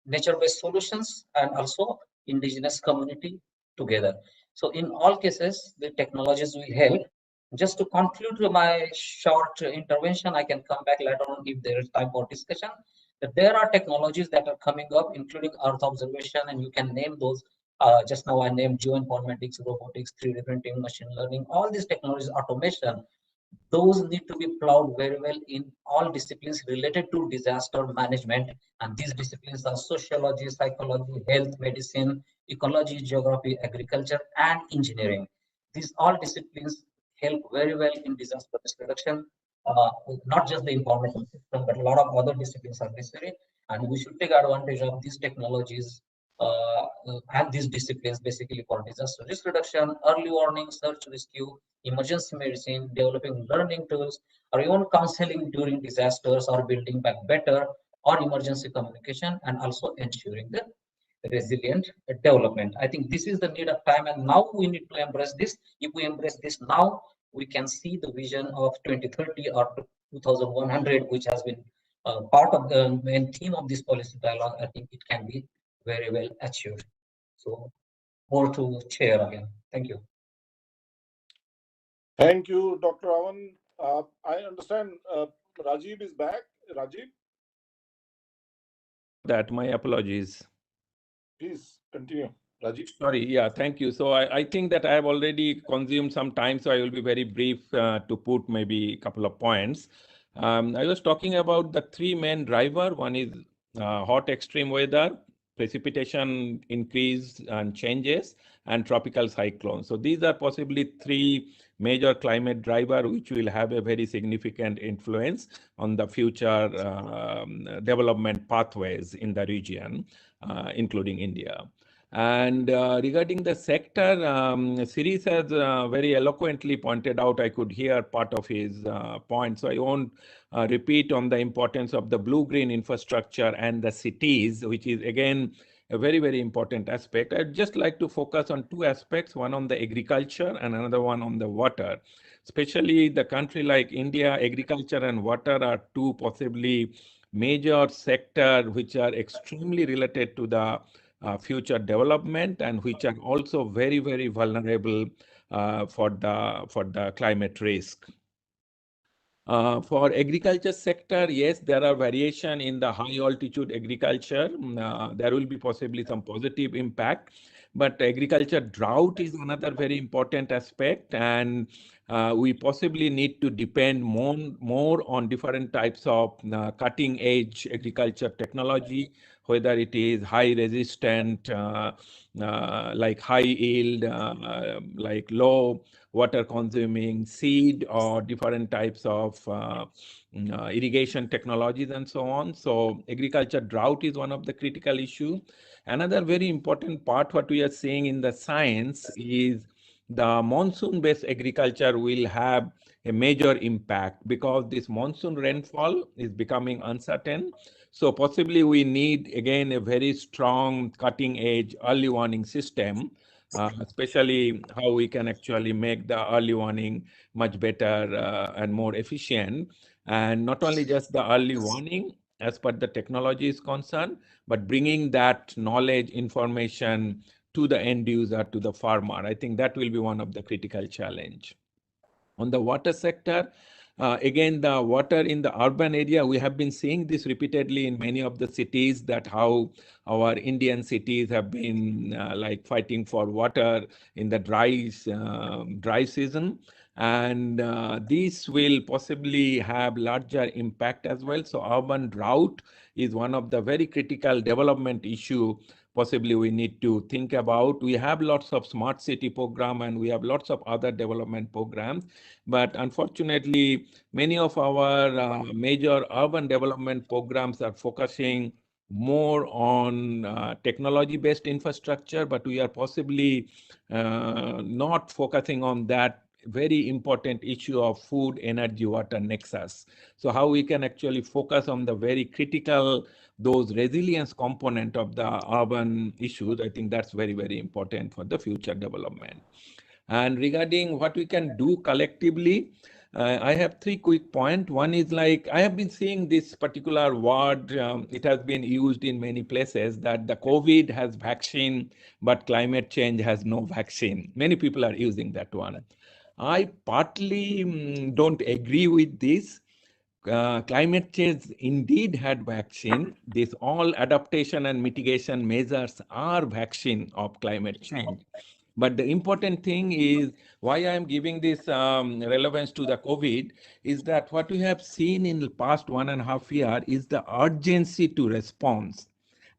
nature-based solutions and also indigenous community together. So in all cases, the technologies will help. Just to conclude my short intervention, I can come back later on if there is time for discussion. That there are technologies that are coming up, including earth observation, and you can name those. Just now I named geoinformatics, robotics, 3D printing, machine learning, all these technologies, automation. Those need to be plowed very well in all disciplines related to disaster management. And these disciplines are sociology, psychology, health, medicine, ecology, geography, agriculture, and engineering. These all disciplines help very well in disaster risk reduction. Not just the information system, but a lot of other disciplines are necessary. And we should take advantage of these technologies and these disciplines basically for disaster risk reduction, early warning, search, rescue, emergency medicine, developing learning tools, or even counseling during disasters, or building back better, or emergency communication, and also ensuring the resilient development. I think this is the need of time, and now we need to embrace this. If we embrace this now, we can see the vision of 2030 or 2100, which has been part of the main theme of this policy dialogue. I think it can be very well achieved. So more to chair again. Thank you. Thank you, Dr. Avan. I understand Rajiv is back. Rajiv? That, my apologies. Please continue, Rajiv. Sorry, yeah, thank you. So I think that I have already consumed some time, so I will be very brief to put maybe a couple of points. I was talking about the three main driver. One is hot extreme weather, precipitation increase and changes, and tropical cyclones. So these are possibly three major climate driver which will have a very significant influence on the future development pathways in the region, including India. And regarding the sector, Siris has very eloquently pointed out, I could hear part of his point, so I won't repeat on the importance of the blue-green infrastructure and the cities, which is again a very, very important aspect. I'd just like to focus on two aspects, one on the agriculture and another one on the water. Especially the country like India, agriculture and water are two possibly major sector which are extremely related to the future development and which are also very, very vulnerable for the climate risk. For agriculture sector, yes, there are variation in the high altitude agriculture. There will be possibly some positive impact, but agriculture drought is another very important aspect, and we possibly need to depend more on different types of cutting edge agriculture technology, whether it is high resistant, like high yield, like low water consuming seed, or different types of irrigation technologies and so on. So agriculture drought is one of the critical issue. Another very important part what we are seeing in the science is the monsoon-based agriculture will have a major impact because this monsoon rainfall is becoming uncertain. So possibly we need again a very strong cutting edge early warning system, especially how we can actually make the early warning much better and more efficient. And not only just the early warning as per the technology is concerned, but bringing that knowledge, information to the end user, to the farmer. I think that will be one of the critical challenge. On the water sector, again, the water in the urban area, we have been seeing this repeatedly in many of the cities, that how our Indian cities have been like fighting for water in the dry season. And this will possibly have larger impact as well. So urban drought is one of the very critical development issue possibly we need to think about. We have lots of smart city program and we have lots of other development programs, but unfortunately, many of our major urban development programs are focusing more on technology-based infrastructure, but we are possibly not focusing on that very important issue of food, energy, water nexus. So how we can actually focus on the very critical, those resilience component of the urban issues, I think that's very, very important for the future development. And regarding what we can do collectively, I have three quick points. One is like, I have been seeing this particular word, it has been used in many places, that the COVID has vaccine, but climate change has no vaccine. Many people are using that one. I partly don't agree with this. Climate change indeed had vaccine. This all adaptation and mitigation measures are vaccine of climate change. But the important thing is why I am giving this relevance to the COVID is that what we have seen in the past 1.5 years is the urgency to response.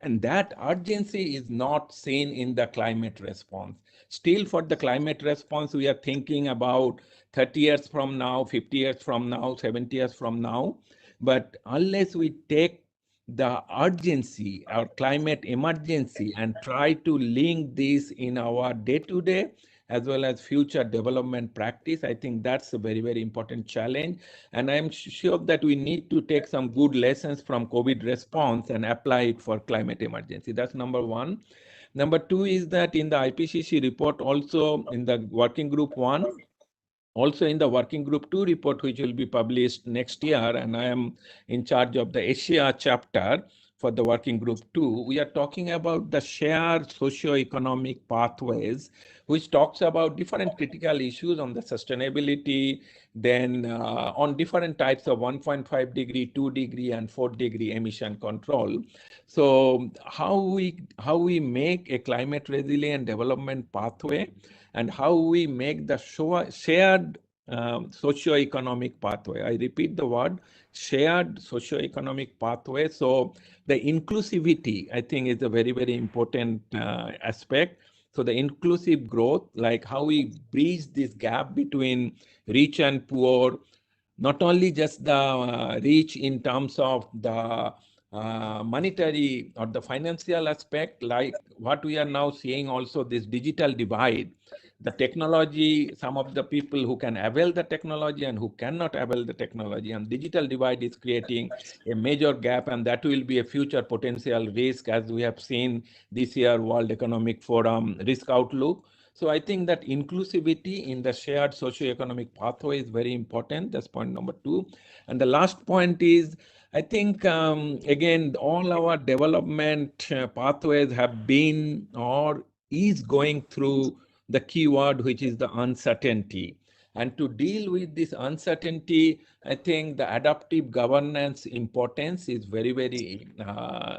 And that urgency is not seen in the climate response. Still, for the climate response, we are thinking about 30 years from now, 50 years from now, 70 years from now. But unless we take the urgency, our climate emergency, and try to link this in our day-to-day as well as future development practice, I think that's a very, very important challenge. And I'm sure that we need to take some good lessons from COVID response and apply it for climate emergency. That's number one. Number two is that in the IPCC report, also in the working group 1, also in the working group 2 report, which will be published next year, and I am in charge of the Asia chapter for the working group 2, we are talking about the shared socio-economic pathways, which talks about different critical issues on the sustainability, then on different types of 1.5 degree, 2 degree, and 4 degree emission control. So how we make a climate resilient development pathway, and how we make the shared socio-economic pathway. I repeat the word, shared socio-economic pathway. So the inclusivity, I think, is a very, very important aspect. So the inclusive growth, like how we bridge this gap between rich and poor, not only just the reach in terms of the monetary or the financial aspect, like what we are now seeing also this digital divide, the technology, some of the people who can avail the technology and who cannot avail the technology, and digital divide is creating a major gap, and that will be a future potential risk, as we have seen this year World Economic Forum risk outlook. So I think that inclusivity in the shared socioeconomic pathway is very important. That's point number 2. And the last point is, I think, again, all our development pathways have been or is going through the keyword, which is the uncertainty. And to deal with this uncertainty, I think the adaptive governance importance is very, very,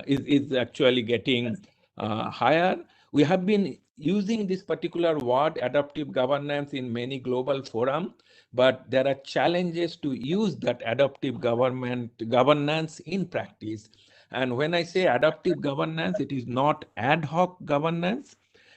is actually getting higher. We have been using this particular word, adaptive governance, in many global forums, but there are challenges to use that adaptive governance in practice. And when I say adaptive governance, it is not ad hoc governance,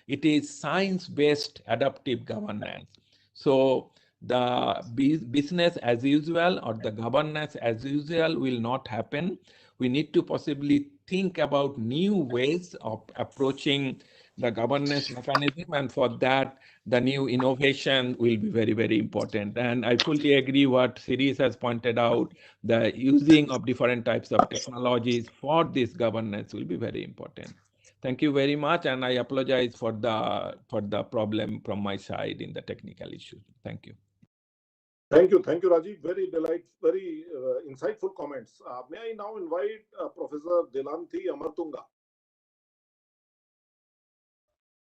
it is science-based adaptive governance. So the business as usual or the governance as usual will not happen. We need to possibly think about new ways of approaching the governance mechanism, and for that, the new innovation will be very, very important. And I fully agree what Siris has pointed out, the using of different types of technologies for this governance will be very important. Thank you very much, and I apologize for the problem from my side in the technical issue. Thank you. Thank you, Rajiv. Very insightful comments. May I now invite Professor Delanthi Amartunga?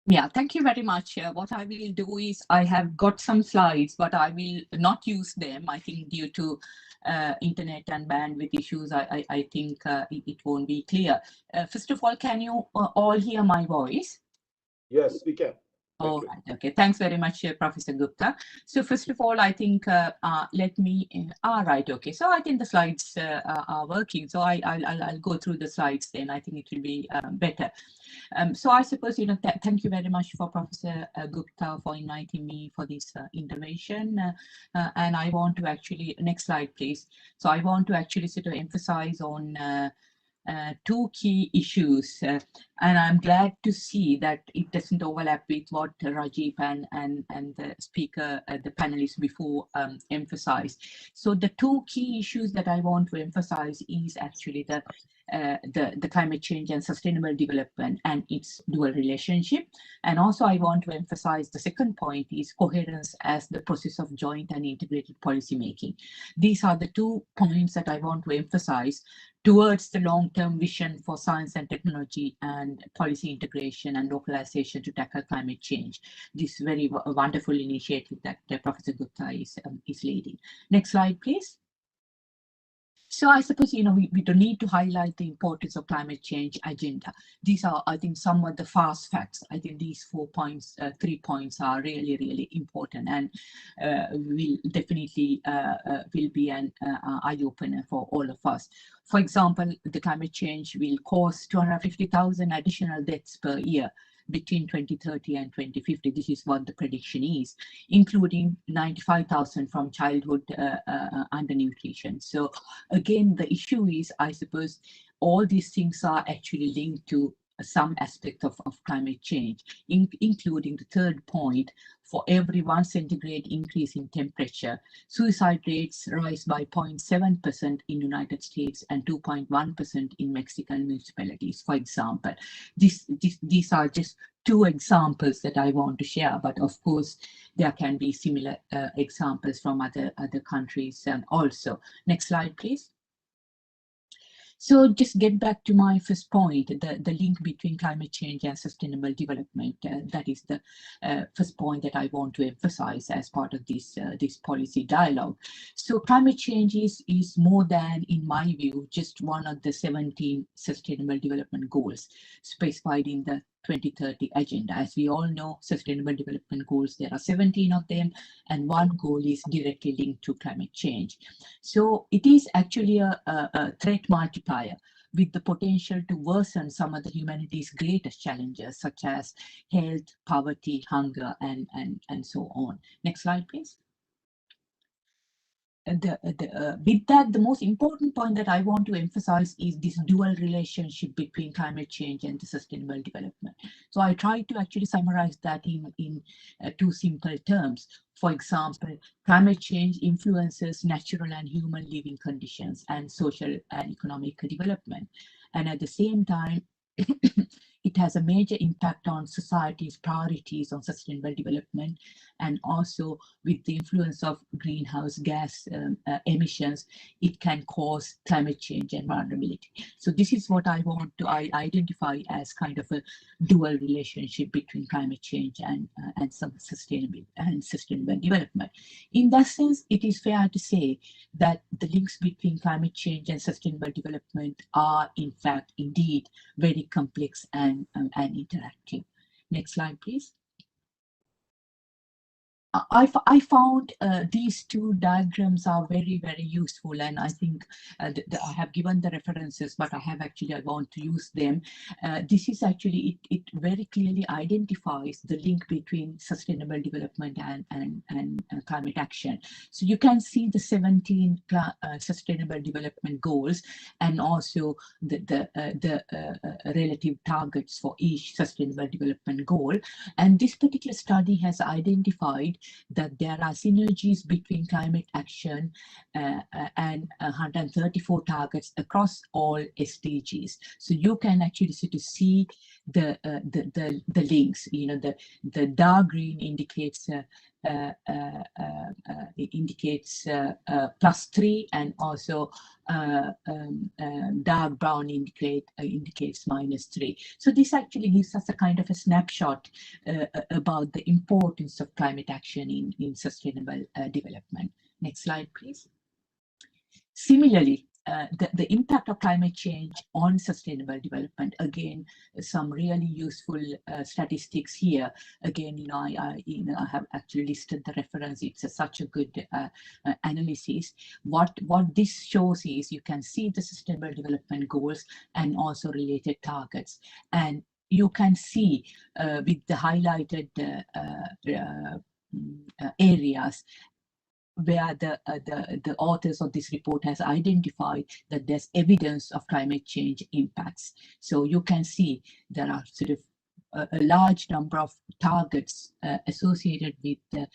Yeah, thank you very much. What I will do is I have got some slides, but I will not use them. I think due to internet and bandwidth issues, I think it won't be clear. First of all, can you all hear my voice? Yes, we can. All right. Okay. Thanks very much, Professor Gupta. So first of all, I think let me. Right. Okay. So I think the slides are working. So I'll go through the slides. Then I think it will be better. So I suppose thank you very much for Professor Gupta for inviting me for this intervention. And I want to actually next slide, please. So I want to actually sort of emphasize on. Two key issues, and I'm glad to see that it doesn't overlap with what Rajiv and the speaker, the panelists before emphasized. So the two key issues that I want to emphasize is actually the climate change and sustainable development and its dual relationship. And also I want to emphasize the second point is coherence as the process of joint and integrated policy making. These are the 2 points that I want to emphasize towards the long-term vision for science and technology and policy integration and localization to tackle climate change. This very wonderful initiative that Professor Gupta is leading. Next slide, please. So I suppose, we don't need to highlight the importance of climate change agenda. These are, I think, some of the fast facts. I think these 4 points, 3 points are really, really important and will definitely will be an eye-opener for all of us. For example, the climate change will cause 250,000 additional deaths per year between 2030 and 2050. This is what the prediction is, including 95,000 from childhood undernutrition. So again, the issue is, I suppose, all these things are actually linked to some aspect of climate change, including the third point. For every 1 centigrade increase in temperature, suicide rates rise by 0.7% in United States and 2.1% in Mexican municipalities, for example. These are just 2 examples that I want to share, but of course, there can be similar examples from other countries also. Next slide, please. So just get back to my first point, the link between climate change and sustainable development. That is the first point that I want to emphasize as part of this policy dialogue. So climate change is more than, in my view, just one of the 17 sustainable development goals specified in the 2030 agenda. As we all know, Sustainable Development Goals, there are 17 of them, and one goal is directly linked to climate change. So it is actually a threat multiplier with the potential to worsen some of the humanity's greatest challenges, such as health, poverty, hunger, and so on. Next slide, please. With that, the most important point that I want to emphasize is this dual relationship between climate change and the sustainable development. So I try to actually summarize that in two simple terms. For example, climate change influences natural and human living conditions and social and economic development. And at the same time, it has a major impact on society's priorities on sustainable development, and also with the influence of greenhouse gas emissions, it can cause climate change and vulnerability. So this is what I want to identify as kind of a dual relationship between climate change and some sustainable development. In that sense, it is fair to say that the links between climate change and sustainable development are in fact indeed very complex and interactive. Next slide, please. I found these two diagrams are very, very useful, and I think I have given the references, but I want to use them. This is actually, it very clearly identifies the link between sustainable development and climate action. So you can see the 17 sustainable development goals, and also the relative targets for each sustainable development goal. And this particular study has identified that there are synergies between climate action and 134 targets across all SDGs. So you can actually sort of see the links. You know, the dark green indicates +3, and also dark brown indicates -3. So this actually gives us a kind of a snapshot about the importance of climate action in sustainable development. Next slide, please. Similarly, the impact of climate change on sustainable development, again, some really useful statistics here. Again, I have actually listed the reference. It's such a good analysis. What this shows is you can see the sustainable development goals and also related targets. And you can see with the highlighted areas where the authors of this report has identified that there's evidence of climate change impacts. So you can see there are sort of a large number of targets associated with the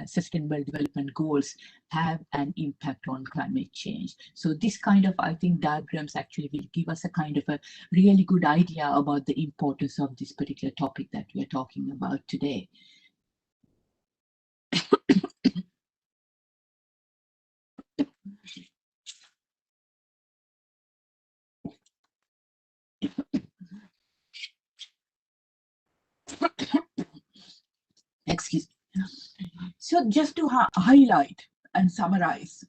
sustainable development goals have an impact on climate change. So this kind of, I think, diagrams actually will give us a kind of a really good idea about the importance of this particular topic that we are talking about today. Excuse me. So just to highlight and summarize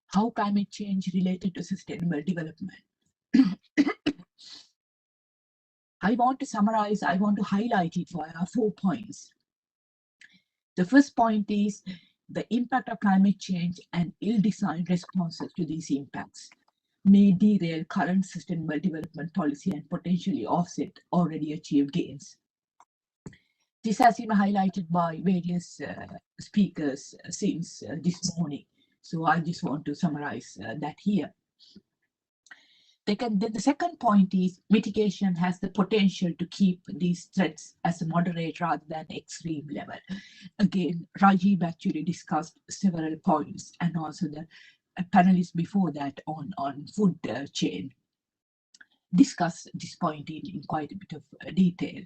how climate change related to sustainable development. I want to highlight it via 4 points. The first point is the impact of climate change and ill-designed responses to these impacts may derail current sustainable development policy and potentially offset already achieved gains. This has been highlighted by various speakers since this morning. So I just want to summarize that here. The second point is mitigation has the potential to keep these threats as a moderate rather than extreme level. Again, Rajiv actually discussed several points, and also the panelists before that on food chain discussed this point in quite a bit of detail.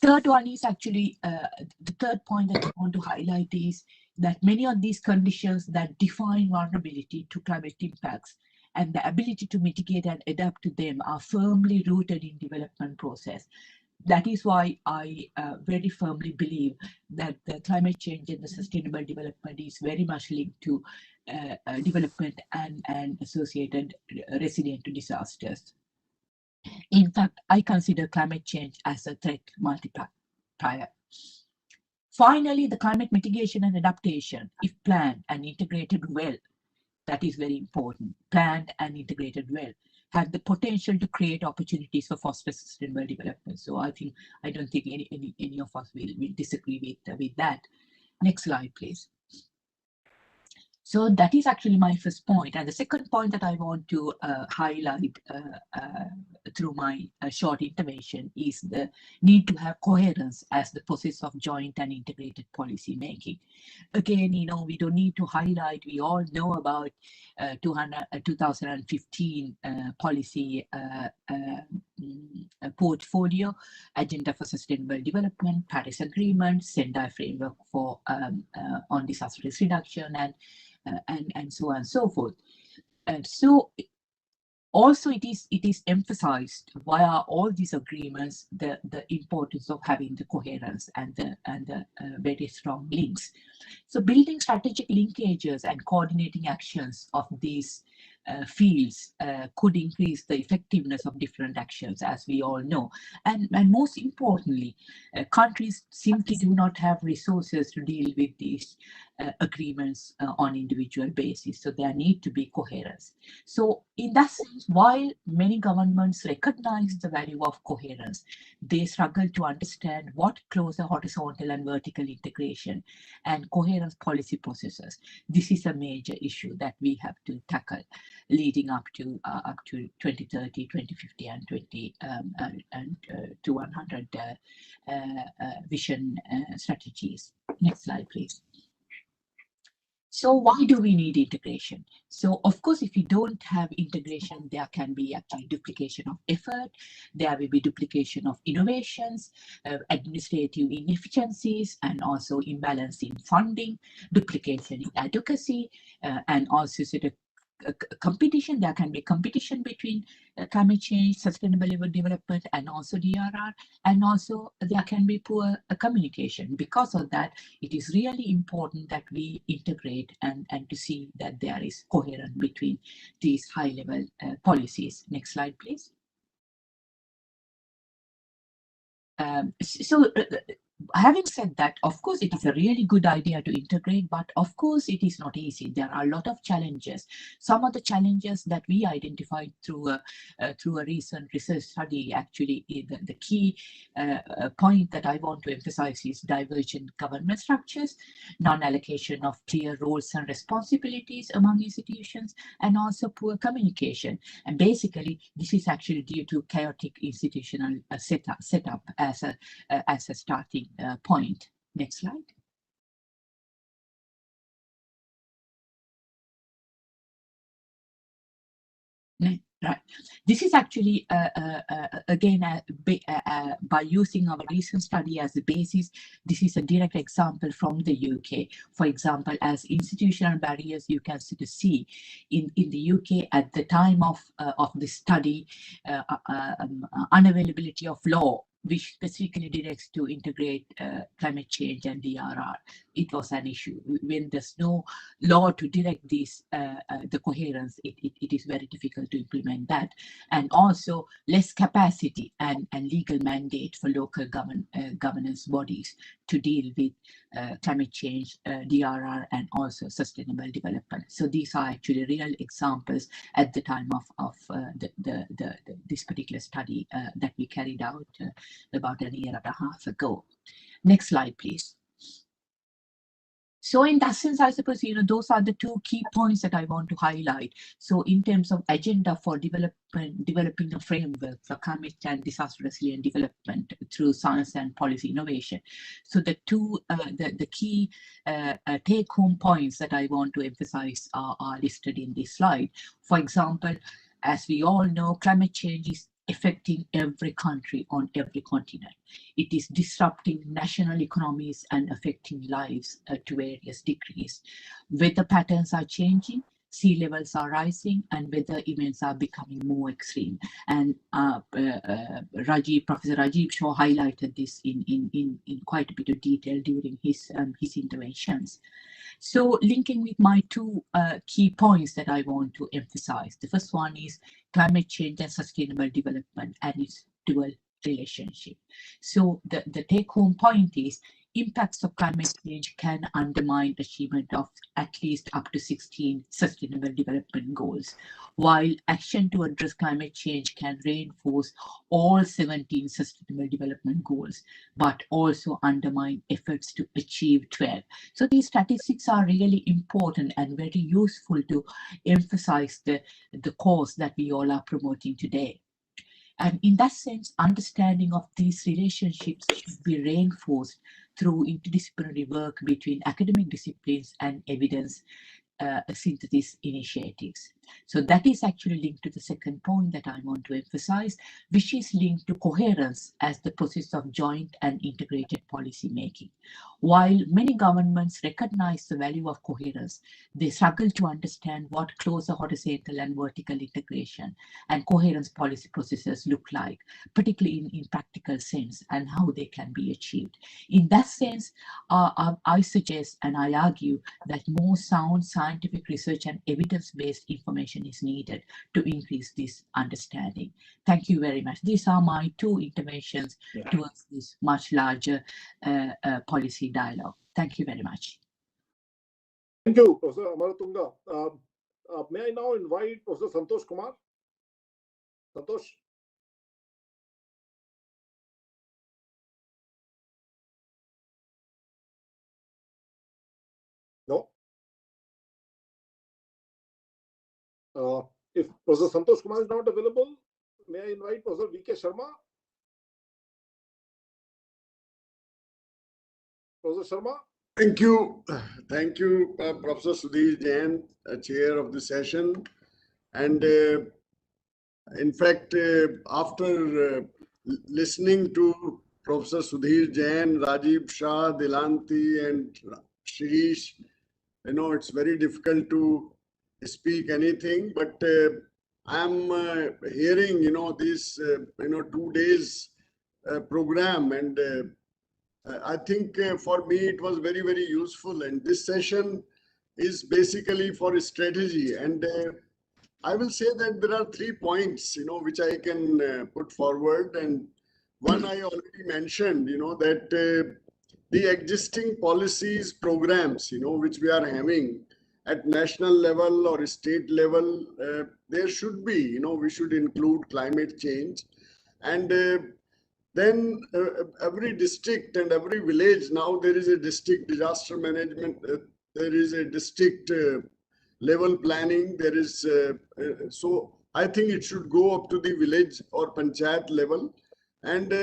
Third one is actually, the third point that I want to highlight is that many of these conditions that define vulnerability to climate impacts and the ability to mitigate and adapt to them are firmly rooted in development process. That is why I very firmly believe that the climate change and the sustainable development is very much linked to development and associated resilient to disasters. In fact, I consider climate change as a threat multiplier. Finally, the climate mitigation and adaptation, if planned and integrated well, that is very important, planned and integrated well, have the potential to create opportunities for foster sustainable development. So I don't think any of us will disagree with that. Next slide, please. So that is actually my first point. And the second point that I want to highlight through my short intervention is the need to have coherence as the process of joint and integrated policy making. Again, we don't need to highlight, we all know about 2015 policy portfolio, Agenda for Sustainable Development, Paris Agreement, Sendai Framework for on disaster risk reduction, and so on and so forth. And so also it is emphasized via all these agreements the importance of having the coherence and the very strong links. So building strategic linkages and coordinating actions of these fields could increase the effectiveness of different actions, as we all know. And most importantly, countries simply do not have resources to deal with these agreements on individual basis. So there need to be coherence. So in that sense, while many governments recognize the value of coherence, they struggle to understand what closer horizontal and vertical integration and coherence policy processes. This is a major issue that we have to tackle leading up to 2030, 2050, and 2100 vision strategies. Next slide, please. So why do we need integration? So of course, if you don't have integration, there can be actually duplication of effort, there will be duplication of innovations, administrative inefficiencies, and also imbalance in funding, duplication in advocacy, and also sort of competition. There can be competition between climate change, sustainable development, and also DRR, and also there can be poor communication. Because of that, it is really important that we integrate and to see that there is coherence between these high-level policies. Next slide, please. Having said that, of course, it is a really good idea to integrate, but of course, it is not easy. There are a lot of challenges. Some of the challenges that we identified through a recent research study, actually, the key point that I want to emphasize is divergent government structures, non-allocation of clear roles and responsibilities among institutions, and also poor communication. And basically, this is actually due to chaotic institutional setup as a starting point. Next slide. Right. This is actually, again, by using our recent study as the basis, this is a direct example from the UK. For example, as institutional barriers, you can see in the UK at the time of the study, unavailability of law, which specifically directs to integrate climate change and DRR. It was an issue. When there's no law to direct these, the coherence, it is very difficult to implement that. And also less capacity and legal mandate for local governance bodies to deal with climate change, DRR, and also sustainable development. So these are actually real examples at the time of this particular study that we carried out about a year and a half ago. Next slide, please. So in that sense, I suppose, those are the two key points that I want to highlight. So in terms of agenda for developing a framework for climate and disaster resilient development through science and policy innovation. So the two, the key take-home points that I want to emphasize are listed in this slide. For example, as we all know, climate change is affecting every country on every continent. It is disrupting national economies and affecting lives to various degrees. Weather patterns are changing, sea levels are rising and weather events are becoming more extreme. And Professor Rajiv Shaw highlighted this in quite a bit of detail during his interventions. So linking with my two key points that I want to emphasize. The first one is climate change and sustainable development and its dual relationship. So the take-home point is impacts of climate change can undermine achievement of at least up to 16 sustainable development goals, while action to address climate change can reinforce all 17 sustainable development goals, but also undermine efforts to achieve 12. So these statistics are really important and very useful to emphasize the cause that we all are promoting today. And in that sense, understanding of these relationships should be reinforced through interdisciplinary work between academic disciplines and evidence synthesis initiatives. So that is actually linked to the second point that I want to emphasize, which is linked to coherence as the process of joint and integrated policy making. While many governments recognize the value of coherence, they struggle to understand what closer horizontal and vertical integration and coherence policy processes look like, particularly in practical sense, and how they can be achieved. In that sense, I suggest and I argue that more sound scientific research and evidence-based information is needed to increase this understanding. Thank you very much. These are my two interventions towards this much larger policy dialogue. Thank you very much. Thank you, Professor Amaratunga. May I now invite Professor Santosh Kumar? Santosh? No? If Professor Santosh Kumar is not available, may I invite Professor V.K. Sharma? Professor Sharma? Thank you. Thank you, Professor Sudhir Jain, chair of the session. And in fact, after listening to Professor Sudhir Jain, Rajiv Shah, Dilanti, and Shirish, it's very difficult to speak anything, but I'm hearing, this, 2 days program, and I think for me it was very, very useful. And this session is basically for strategy. And I will say that there are 3 points, which I can put forward. And one I already mentioned, that the existing policies, programs, which we are having at national level or state level, there should be, we should include climate change. And then every district and every village, now there is a district disaster management, there is a district level planning, there is, so I think it should go up to the village or panchayat level. And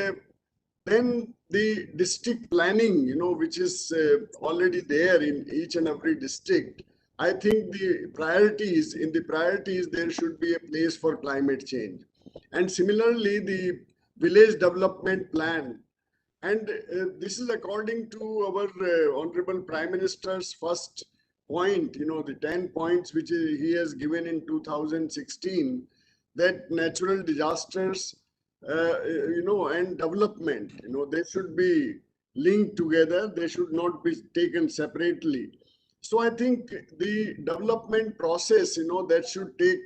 then the district planning, which is already there in each and every district. I think the priorities, in the priorities, there should be a place for climate change. And similarly, the village development plan. And this is according to our Honorable Prime Minister's first point, the 10 points which he has given in 2016, that natural disasters, and development, they should be linked together. They should not be taken separately. So I think the development process, that should take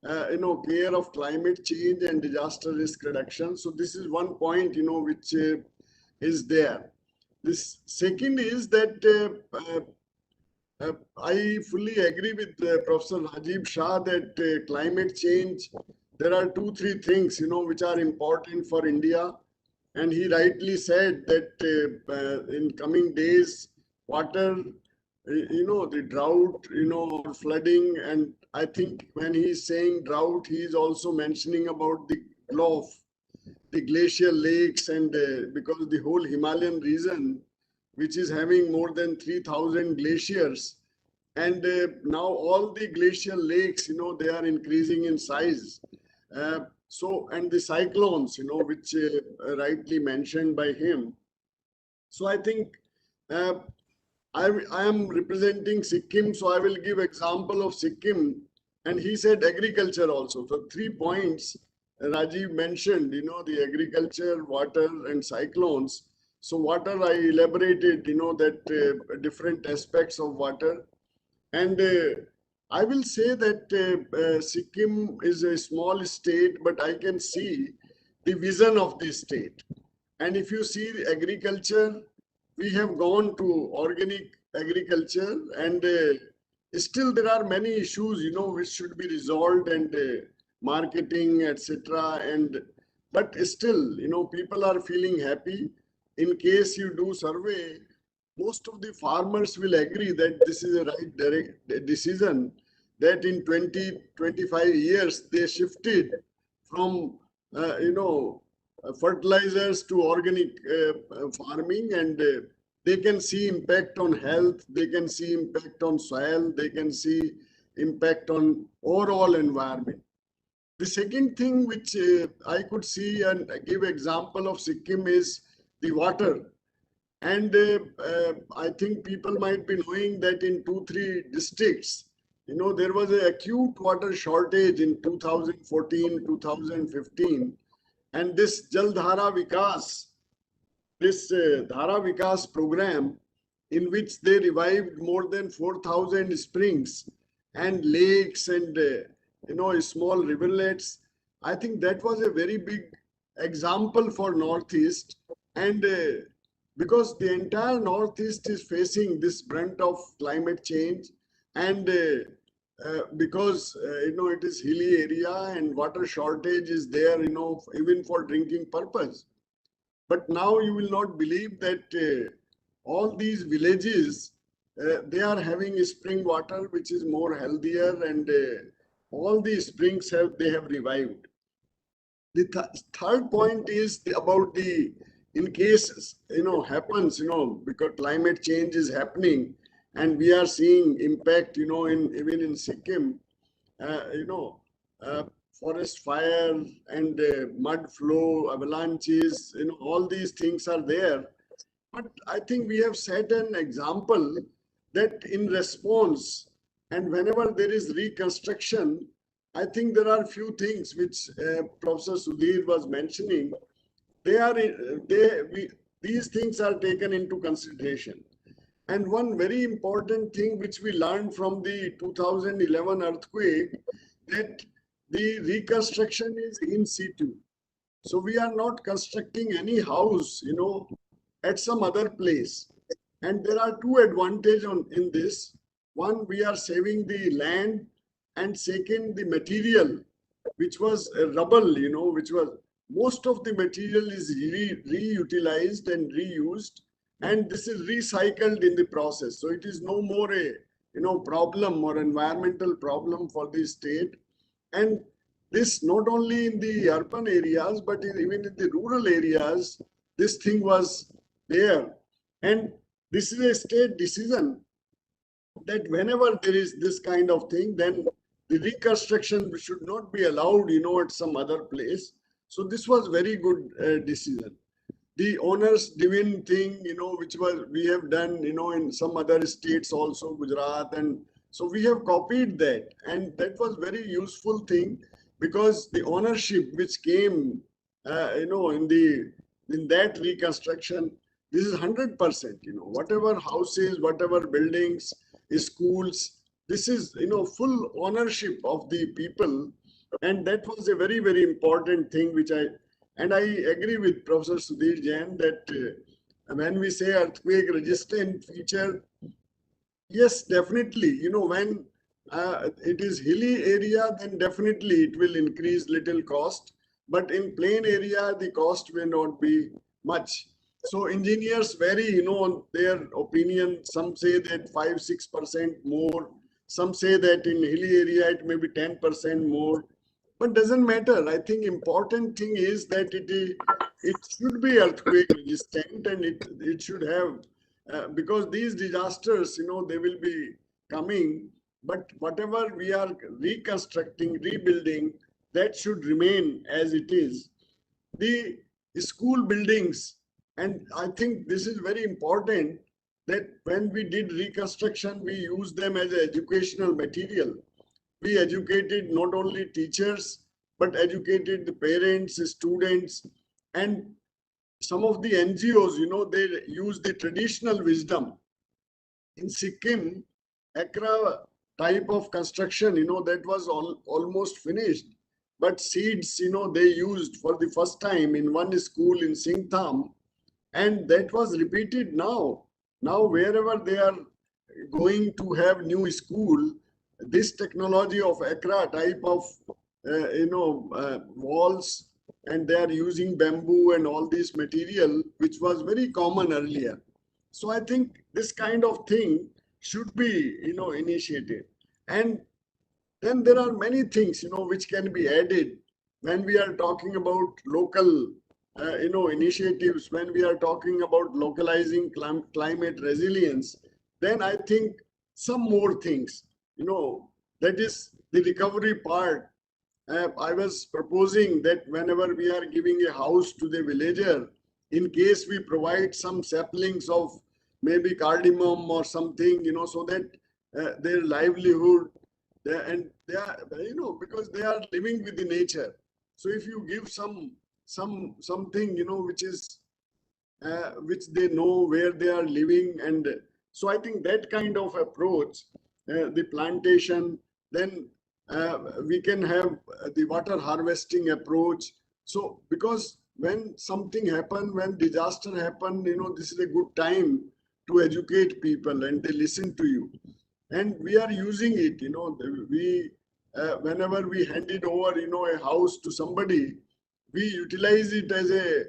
care of climate change and disaster risk reduction. So this is one point, which is there. This second is that I fully agree with Professor Rajiv Shah that climate change, there are 2-3 things, which are important for India. And he rightly said that in coming days, water, the drought, flooding. And I think when he's saying drought, he is also mentioning about the flow of the glacial lakes, and because the whole Himalayan region, which is having more than 3,000 glaciers, and now all the glacial lakes, they are increasing in size. So, and the cyclones, which rightly mentioned by him. So I think I am representing Sikkim, so I will give example of Sikkim. And he said agriculture also. So 3 points Rajiv mentioned, the agriculture, water and cyclones. So water, I elaborated, that different aspects of water. And I will say that Sikkim is a small state, but I can see the vision of the state. And if you see the agriculture, we have gone to organic agriculture, and still there are many issues, which should be resolved, and marketing, etc. And but still, people are feeling happy. In case you do survey, most of the farmers will agree that this is a right decision, that in 20-25 years they shifted from fertilizers to organic farming, and they can see impact on health, they can see impact on soil, they can see impact on overall environment. The second thing which I could see and give example of Sikkim is the water. And I think people might be knowing that in 2-3 districts, there was an acute water shortage in 2014, 2015. And this Dhara Vikas program, in which they revived more than 4,000 springs and lakes and small rivulets. I think that was a very big example for Northeast, and because the entire Northeast is facing this brunt of climate change, and because it is hilly area and water shortage is there, even for drinking purpose. But now you will not believe that all these villages, they are having spring water, which is more healthier, and all these springs they have revived. The third point is about in case happens, because climate change is happening, and we are seeing impact, even in Sikkim, forest fire and mud flow, avalanches, all these things are there. But I think we have set an example that in response, and whenever there is reconstruction, I think there are few things which Professor Sudhir was mentioning. These things are taken into consideration. And one very important thing which we learned from the 2011 earthquake, that the reconstruction is in situ. So we are not constructing any house, at some other place. And there are two advantages in this. One, we are saving the land, and second, the material, which was rubble, which was most of the material is reutilized and reused, and this is recycled in the process. So it is no more a problem or environmental problem for the state. And this not only in the urban areas, but even in the rural areas, this thing was there. And this is a state decision that whenever there is this kind of thing, then the reconstruction should not be allowed, at some other place. So this was very good decision. The owner's divine thing, which we have done, in some other states also, Gujarat, and so we have copied that, and that was very useful thing, because the ownership which came, in that reconstruction, this is 100%. Whatever houses, whatever buildings, schools, this is full ownership of the people, and that was a very, very important thing which I agree with Professor Sudhir Jain that when we say earthquake resistant feature, yes, definitely, when it is hilly area, then definitely it will increase little cost, but in plain area the cost may not be much. So engineers vary, on their opinion. Some say that 5-6% more. Some say that in hilly area it may be 10% more. But doesn't matter. I think important thing is that it should be earthquake resistant, and it should have because these disasters, they will be coming. But whatever we are reconstructing, rebuilding, that should remain as it is. The school buildings. And I think this is very important, that when we did reconstruction, we used them as educational material. We educated not only teachers, but educated the parents, students, and some of the NGOs, they use the traditional wisdom. In Sikkim, Accra type of construction, that was almost finished. But seeds, they used for the first time in one school in Singtam, and that was repeated now. Now, wherever they are going to have new school, this technology of Accra type of, walls, and they are using bamboo and all this material, which was very common earlier. So I think this kind of thing should be, initiated. And then there are many things, which can be added when we are talking about local, initiatives, when we are talking about localizing climate resilience. Then I think some more things, that is the recovery part. I was proposing that whenever we are giving a house to the villager, in case we provide some saplings of maybe cardamom or something, so that their livelihood, and they are, because they are living with the nature. So if you give something, which is which they know where they are living, and so I think that kind of approach, the plantation, then we can have the water harvesting approach. So because when something happen, when disaster happen, this is a good time to educate people, and they listen to you. And we are using it, we whenever we handed over, a house to somebody, we utilize it as a,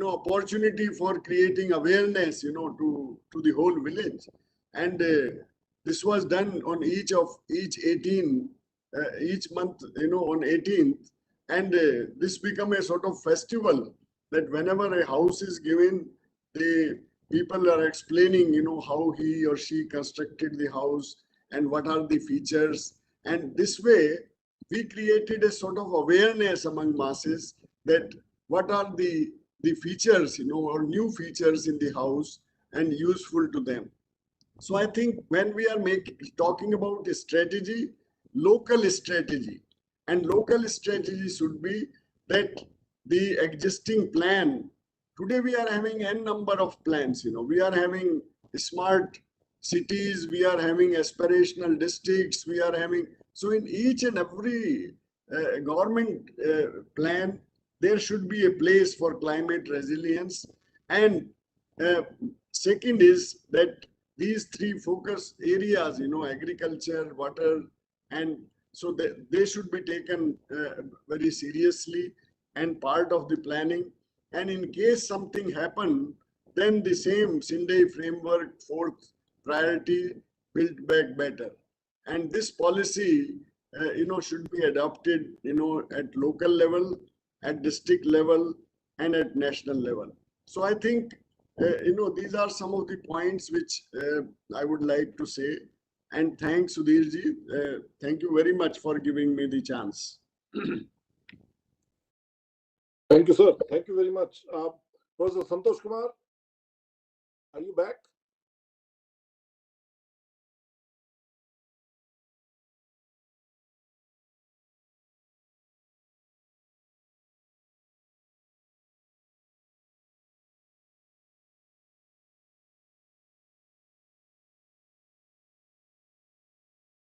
opportunity for creating awareness, to the whole village. And this was done on each 18, each month, on 18th. And this become a sort of festival, that whenever a house is given, the people are explaining, how he or she constructed the house and what are the features. And this way, we created a sort of awareness among masses that what are the features, or new features in the house and useful to them. So I think when we are talking about a strategy, local strategy, and local strategy should be that the existing plan, today we are having n number of plans, we are having smart cities, we are having aspirational districts, we are having, so in each and every government plan, there should be a place for climate resilience. And second is that these three focus areas, agriculture, water, and so they should be taken very seriously and part of the planning. And in case something happen, then the same Sindai framework, fourth priority, build back better. And this policy, should be adopted, at local level, at district level, and at national level. So I think, these are some of the points which I would like to say. And thanks, Sudhirji. Thank you very much for giving me the chance. Thank you, sir. Thank you very much. Professor Santosh Kumar, are you back?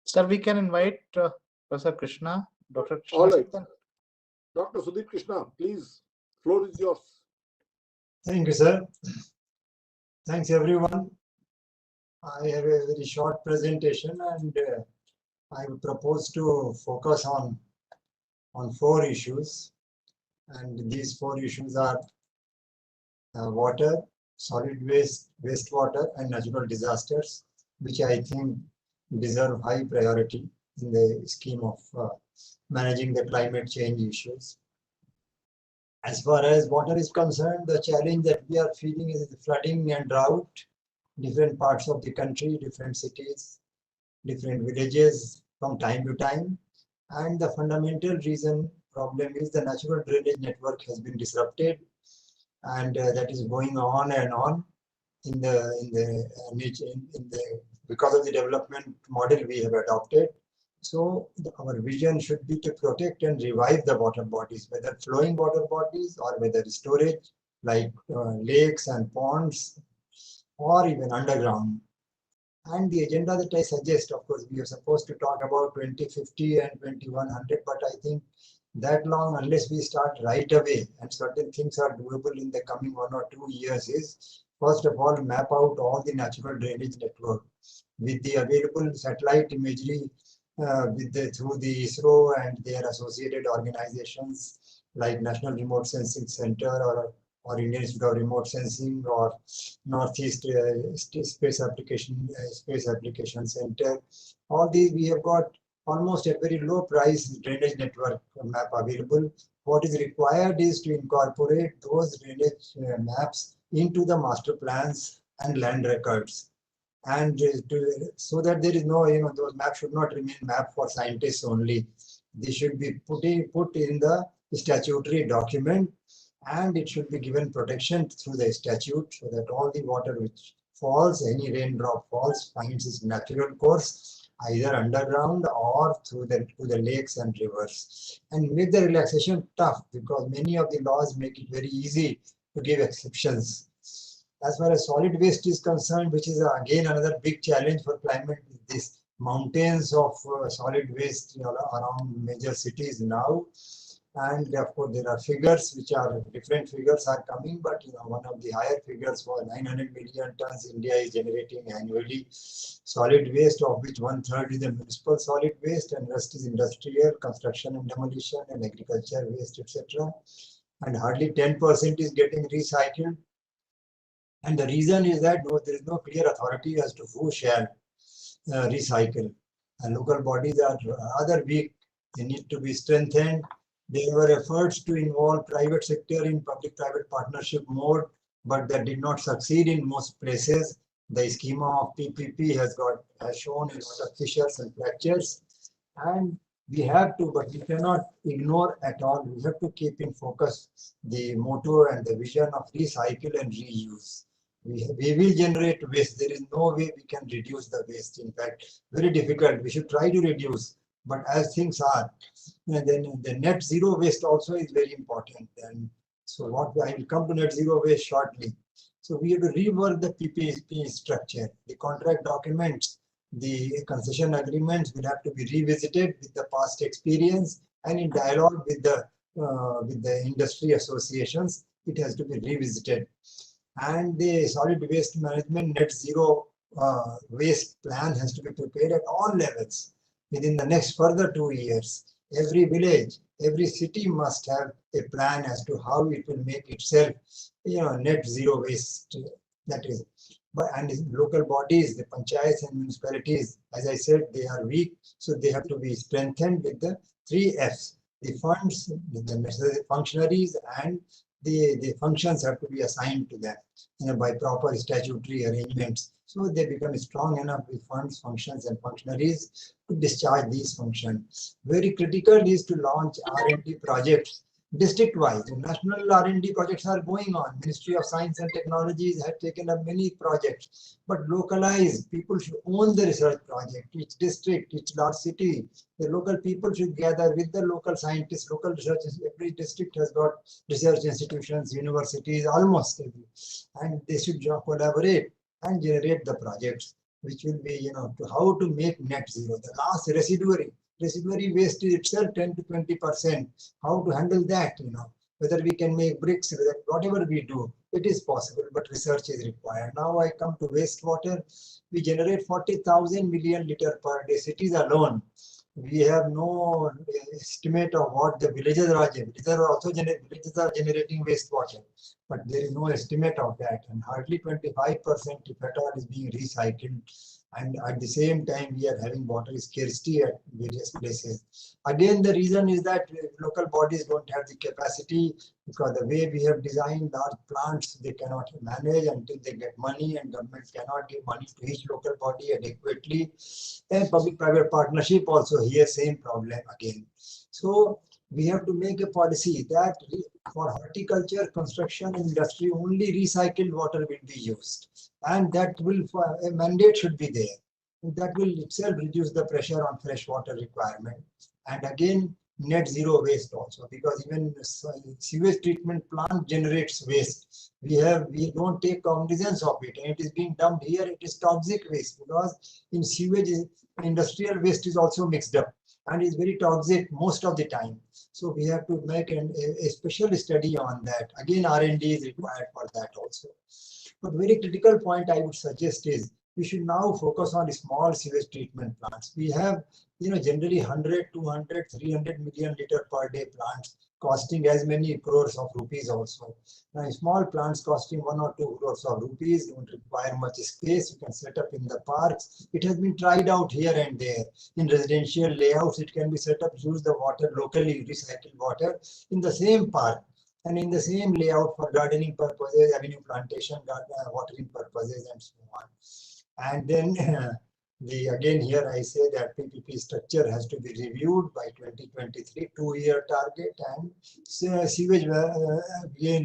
Sir, we can invite Professor Krishna, Dr. Krishna. All right. Dr. Sudeep Krishna, please, floor is yours. Thank you, sir. Thanks, everyone. I have a very short presentation, and I would propose to focus on 4 issues. And these 4 issues are water, solid waste, wastewater, and natural disasters, which I think deserve high priority in the scheme of managing the climate change issues. As far as water is concerned, the challenge that we are feeling is the flooding and drought. Different parts of the country, different cities, different villages from time to time. And the fundamental problem is the natural drainage network has been disrupted, and that is going on and on. in the because of the development model we have adopted. So our vision should be to protect and revive the water bodies, whether flowing water bodies or whether storage like lakes and ponds or even underground. And the agenda that I suggest, of course, we are supposed to talk about 2050 and 2100, but I think that long, unless we start right away, and certain things are doable in the coming 1 or 2 years, is first of all map out all the natural drainage network with the available satellite imagery through the ISRO and their associated organizations like National Remote Sensing Center or Indian Institute of Remote Sensing or Northeast Space Application Center. All these we have got almost a very low price drainage network map available. What is required is to incorporate those drainage maps into the master plans and land records. And so that there is no, those maps should not remain map for scientists only. They should be put in the statutory document, and it should be given protection through the statute so that all the water which falls, any raindrop falls, finds its natural course, either underground or through the lakes and rivers. And make the relaxation tough, because many of the laws make it very easy to give exceptions. As far as solid waste is concerned, which is again another big challenge for climate, these mountains of solid waste around major cities now. And of course, there are figures which are different figures are coming, but one of the higher figures for 900 million tons India is generating annually solid waste, of which 1/3 is the municipal solid waste and rest is industrial, construction and demolition, and agriculture waste, etc. And hardly 10% is getting recycled. And the reason is that there is no clear authority as to who shall recycle. And local bodies are rather weak. They need to be strengthened. There were efforts to involve private sector in public-private partnership mode, but that did not succeed in most places. The schema of PPP has shown a lot of fissures and fractures. And we have to, but we cannot ignore at all. We have to keep in focus the motto and the vision of recycle and reuse. We will generate waste. There is no way we can reduce the waste. In fact, very difficult. We should try to reduce. But as things are, then the net zero waste also is very important. And so I will come to net zero waste shortly. So we have to rework the PPP structure. The contract documents, the concession agreements will have to be revisited with the past experience and in dialogue with the industry associations. It has to be revisited. And the solid waste management net zero waste plan has to be prepared at all levels within the next further 2 years. Every village, every city must have a plan as to how it will make itself, net zero waste. That is, and local bodies, the panchayats and municipalities, as I said, they are weak, so they have to be strengthened with the 3 Fs: the funds, the necessary functionaries, and the functions have to be assigned to them by proper statutory arrangements. So they become strong enough with funds, functions, and functionaries to discharge these functions. Very critical is to launch R&D projects district-wise. National R&D projects are going on. Ministry of Science and Technologies has taken up many projects, but localized. People should own the research project. Each district, each large city, the local people should gather with the local scientists, local researchers. Every district has got research institutions, universities, almost every, and they should collaborate and generate the projects, which will be, to how to make net zero. The last residuary waste is itself 10 to 20%. How to handle that, whether we can make bricks, whatever we do, it is possible, but research is required. Now I come to wastewater. We generate 40,000 million liters per day. Cities alone, we have no estimate of what the villages are generating. Villages are generating wastewater, but there is no estimate of that, and hardly 25%, if at all, is being recycled. And at the same time, we are having water scarcity at various places. Again, the reason is that local bodies don't have the capacity, because the way we have designed large plants, they cannot manage until they get money, and government cannot give money to each local body adequately. And public-private partnership also here, same problem again. So we have to make a policy that for horticulture, construction, and industry, only recycled water will be used. And that will, a mandate should be there. And that will itself reduce the pressure on fresh water requirement. And again, net zero waste also, because even sewage treatment plant generates waste. We don't take cognizance of it, and it is being dumped here. It is toxic waste, because in sewage, industrial waste is also mixed up and is very toxic most of the time. So we have to make a special study on that. Again, R&D is required for that also. But very critical point I would suggest is we should now focus on small sewage treatment plants. We have, generally 100, 200, 300 million liter per day plants costing as many crores of rupees also. Now, small plants costing 1 or 2 crores of rupees don't require much space. You can set up in the parks. It has been tried out here and there. In residential layouts, it can be set up, use the water locally, recycled water in the same park and in the same layout for gardening purposes, avenue plantation, watering purposes, and so on. And then again here I say that PPP structure has to be reviewed by 2023, 2-year target, and sewage again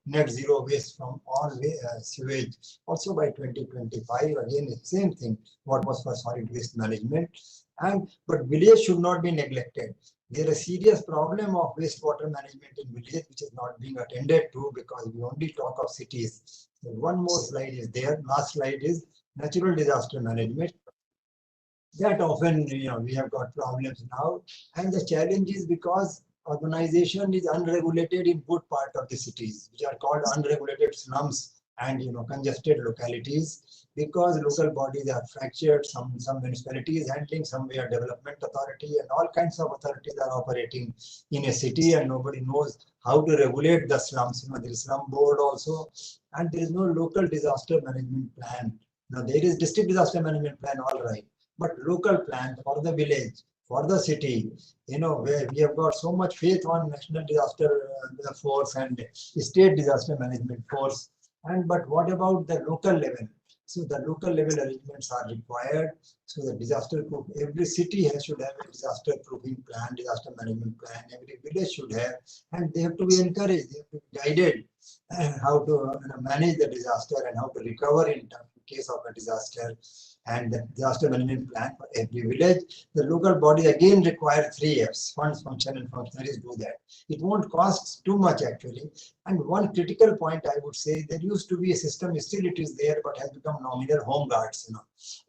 net zero waste from all sewage also by 2025. Again, same thing what was for solid waste management. But village should not be neglected. There is a serious problem of wastewater management in villages which is not being attended to, because we only talk of cities. So one more slide is there. Last slide is natural disaster management. That often, we have got problems now, and the challenge is because urbanization is unregulated in good part of the cities, which are called unregulated slums and congested localities, because local bodies are fractured. Some municipalities handling, somewhere development authority, and all kinds of authorities are operating in a city, and nobody knows how to regulate the slums. There is slum board also, and there is no local disaster management plan. Now there is district disaster management plan, all right, but local plan for the village, for the city, where we have got so much faith on national disaster force and state disaster management force. But what about the local level? So the local level arrangements are required. So the disaster proof, every city should have a disaster proofing plan, disaster management plan. Every village should have, and they have to be encouraged, they have to be guided how to manage the disaster and how to recover in case of a disaster. And the disaster management plan for every village. The local body again require 3 Fs: funds, function, and functionaries. Do that. It won't cost too much actually. And one critical point I would say, there used to be a system, still it is there, but has become nominal: home guards.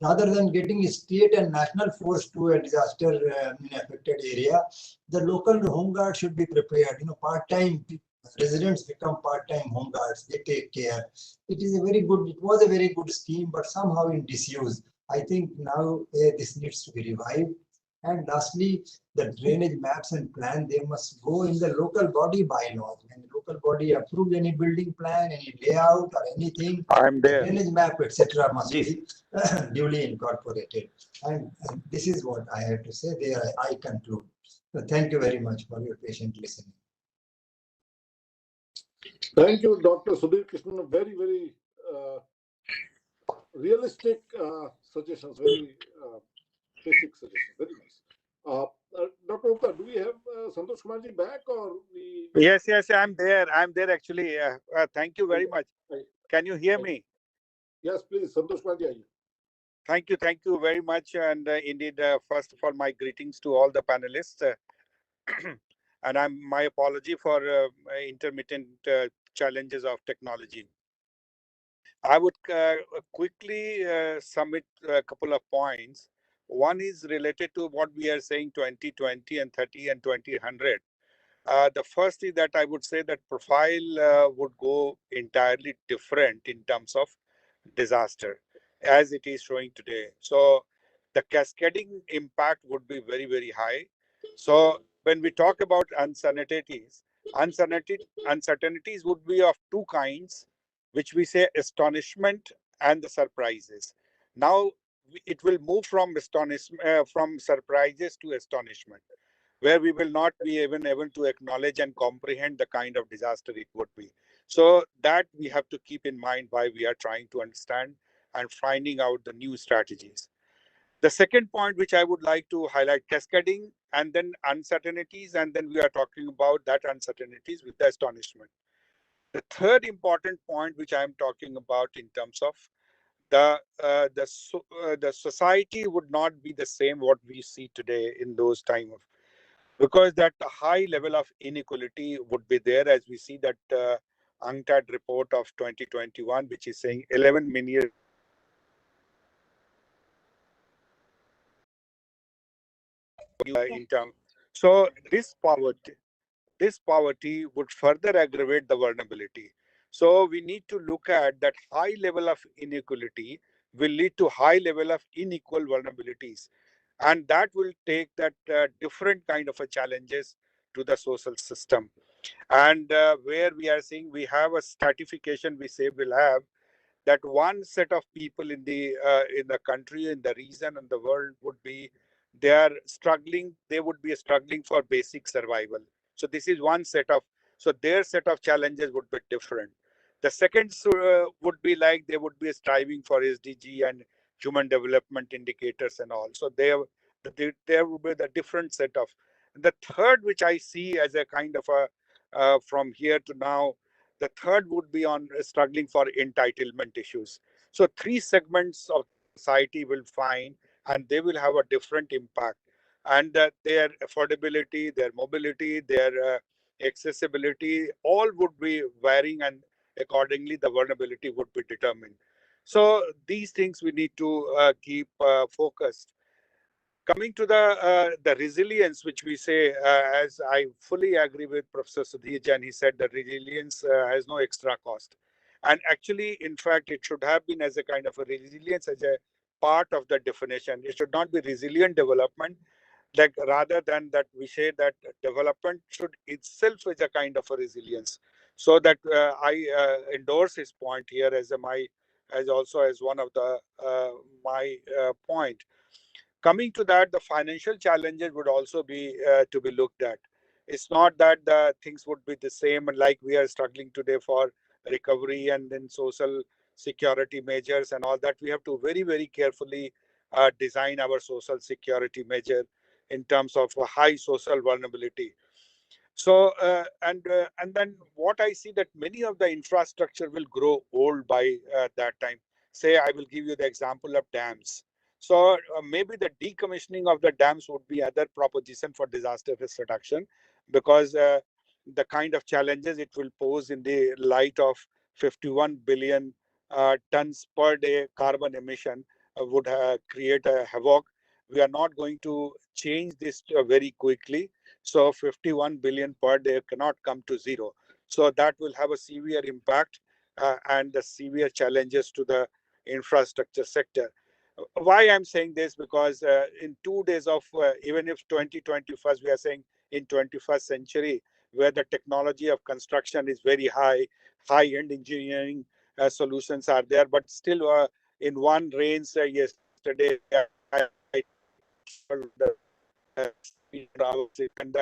Rather than getting state and national force to a disaster affected area, the local home guard should be prepared. Part-time residents become part-time home guards. They take care. It was a very good scheme, but somehow in disuse. I think now this needs to be revived. And lastly, the drainage maps and plan, they must go in the local body bylaws. When the local body approves any building plan, any layout or anything, the drainage map, etc. must be duly incorporated. And this is what I have to say. There I conclude. So thank you very much for your patient listening. Thank you, Dr. Sudhir Krishnan. Very, very realistic suggestions, very basic suggestions. Very nice. Dr. Gupta, do we have Santosh Kumarji back, or we? Yes, I'm there. I'm there actually. Thank you very much. Can you hear me? Yes, please, Santosh Kumarji. Thank you very much. And indeed, first of all, my greetings to all the panelists. And my apology for intermittent challenges of technology. I would quickly submit a couple of points. One is related to what we are saying 2020 and 30 and 2000. The first is that I would say that profile would go entirely different in terms of disaster as it is showing today. So the cascading impact would be very, very high. So when we talk about uncertainties would be of two kinds, which we say astonishment and the surprises. Now it will move from surprises to astonishment, where we will not be even able to acknowledge and comprehend the kind of disaster it would be. So that we have to keep in mind while we are trying to understand and finding out the new strategies. The second point which I would like to highlight, cascading and then uncertainties, and then we are talking about that uncertainties with the astonishment. The third important point which I am talking about in terms of the society would not be the same what we see today in those time of, because that high level of inequality would be there, as we see that UNCTAD report of 2021, which is saying 11 million in term. So this poverty would further aggravate the vulnerability. So we need to look at that high level of inequality will lead to high level of unequal vulnerabilities, and that will take that different kind of a challenges to the social system. And where we are seeing we have a stratification, we say we'll have that one set of people in the country, in the region, and the world would be they are struggling. They would be struggling for basic survival. So this is one set of, so their set of challenges would be different. The second would be like they would be striving for SDG and human development indicators and all. So there would be the different set of. The third, which I see as a kind of a from here to now, the third would be on struggling for entitlement issues. So three segments of society will find, and they will have a different impact. And their affordability, their mobility, their accessibility, all would be varying, and accordingly the vulnerability would be determined. So these things we need to keep focused. Coming to the resilience, which we say, as I fully agree with Professor Sudhir, and he said that resilience has no extra cost. And actually, in fact, it should have been as a kind of a resilience as a part of the definition. It should not be resilient development, like rather than that we say that development should itself is a kind of a resilience. So that I endorse his point here as as also as one of the my point. Coming to that, the financial challenges would also be to be looked at. It's not that the things would be the same, and like we are struggling today for recovery and then social security measures and all that. We have to very, very carefully design our social security measure in terms of a high social vulnerability. So and then what I see that many of the infrastructure will grow old by that time. Say I will give you the example of dams. So maybe the decommissioning of the dams would be other proposition for disaster risk reduction, because the kind of challenges it will pose in the light of 51 billion tons per day carbon emission would create a havoc. We are not going to change this very quickly. So 51 billion per day cannot come to zero. So that will have a severe impact and the severe challenges to the infrastructure sector. Why I'm saying this? Because in 2 days of, even if 2021, we are saying in 21st century, where the technology of construction is very high-end engineering solutions are there, but still in one range yesterday, I and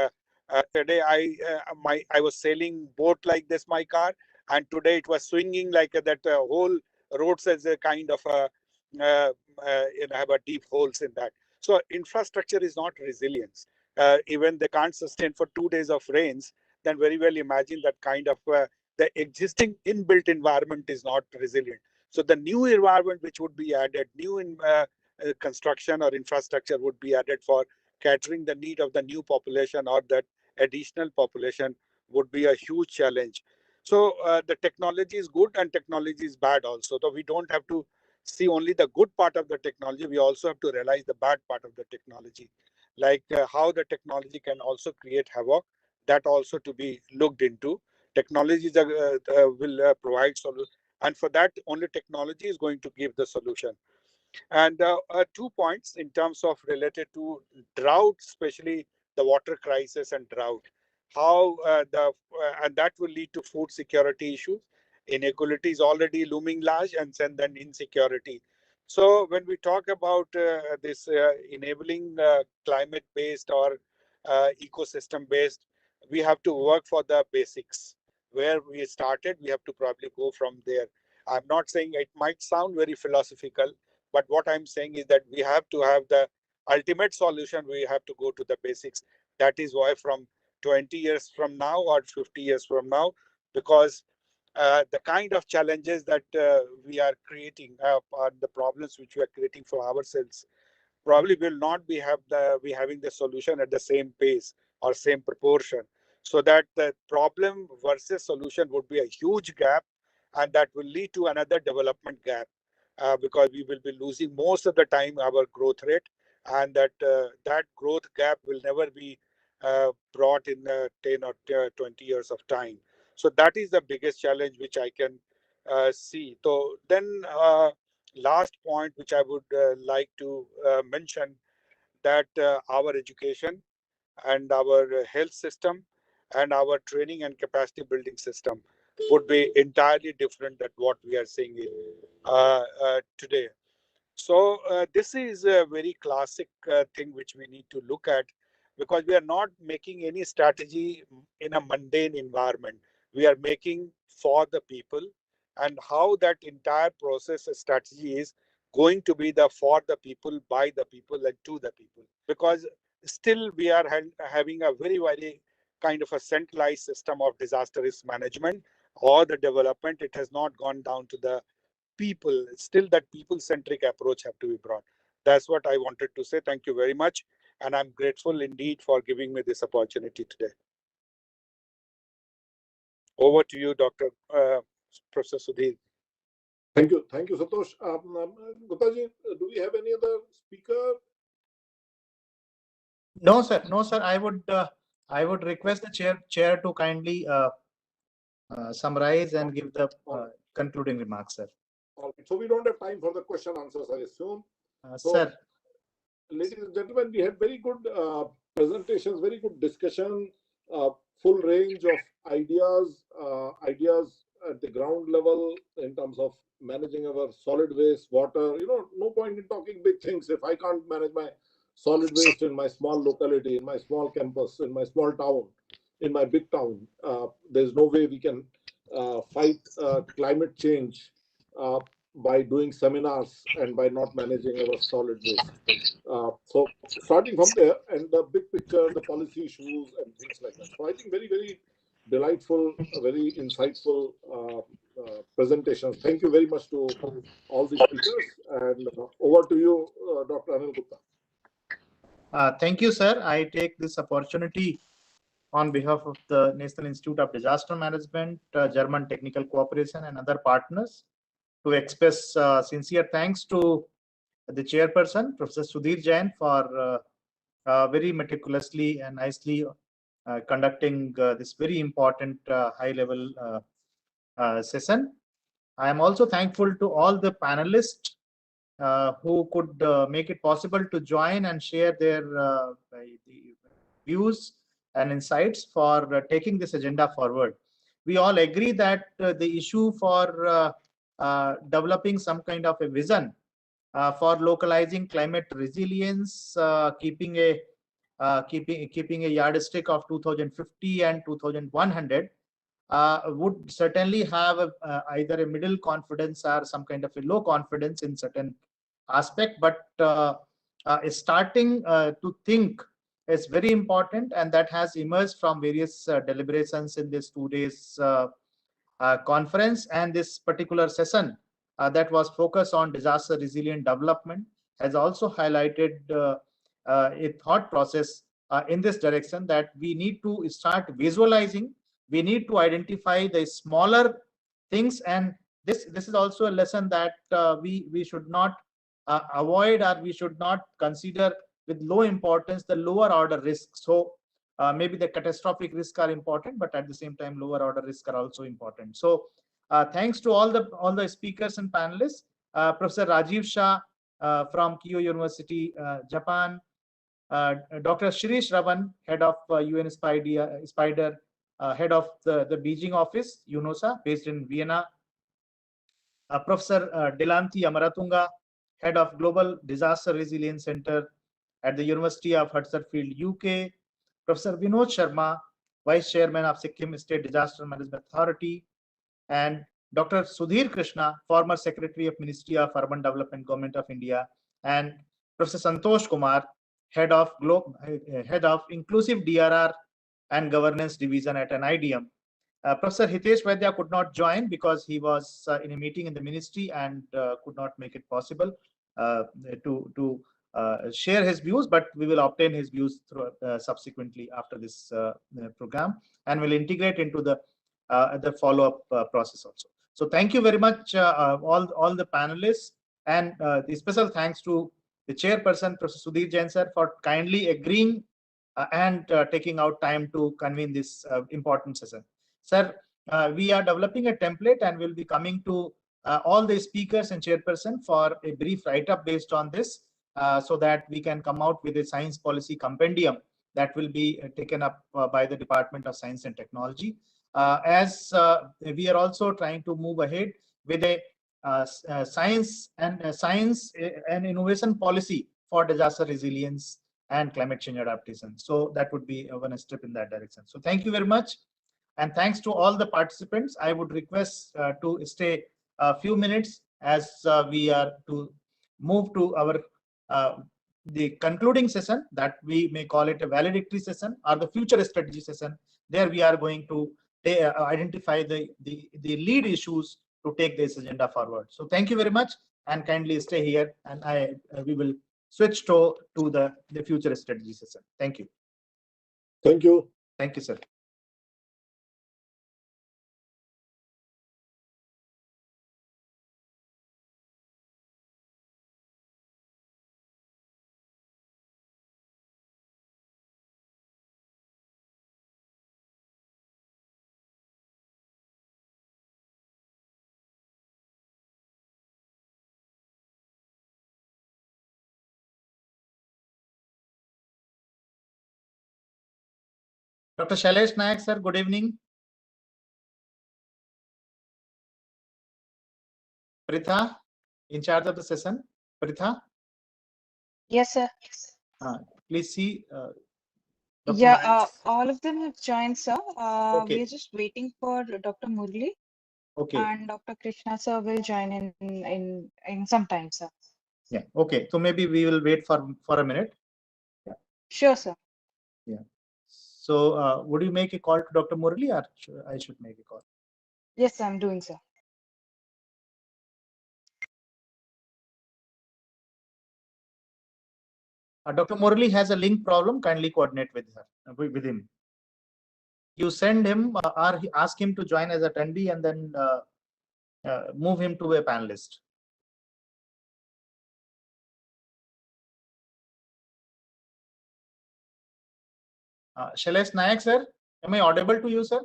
today I was sailing boat like this, my car, and today it was swinging like that. Whole roads as a kind of a have a deep holes in that. So infrastructure is not resilience. Even they can't sustain for 2 days of rains, then very well imagine that kind of the existing inbuilt environment is not resilient. So the new environment which would be added, new in construction or infrastructure would be added for catering the need of the new population or that additional population would be a huge challenge. So the technology is good and technology is bad also. So we don't have to see only the good part of the technology. We also have to realize the bad part of the technology, like how the technology can also create havoc. That also to be looked into. Technologies will provide solutions, and for that only technology is going to give the solution. And 2 points in terms of related to drought, especially the water crisis and drought, how and that will lead to food security issues. Inequality is already looming large, and then insecurity. So when we talk about this enabling climate-based or ecosystem-based, we have to work for the basics. Where we started, we have to probably go from there. I'm not saying it might sound very philosophical, But what I'm saying is that we have to have the ultimate solution. We have to go to the basics. That is why from 20 years from now or 50 years from now, because the kind of challenges that we are creating are the problems which we are creating for ourselves probably will not be having the solution at the same pace or same proportion, so that the problem versus solution would be a huge gap, and that will lead to another development gap, because we will be losing most of the time our growth rate, and that growth gap will never be brought in 10 or 20 years of time. So that is the biggest challenge which I can see. So then last point which I would like to mention, that our education and our health system and our training and capacity building system would be entirely different than what we are seeing today. So this is a very classic thing which we need to look at, because we are not making any strategy in a mundane environment. We are making for the people, and how that entire process strategy is going to be the for the people, by the people, and to the people. Because still we are having a very kind of a centralized system of disaster risk management or the development. It has not gone down to the people. Still that people-centric approach have to be brought. That's what I wanted to say. Thank you very much. And I'm grateful indeed for giving me this opportunity today. Over to you, Professor Sudhir. Thank you, Santosh. Guptaji, do we have any other speaker? No, sir. No, sir. I would request the chair to kindly summarize and give the concluding remarks, sir. All right. So we don't have time for the question answers, I assume. Sir. Ladies and gentlemen, we had very good presentations, very good discussion, full range of ideas at the ground level in terms of managing our solid waste, water. No point in talking big things if I can't manage my solid waste in my small locality, in my small campus, in my small town, in my big town. There's no way we can fight climate change by doing seminars and by not managing our solid waste. So starting from there, and the big picture, the policy issues and things like that. So I think very delightful, very insightful presentations. Thank you very much to all the speakers, and over to you, Dr. Anil Gupta. Thank you, sir. I take this opportunity on behalf of the National Institute of Disaster Management, German Technical Cooperation, and other partners to express sincere thanks to the chairperson, Professor Sudhir Jain, for very meticulously and nicely conducting this very important high-level session. I am also thankful to all the panelists who could make it possible to join and share their views and insights for taking this agenda forward. We all agree that the issue for developing some kind of a vision for localizing climate resilience, keeping a yardstick of 2050 and 2100 would certainly have either a middle confidence or some kind of a low confidence in certain aspect, but starting to think is very important, and that has emerged from various deliberations in this 2 days conference. And this particular session that was focused on disaster resilient development has also highlighted a thought process in this direction, that we need to start visualizing. We need to identify the smaller things, and this is also a lesson that we should not avoid, or we should not consider with low importance the lower order risks. So maybe the catastrophic risks are important, but at the same time lower order risks are also important. So thanks to all the speakers and panelists, Professor Rajiv Shah from Kyoto University, Japan, Dr. Shirish Ravan, head of UN Spider, head of the Beijing office, UNOSA, based in Vienna, Professor Delanti Amaratunga, head of Global Disaster Resilience Center at the University of Huddersfield, UK, Professor Vinod Sharma, Vice Chairman of Sikkim State Disaster Management Authority, and Dr. Sudhir Krishna, former Secretary of Ministry of Urban Development, Government of India, and Professor Santosh Kumar, head of Inclusive DRR and Governance Division at NIDM. Professor Hitesh Vaidya could not join because he was in a meeting in the ministry and could not make it possible to share his views, but we will obtain his views through, subsequently after this program, and will integrate into the follow-up process also. So thank you very much, all the panelists, and the special thanks to the chairperson, Professor Sudhir Jain sir, for kindly agreeing and taking out time to convene this important session. Sir, we are developing a template and will be coming to all the speakers and chairperson for a brief write-up based on this, so that we can come out with a science policy compendium that will be taken up by the Department of Science and Technology. As we are also trying to move ahead with a science and innovation policy for disaster resilience and climate change adaptation. So that would be one step in that direction. So thank you very much. And thanks to all the participants. I would request to stay a few minutes as we are to move to our the concluding session, that we may call it a valedictory session or the future strategy session. There we are going to identify the lead issues to take this agenda forward. So thank you very much, and kindly stay here, and we will switch to the future strategy session. Thank you. Thank you. Thank you, sir. Dr. Shailesh Nayak, sir, good evening. Pritha, in charge of the session. Pritha? Yes, sir. Please see. Yeah, all of them have joined, sir. Okay. We are just waiting for Dr. Murli. Okay. And Dr. Krishna, sir, will join in some time, sir. Yeah. Okay. So maybe we will wait for a minute. Yeah. Sure, sir. Yeah. So would you make a call to Dr. Murli, or I should make a call? Yes, I'm doing, sir. Dr. Murli has a link problem. Kindly coordinate with her, with him. You send him or ask him to join as attendee, and then move him to a panelist. Shailesh Nayak, sir, am I audible to you, sir?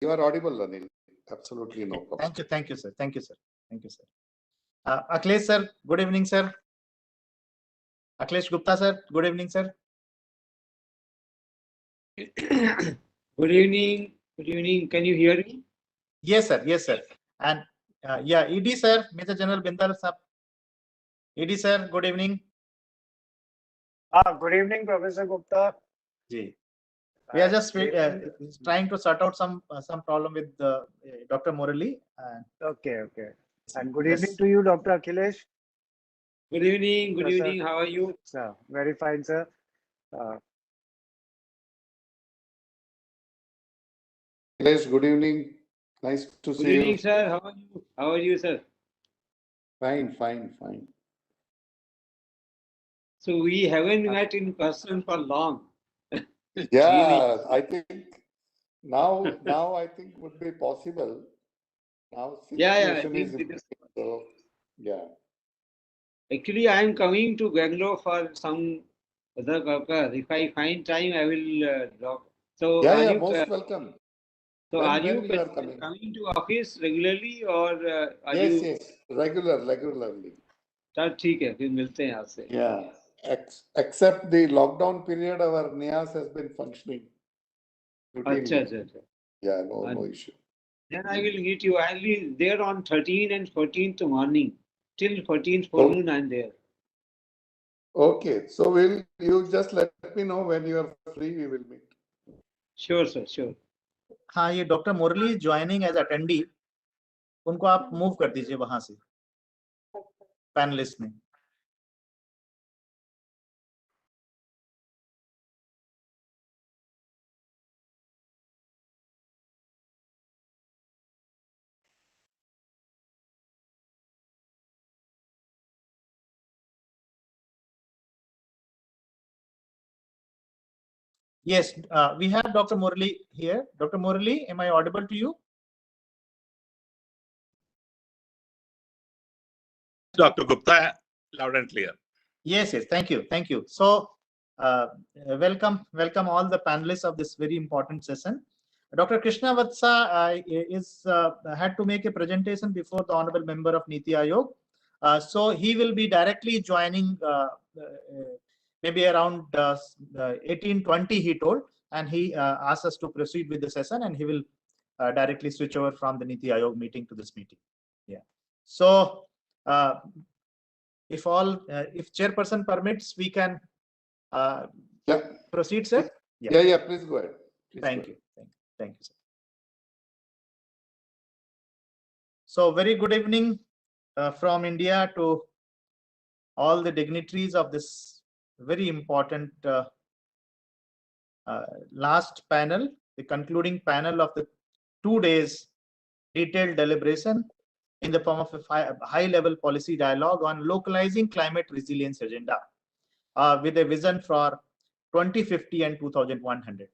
You are audible, Anil. Absolutely no problem. Thank you. Thank you, sir. Thank you, sir. Thank you, sir. Akhilesh, sir, good evening, sir. Akhilesh Gupta, sir, good evening, sir. Good evening. Good evening. Can you hear me? Yes, sir. Yes, sir. And yeah, ED, sir, Major General Bindal, sir. ED, sir, good evening. Good evening, Professor Gupta. We are just trying to sort out some problem with Dr. Murali. Okay. And good evening to you, Dr. Akhilesh. Good evening. Good Yes, evening. sir. How are you? Sir, very fine, sir. Yes, good evening. Nice to see you. Good evening, sir. How are you? How are you, sir? Fine. So we haven't met in person for long. Yeah, I think now I think would be possible. Now situation is improving, so yeah. Actually, I am coming to Bangalore for some other purpose. If I find time, I will drop. So Yeah, most welcome. So when are you coming to office regularly, or are you? Yes, regularly. ठीक है, फिर मिलते हैं आपसे. Yeah, except the lockdown period, our NIAS has been functioning. अच्छा. Yeah, no issue. Then I will meet you. I will be there on 13th and 14th morning. Till 14th forenoon, I am there. Okay, so you just let me know when you are free, we will meet. Sure, sir, sure. हाँ, ये doctor मुरली joining as attendee, उनको आप move कर दीजिए वहां से panelist में. Yes, we have Dr. Murali here. Dr. Murali, am I audible to you? Dr. Gupta, loud and clear. Yes, yes. Thank you. Thank you. So, welcome all the panelists of this very important session. Dr. Krishna Vatsa had to make a presentation before the honorable member of Niti Aayog. So he will be directly joining maybe around 18:20 he told, and he asked us to proceed with the session, and he will directly switch over from the Niti Aayog meeting to this meeting. Yeah. So if chairperson permits, we can proceed, sir. Yeah. Please go ahead. Thank you, sir. So very good evening from India to all the dignitaries of this very important last panel, the concluding panel of the 2 days detailed deliberation in the form of a high-level policy dialogue on localizing climate resilience agenda with a vision for 2050 and 2100.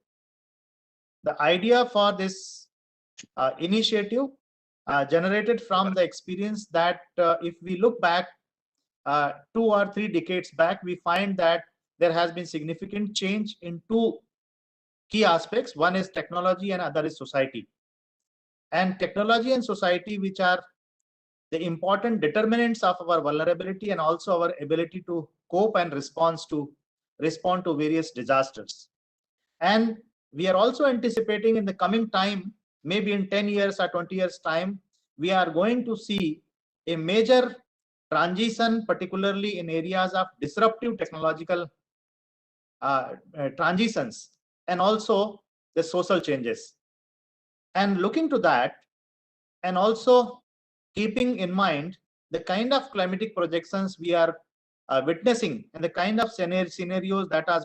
The idea for this initiative generated from the experience that if we look back 2 or 3 decades back, we find that there has been significant change in 2 key aspects. One is technology and other is society. And technology and society, which are the important determinants of our vulnerability and also our ability to cope and respond to various disasters. And we are also anticipating in the coming time, maybe in 10 years or 20 years time, we are going to see a major transition, particularly in areas of disruptive technological transitions and also the social changes. And looking to that, and also keeping in mind the kind of climatic projections we are witnessing and the kind of scenarios that are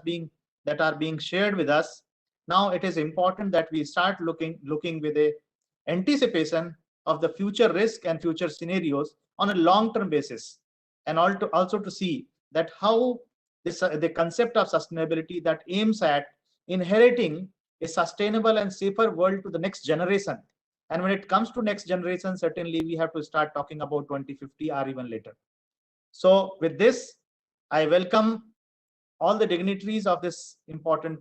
being shared with us, now it is important that we start looking with a anticipation of the future risk and future scenarios on a long-term basis, and also to see that how the concept of sustainability that aims at inheriting a sustainable and safer world to the next generation. And when it comes to next generation, certainly we have to start talking about 2050 or even later. So with this, I welcome all the dignitaries of this important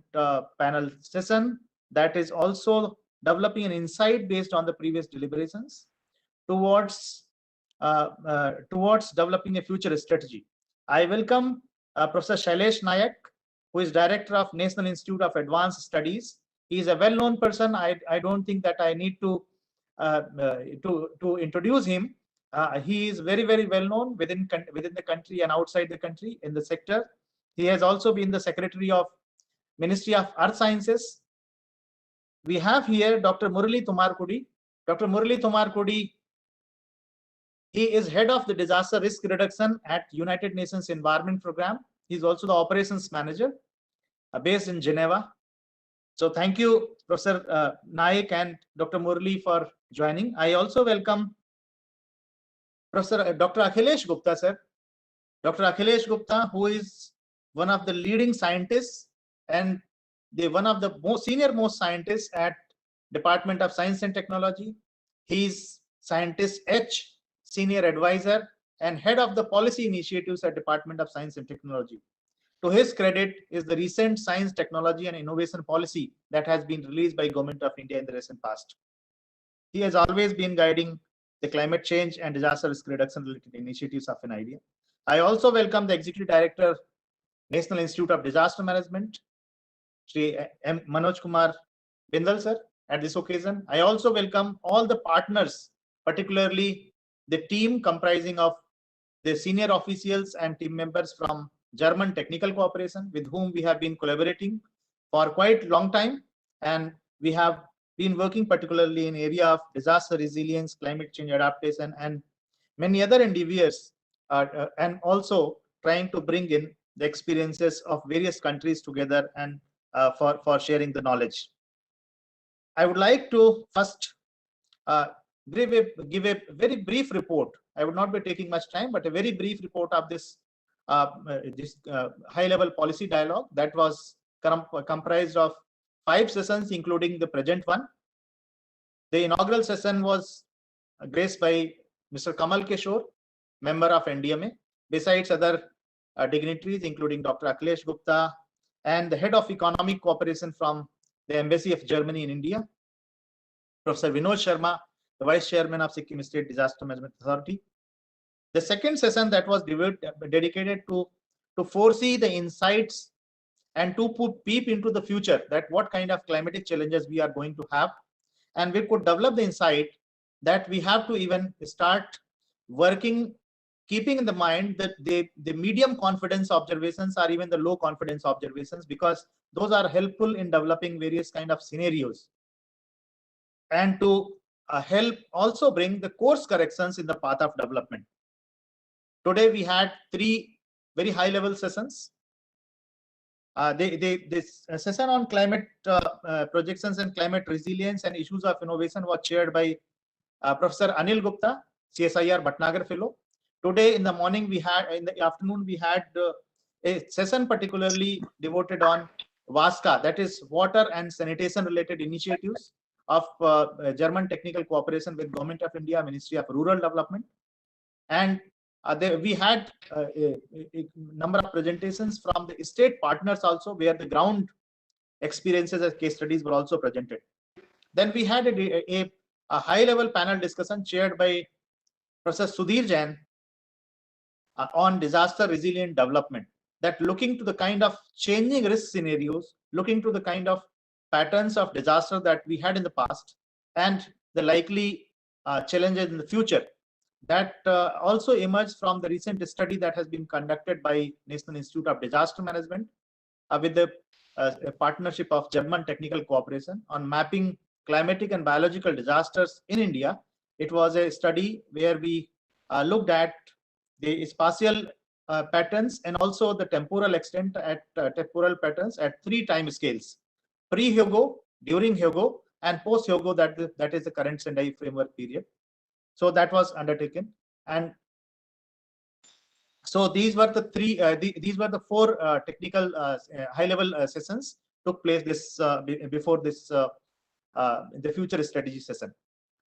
panel session that is also developing an insight based on the previous deliberations towards developing a future strategy. I welcome Professor Shailesh Nayak, who is Director of National Institute of Advanced Studies. He is a well-known person. I don't think that I need to introduce him. He is very, very well known within the country and outside the country in the sector. He has also been the Secretary of Ministry of Earth Sciences. We have here Dr. Murali Tumarkudi. Dr. Murali Tumarkudi, he is head of the disaster risk reduction at United Nations Environment Program. He is also the operations manager based in Geneva. So thank you, Professor Naik and Dr. Murali for joining. I also welcome Professor Dr. Akhilesh Gupta, sir. Dr. Akhilesh Gupta, who is one of the leading scientists and one of the most senior scientists at Department of Science and Technology. He's Scientist H, Senior Advisor and Head of the Policy Initiatives at Department of Science and Technology. To his credit is the recent Science, Technology and Innovation Policy that has been released by Government of India in the recent past. He has always been guiding the climate change and disaster risk reduction related initiatives of NIDM. I also welcome the Executive Director, National Institute of Disaster Management, Shri M. Manoj Kumar Bindal, sir, at this occasion. I also welcome all the partners, particularly the team comprising of the senior officials and team members from German technical cooperation, with whom we have been collaborating for quite a long time, and we have been working particularly in area of disaster resilience, climate change adaptation, and many other endeavors, and also trying to bring in the experiences of various countries together and for sharing the knowledge. I would like to first give a very brief report. I would not be taking much time, but a very brief report of this high-level policy dialogue that was comprised of 5 sessions, including the present one. The inaugural session was graced by Mr. Kamal Kishore, member of NDMA, besides other dignitaries, including Dr. Akhilesh Gupta and the head of economic cooperation from the Embassy of Germany in India, Professor Vinod Sharma, the Vice Chairman of Sikkim State Disaster Management Authority. The second session that was dedicated to foresee the insights and to put peep into the future, that what kind of climatic challenges we are going to have, and we could develop the insight that we have to even start working, keeping in the mind that the medium confidence observations or even the low confidence observations, because those are helpful in developing various kind of scenarios, and to help also bring the course corrections in the path of development. Today we had 3 very high level sessions. This session on climate projections and climate resilience and issues of innovation was chaired by Professor Anil Gupta, CSIR Bhatnagar Fellow. Today in the morning in the afternoon we had a session particularly devoted on WASCA, that is water and sanitation related initiatives of German technical cooperation with Government of India, Ministry of Rural Development. And we had a number of presentations from the state partners also, where the ground experiences as case studies were also presented. Then we had a high-level panel discussion chaired by Professor Sudhir Jain on disaster resilient development, that looking to the kind of changing risk scenarios, looking to the kind of patterns of disaster that we had in the past and the likely challenges in the future, that also emerged from the recent study that has been conducted by National Institute of Disaster Management with the partnership of German technical cooperation on mapping climatic and biological disasters in India. It was a study where we looked at the spatial patterns and also the temporal extent at temporal patterns at 3 time scales: pre-Hugo, during Hugo, and post-Hugo, that is the current Sendai framework period. So that was undertaken, and so these were the 4 technical high-level sessions took place before this the future strategy session.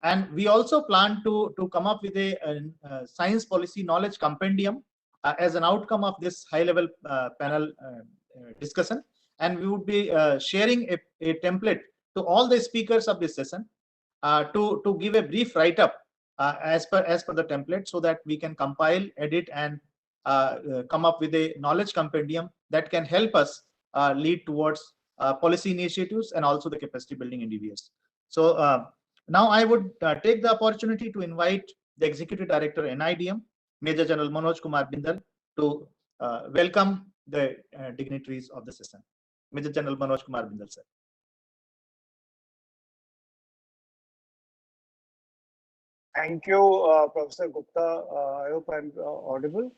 And we also plan to come up with a science policy knowledge compendium as an outcome of this high-level panel discussion, and we would be sharing a template to all the speakers of this session to give a brief write-up as per the template, so that we can compile, edit, and come up with a knowledge compendium that can help us lead towards policy initiatives and also the capacity building endeavors. So now I would take the opportunity to invite the Executive Director NIDM, Major General Manoj Kumar Bindal, to welcome the dignitaries of the session. Major General Manoj Kumar Bindal, sir. Thank you, Professor Gupta. I hope I'm audible.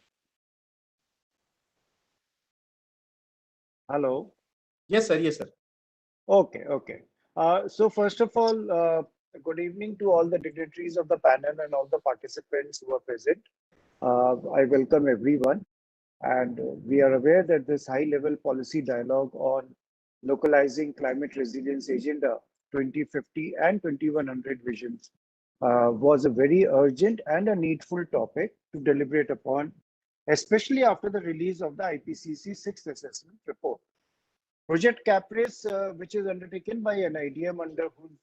Hello. Yes, sir. Yes, sir. Okay. Okay. So first of all, good evening to all the dignitaries of the panel and all the participants who are present. I welcome everyone. And we are aware that this high-level policy dialogue on localizing climate resilience agenda 2050 and 2100 visions was a very urgent and a needful topic to deliberate upon, especially after the release of the IPCC 6th assessment report. Project Caprice, which is undertaken by NIDM, under whose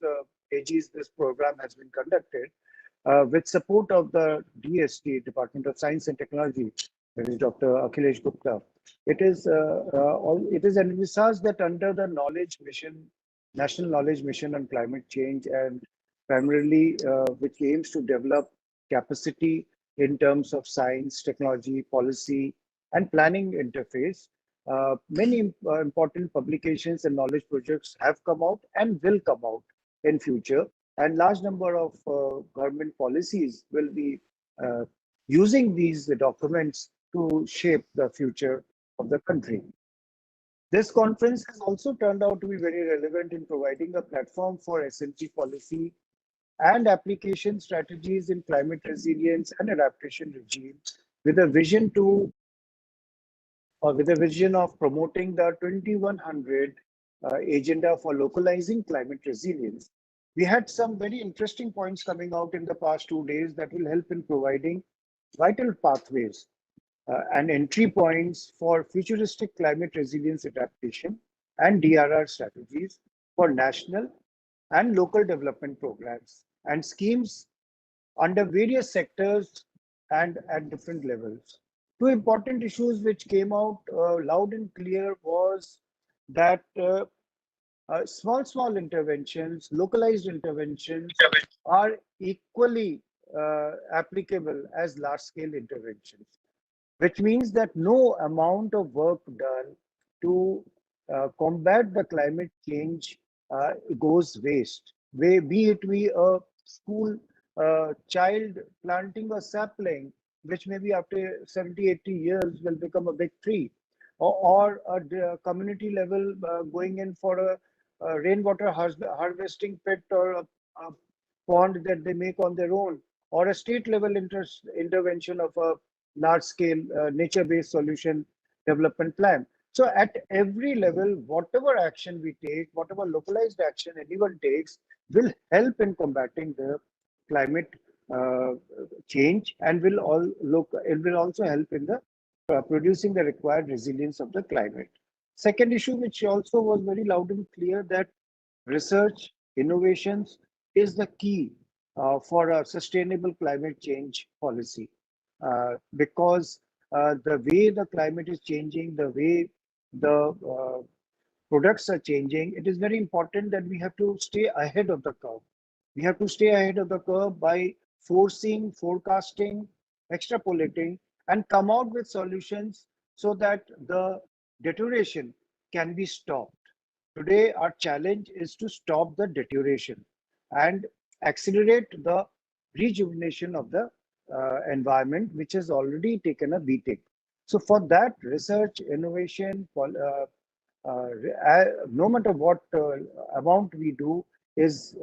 aegis this program has been conducted, with support of the DST, Department of Science and Technology, that is Dr. Akhilesh Gupta. It is envisaged that under the knowledge mission, National Knowledge Mission on Climate Change, and primarily which aims to develop capacity in terms of science, technology, policy, and planning interface. Many important publications and knowledge projects have come out and will come out in future, and large number of government policies will be using these documents to shape the future of the country. This conference has also turned out to be very relevant in providing a platform for SNG policy and application strategies in climate resilience and adaptation regime with a vision of promoting the 2100 agenda for localizing climate resilience. We had some very interesting points coming out in the past 2 days that will help in providing vital pathways and entry points for futuristic climate resilience adaptation and DRR strategies for national and local development programs and schemes under various sectors and at different levels. Two important issues which came out loud and clear was that small interventions, localized interventions are equally applicable as large-scale interventions, which means that no amount of work done to combat the climate change goes waste. Be it a school child planting a sapling, which maybe after 70, 80 years will become a big tree, or a community level going in for a rainwater harvesting pit or a pond that they make on their own, or a state level intervention of a large scale nature-based solution development plan. So at every level, whatever action we take, whatever localized action anyone takes will help in combating the climate change and it will also help in the producing the required resilience of the climate. Second issue, which also was very loud and clear, that research, innovations is the key for a sustainable climate change policy. Because the way the climate is changing, the way the products are changing, it is very important that we have to stay ahead of the curve. We have to stay ahead of the curve by foreseeing, forecasting, extrapolating, and come out with solutions so that the deterioration can be stopped. Today, our challenge is to stop the deterioration and accelerate the rejuvenation of the environment, which has already taken a beating. So for that, research, innovation, no matter what amount we do is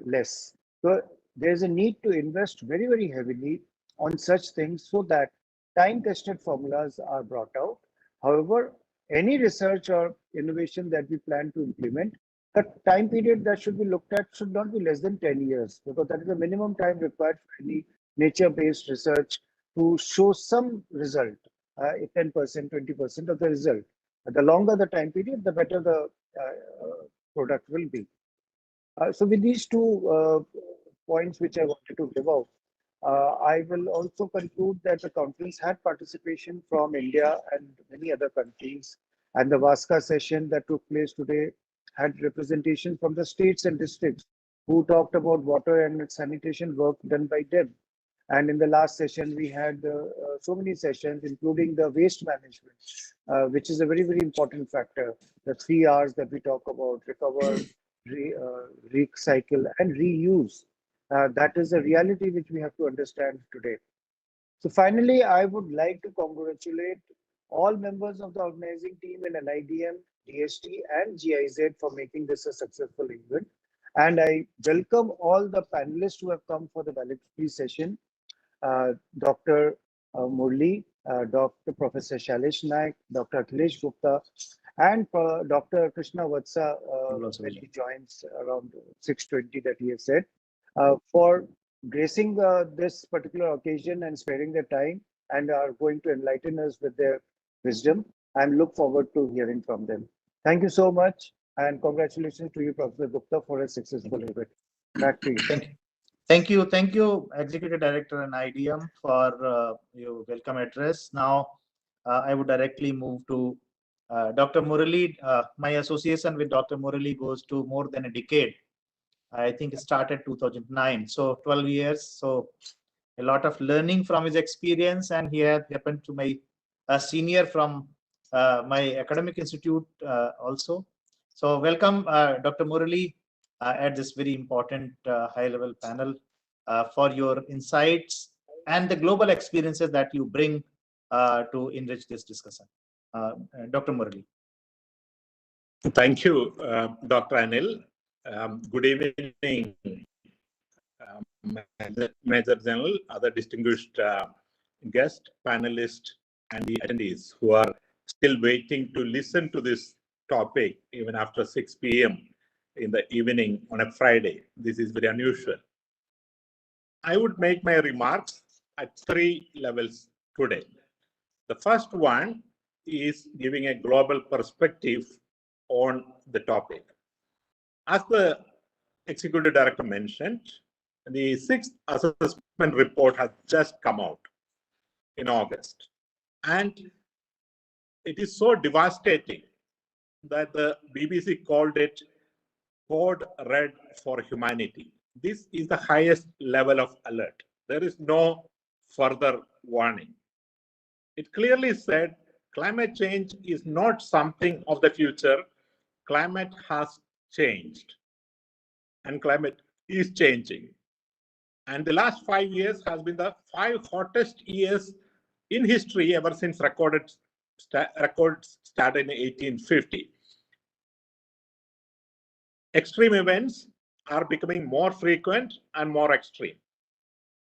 less. So there's a need to invest very, very heavily on such things so that time-tested formulas are brought out. However, any research or innovation that we plan to implement, the time period that should be looked at should not be less than 10 years, because that is the minimum time required for any nature-based research to show some result, 10%, 20% of the result. The longer the time period, the better the product will be. So with these two points which I wanted to give out, I will also conclude that the conference had participation from India and many other countries, and the VASCA session that took place today had representation from the states and districts who talked about water and sanitation work done by them. And in the last session, we had so many sessions, including the waste management, which is a very, very important factor. The 3 R's that we talk about: recover, recycle, and reuse. That is a reality which we have to understand today. So finally, I would like to congratulate all members of the organizing team in NIDM, DST, and GIZ for making this a successful event. And I welcome all the panelists who have come for the valedictory session. Dr. Murli, Dr. Professor Shailesh Naik, Dr. Akhilesh Gupta, and Dr. Krishna Vatsa, when he joins around 6:20 that he has said, for gracing this particular occasion and sparing their time and are going to enlighten us with their wisdom. I look forward to hearing from them. Thank you so much, and congratulations to you, Professor Gupta, for a successful event. Back to you. Thank you, Executive Director and IDM, for your welcome address. Now, I would directly move to Dr. Murali. My association with Dr. Murali goes to more than a decade. I think it started 2009, so 12 years. So a lot of learning from his experience, and he had happened to my a senior from my academic institute also. So welcome, Dr. Murali, at this very important high-level panel for your insights and the global experiences that you bring to enrich this discussion. Dr. Murali. Thank you, Dr. Anil. Good evening, Major General, other distinguished guests, panelists, and the attendees who are still waiting to listen to this topic even after 6 p.m. in the evening on a Friday. This is very unusual. I would make my remarks at 3 levels today. The first one is giving a global perspective on the topic. As the Executive Director mentioned, the 6th assessment report has just come out in August. And it is so devastating that the BBC called it Code Red for Humanity. This is the highest level of alert. There is no further warning. It clearly said climate change is not something of the future. Climate has changed and climate is changing. And the last 5 years has been the 5 hottest years in history ever since records started in 1850. Extreme events are becoming more frequent and more extreme.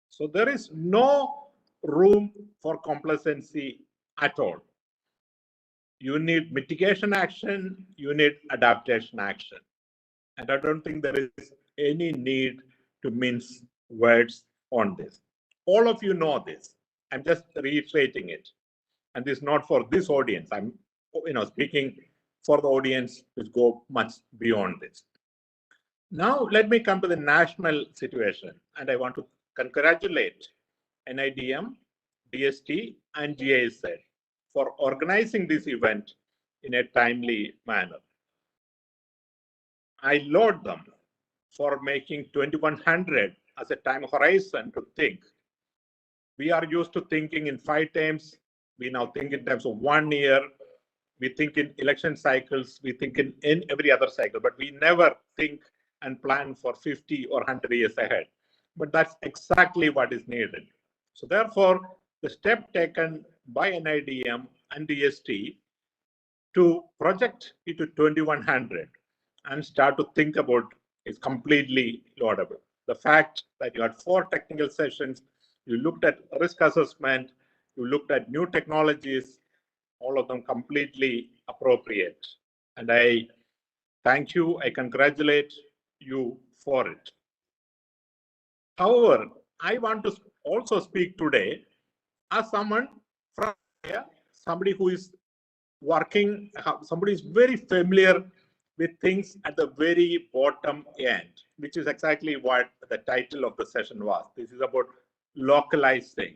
So there is no room for complacency at all. You need mitigation action, you need adaptation action. And I don't think there is any need to mince words on this. All of you know this. I'm just reiterating it. And this is not for this audience. I'm speaking for the audience which go much beyond this. Now, let me come to the national situation. And I want to congratulate NIDM, DST, and GIZ for organizing this event in a timely manner. I laud them for making 2100 as a time horizon to think. We are used to thinking in 5 times. We now think in terms of 1 year. We think in election cycles. We think in every other cycle, but we never think and plan for 50 or 100 years ahead. But that's exactly what is needed. So therefore, the step taken by NIDM and DST to project it to 2100 and start to think about is completely laudable. The fact that you had 4 technical sessions, you looked at risk assessment, you looked at new technologies, all of them completely appropriate. And I thank you, I congratulate you for it. However, I want to also speak today as someone from here, somebody who is working, somebody is very familiar with things at the very bottom end, which is exactly what the title of the session was. This is about localizing.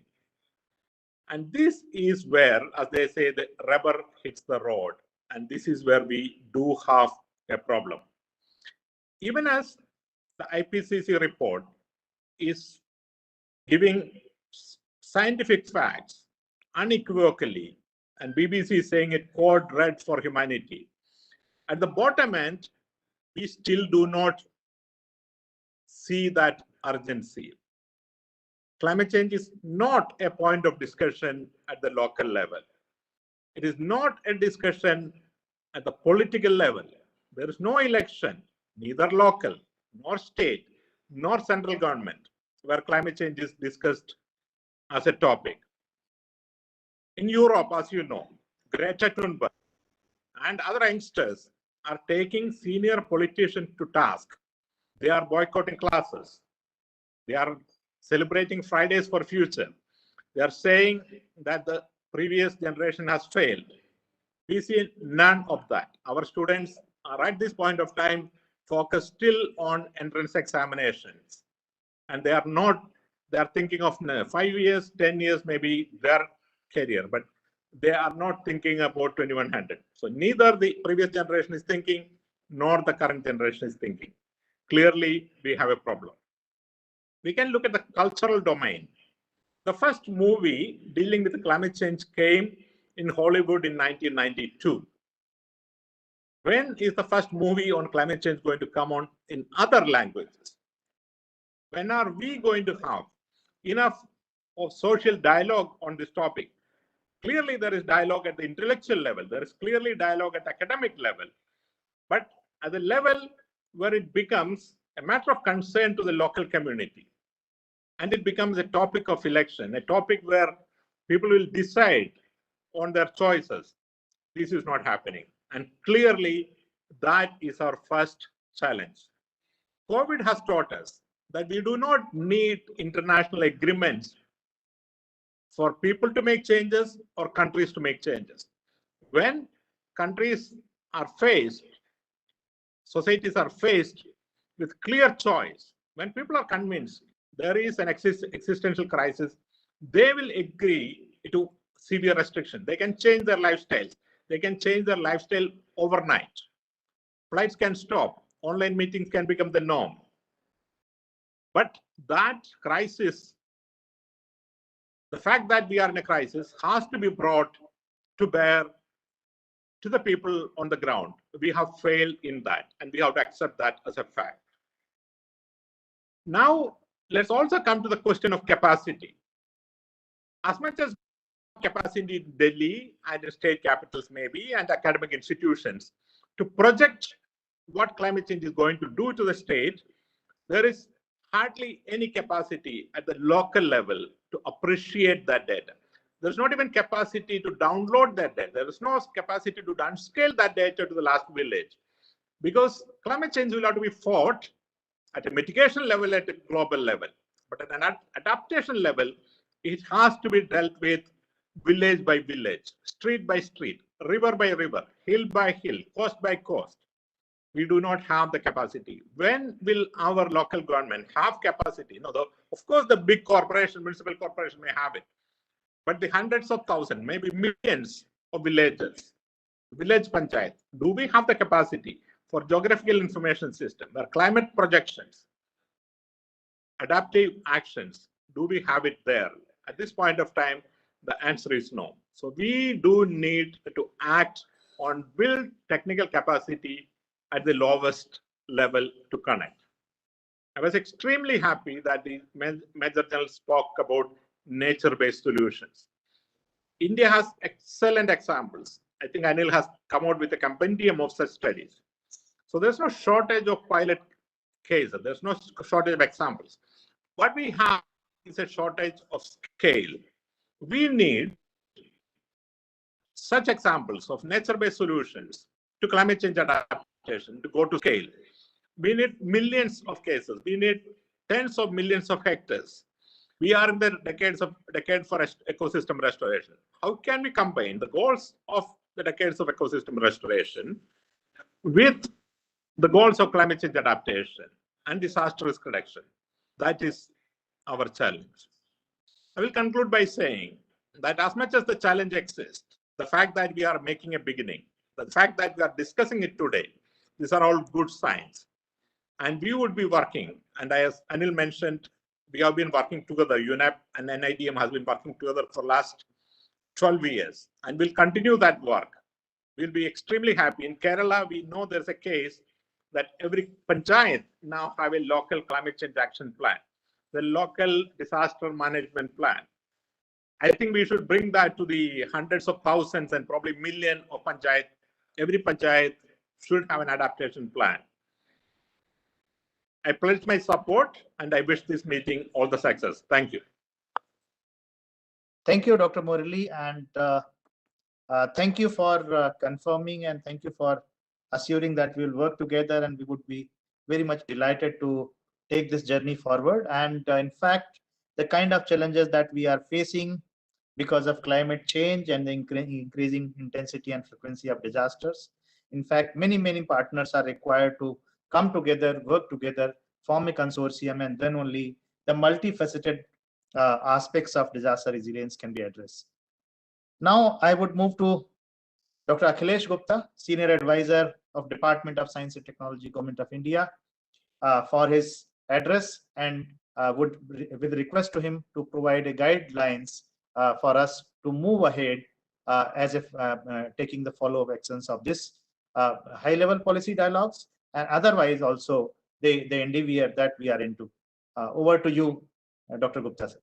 And this is where, as they say, the rubber hits the road. And this is where we do have a problem. Even as the IPCC report is giving scientific facts unequivocally, and BBC is saying it code red for humanity. At the bottom end, we still do not see that urgency. Climate change is not a point of discussion at the local level. It is not a discussion at the political level. There is no election, neither local, nor state, nor central government, where climate change is discussed as a topic. In Europe, as you know, Greta Thunberg and other youngsters are taking senior politicians to task. They are boycotting classes. They are celebrating Fridays for Future. They are saying that the previous generation has failed. We see none of that. Our students are at this point of time focused still on entrance examinations. And they are thinking of 5 years, 10 years, maybe their career, but they are not thinking about 2100. So neither the previous generation is thinking, nor the current generation is thinking. Clearly, we have a problem. We can look at the cultural domain. The first movie dealing with climate change came in Hollywood in 1992. When is the first movie on climate change going to come on in other languages? When are we going to have enough of social dialogue on this topic? Clearly, there is dialogue at the intellectual level. There is clearly dialogue at academic level. But at the level where it becomes a matter of concern to the local community, and it becomes a topic of election, a topic where people will decide on their choices, this is not happening. And clearly, that is our first challenge. COVID has taught us that we do not need international agreements for people to make changes or countries to make changes. When countries are faced, societies are faced with clear choice, when people are convinced there is an existential crisis, they will agree to severe restriction. They can change their lifestyles. They can change their lifestyle overnight. Flights can stop. Online meetings can become the norm. But that crisis, the fact that we are in a crisis, has to be brought to bear to the people on the ground. We have failed in that, and we have to accept that as a fact. Now, let's also come to the question of capacity. As much as capacity in Delhi and in state capitals maybe and academic institutions to project what climate change is going to do to the state, there is hardly any capacity at the local level to appreciate that data. There's not even capacity to download that data. There is no capacity to downscale that data to the last village, because climate change will have to be fought at a mitigation level, at a global level. But at an adaptation level, it has to be dealt with village by village, street by street, river by river, hill by hill, coast by coast. We do not have the capacity. When will our local government have capacity? No, of course, the big corporation, municipal corporation may have it, but the hundreds of thousands, maybe millions of villages, village panchayat, do we have the capacity for geographical information system, where climate projections, adaptive actions, do we have it there? At this point of time, the answer is no. So we do need to act on build technical capacity at the lowest level to connect. I was extremely happy that the Major General spoke about nature-based solutions. India has excellent examples. I think Anil has come out with a compendium of such studies. So there's no shortage of pilot cases. There's no shortage of examples. What we have is a shortage of scale. We need such examples of nature-based solutions to climate change adaptation to go to scale. We need millions of cases. We need tens of millions of hectares. We are in the decade for ecosystem restoration. How can we combine the goals of the decades of ecosystem restoration with the goals of climate change adaptation and disaster risk reduction? That is our challenge. I will conclude by saying that as much as the challenge exists, the fact that we are making a beginning, the fact that we are discussing it today, these are all good signs. And we would be working, and as Anil mentioned, we have been working together. UNEP and NIDM has been working together for the last 12 years, and we'll continue that work. We'll be extremely happy. In Kerala, we know there's a case that every panchayat now have a local climate change action plan, the local disaster management plan. I think we should bring that to the hundreds of thousands and probably million of panchayat. Every panchayat should have an adaptation plan. I pledge my support and I wish this meeting all the success. Thank you. Thank you, Dr. Murali, and thank you for confirming, and thank you for assuring that we will work together, and we would be very much delighted to take this journey forward. And in fact, the kind of challenges that we are facing because of climate change and the increasing intensity and frequency of disasters, in fact, many partners are required to come together, work together, form a consortium, and then only the multifaceted aspects of disaster resilience can be addressed. Now, I would move to Dr. Akhilesh Gupta, Senior Advisor of Department of Science and Technology, Government of India, for his address, and with request to him to provide a guidelines for us to move ahead as if taking the follow-up actions of this high-level policy dialogues, and otherwise also the endeavor that we are into. Over to you, Dr. Gupta, sir.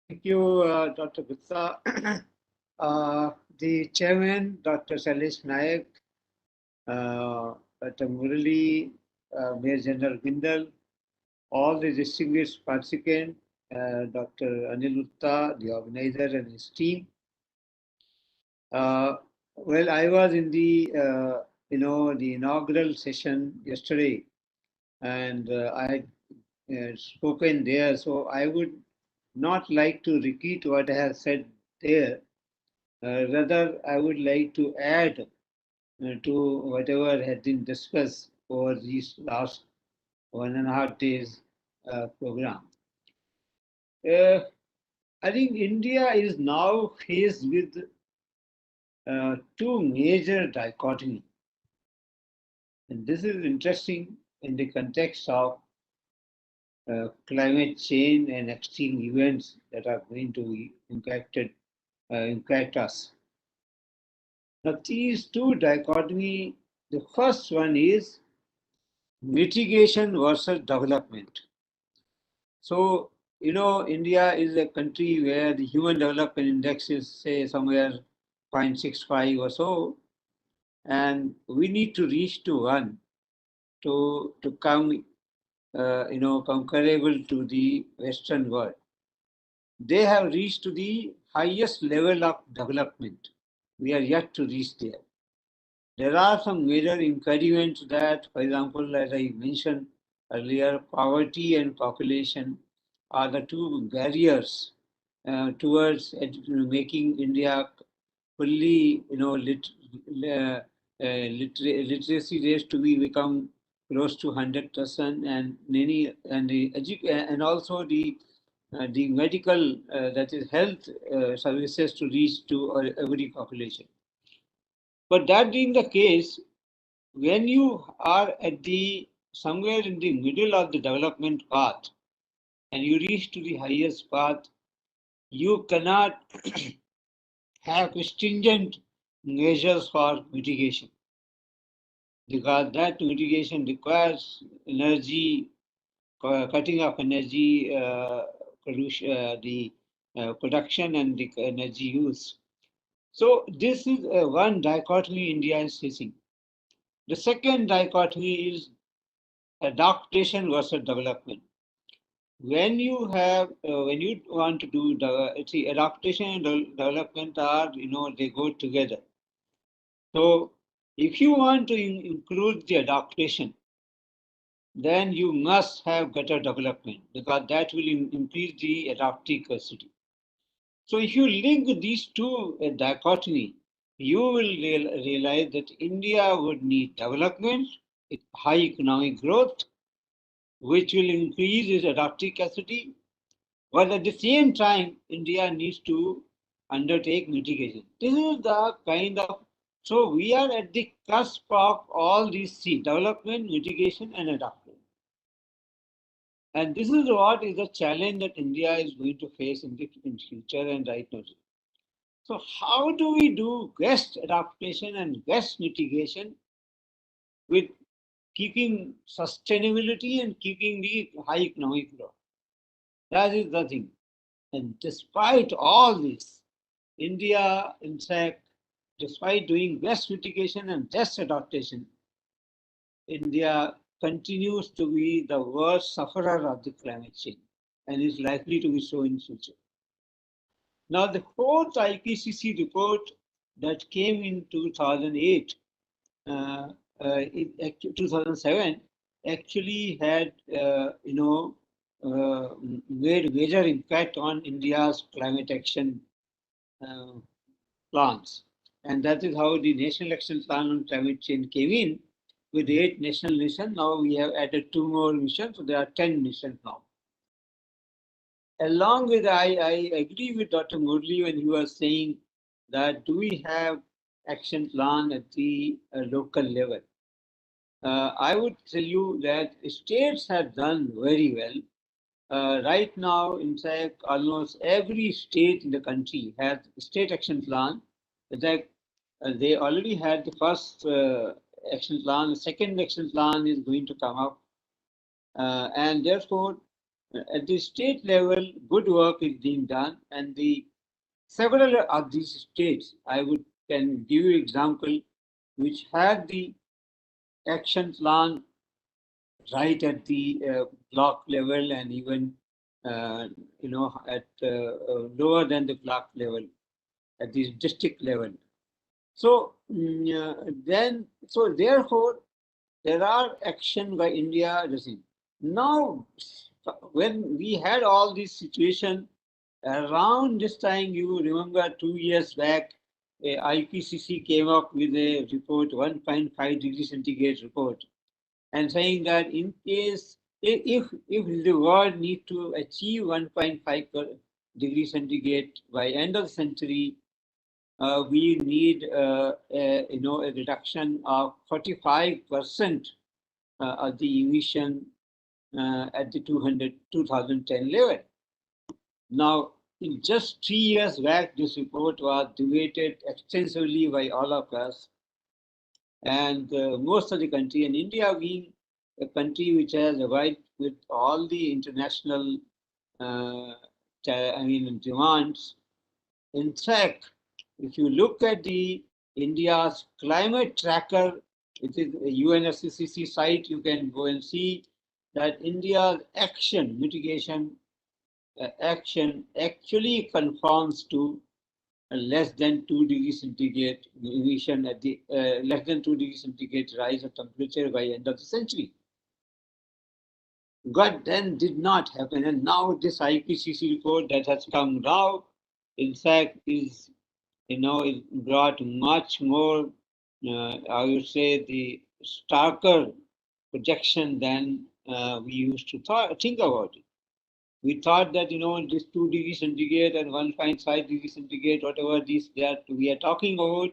Thank you, Dr. Gupta. The chairman, Dr. Sailesh Nayak, Dr. Murali, Major General Bindal, all the distinguished participants, Dr. Anil Utta, the organizer and his team. Well, I was in the the inaugural session yesterday, and I had spoken there, so I would not like to repeat what I have said there. Rather, I would like to add to whatever had been discussed over these last 1.5 days program. I think India is now faced with two major dichotomies. And this is interesting in the context of climate change and extreme events that are going to impact us. Now, these two dichotomy, the first one is mitigation versus development. So, India is a country where the Human Development Index is, say, somewhere 0.65 or so, and we need to reach to 1 to come, comparable to the Western world. They have reached to the highest level of development. We are yet to reach there. There are some major impediments that, for example, as I mentioned earlier, poverty and population are the two barriers towards making India fully, literacy rates to become close to 100%, and also the medical, that is health services to reach to every population. But that being the case, when you are at somewhere in the middle of the development path and you reach to the highest path, you cannot have stringent measures for mitigation, because that mitigation requires energy, cutting of energy, the production and the energy use. So this is one dichotomy India is facing. The second dichotomy is adaptation versus development. When you want to do adaptation and development are, they go together. So if you want to include the adaptation, then you must have better development, because that will increase the adaptive capacity. So if you link these two dichotomy, you will realize that India would need development, high economic growth, which will increase its adaptive capacity. But at the same time, India needs to undertake mitigation. This is the kind of, so we are at the cusp of all these three: development, mitigation, and adaptation. And this is what is the challenge that India is going to face in the future and right now. So how do we do best adaptation and best mitigation with keeping sustainability and keeping the high economic growth? That is the thing. And despite all this, India, in fact, despite doing best mitigation and best adaptation, India continues to be the worst sufferer of the climate change and is likely to be so in future. Now, the fourth IPCC report that came in 2008, 2007, actually had, made major impact on India's climate action plans. And that is how the National Action Plan on Climate Change came in with 8 national missions. Now we have added 2 more missions, so there are 10 missions now. Along with, I agree with Dr. Murali when he was saying that do we have action plan at the local level? I would tell you that states have done very well. right now, in fact, almost every state in the country has a state action plan. In fact, they already had the first action plan. The second action plan is going to come up. And therefore, at the state level, good work is being done. And the several of these states, can give you example, which had the action plan right at the block level and even at lower than the block level, at the district level. So therefore, there are action by India. Now, when we had all this situation around this time, you remember 2 years back, IPCC came up with a report, 1.5 degree centigrade report, and saying that in case if the world need to achieve 1.5 degree centigrade by end of the century, we need a reduction of 45% of the emission at the 2010 level. Now, in just 3 years back, this report was debated extensively by all of us, and most of the country, and India being a country which has abided with all the international demands. In fact, if you look at the India's climate tracker, it is a UNFCCC site, you can go and see that India's mitigation action actually conforms to less than 2 degrees centigrade emission at the less than 2 degrees centigrade rise of temperature by end of the century. But then did not happen, and now this IPCC report that has come now, in fact, is it brought much more, I would say, the starker projection than we used to think about it. We thought that, this 2 degrees centigrade and 1.5 degrees centigrade, whatever that we are talking about,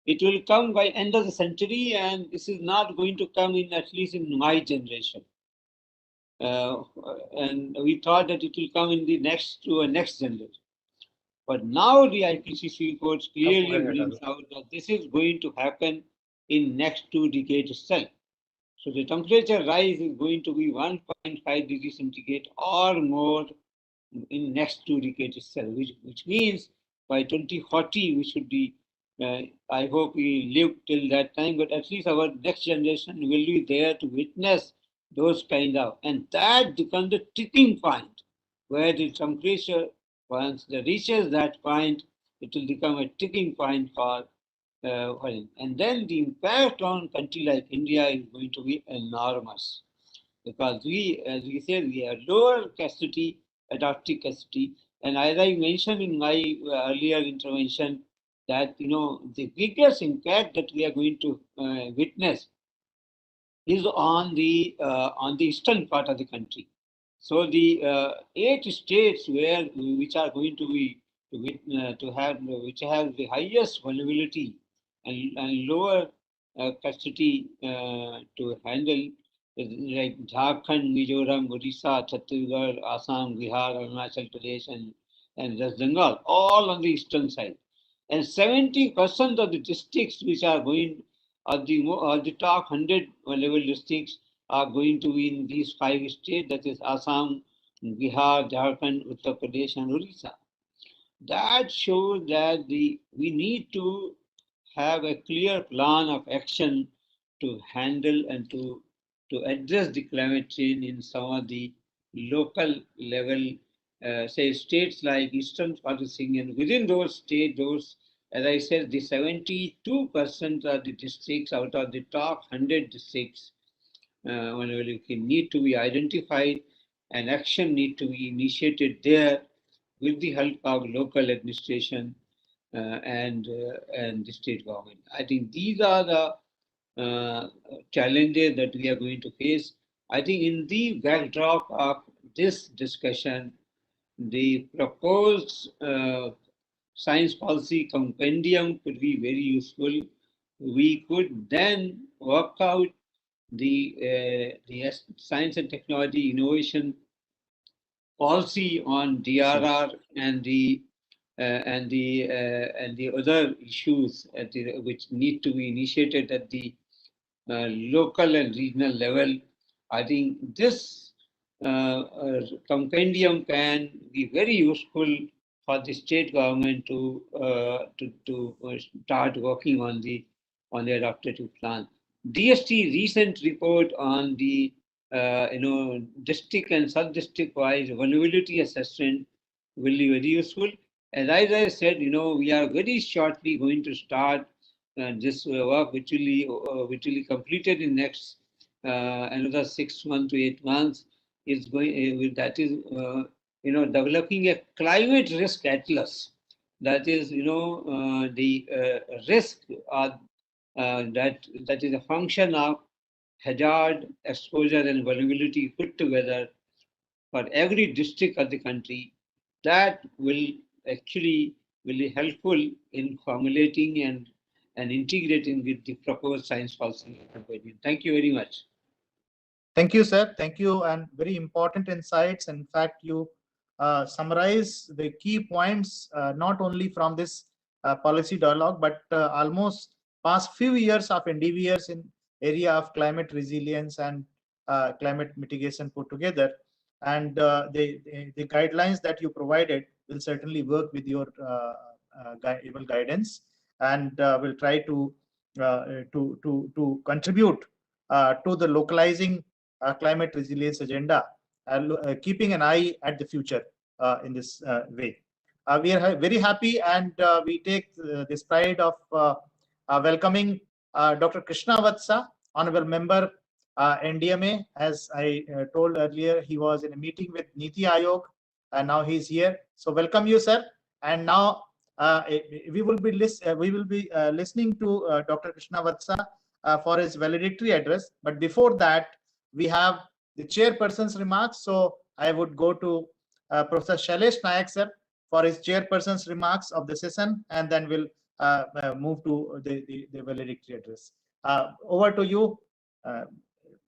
it will come by end of the century, and this is not going to come in, at least in my generation. And we thought that it will come in the next generation. But now the IPCC report clearly brings out that this is going to happen in next 2 decades itself. So the temperature rise is going to be 1.5 degrees centigrade or more in next 2 decades itself, which means by 2040 we should be, I hope we live till that time, but at least our next generation will be there to witness those kind of, and that becomes the tipping point where the temperature, once it reaches that point, it will become a tipping point for and then the impact on country like India is going to be enormous, because we, as we said, we have lower capacity, adaptive capacity, and as I mentioned in my earlier intervention, that the biggest impact that we are going to witness is on the eastern part of the country. So the 8 states which are going to be which have the highest vulnerability and lower capacity to handle, like Jharkhand, Mizoram, Odisha, Chhattisgarh, Assam, Bihar, Arunachal Pradesh, and West Bengal, all on the eastern side. And 70% of the districts which are going, the top 100 level districts are going to be in these 5 states, that is Assam, Bihar, Jharkhand, Uttar Pradesh, and Odisha. That shows that we need to have a clear plan of action to handle and to address the climate change in some of the local level, say states like Eastern Pakistan, and within those states, as I said, the 72% of the districts out of the top 100 districts need to be identified, and action need to be initiated there with the help of local administration and the state government. I think these are the challenges that we are going to face. I think in the backdrop of this discussion, the proposed science policy compendium could be very useful. We could then work out the science and technology innovation policy on DRR and the other issues which need to be initiated at the local and regional level. I think this compendium can be very useful for the state government to start working on the adaptive plan. DST recent report on the district and sub-district wise vulnerability assessment will be very useful. And as I said, we are very shortly going to start this work, which will be completed in next another 6 months to 8 months. Is going that is developing a climate risk atlas. That is the risk that is a function of hazard, exposure, and vulnerability put together for every district of the country. That will actually be helpful in formulating and integrating with the proposed science policy. Thank you very much. Thank you, sir. Thank you, and very important insights. In fact, you summarize the key points not only from this policy dialogue, but almost past few years of endeavors in area of climate resilience and climate mitigation put together. And the guidelines that you provided will certainly work with your able guidance, and will try to contribute to the localizing climate resilience agenda, keeping an eye at the future in this way. We are very happy, and we take this pride of welcoming Dr. Krishna Vatsa, Honorable Member NDMA. As I told earlier, he was in a meeting with Niti Aayog, and now he's here. So welcome you, sir. And now we will be listening to Dr. Krishna Vatsa for his valedictory address. But before that, we have the chairperson's remarks. So I would go to Professor Shailesh Nayak, sir, for his chairperson's remarks of the session, and then we'll move to the valedictory address. Over to you,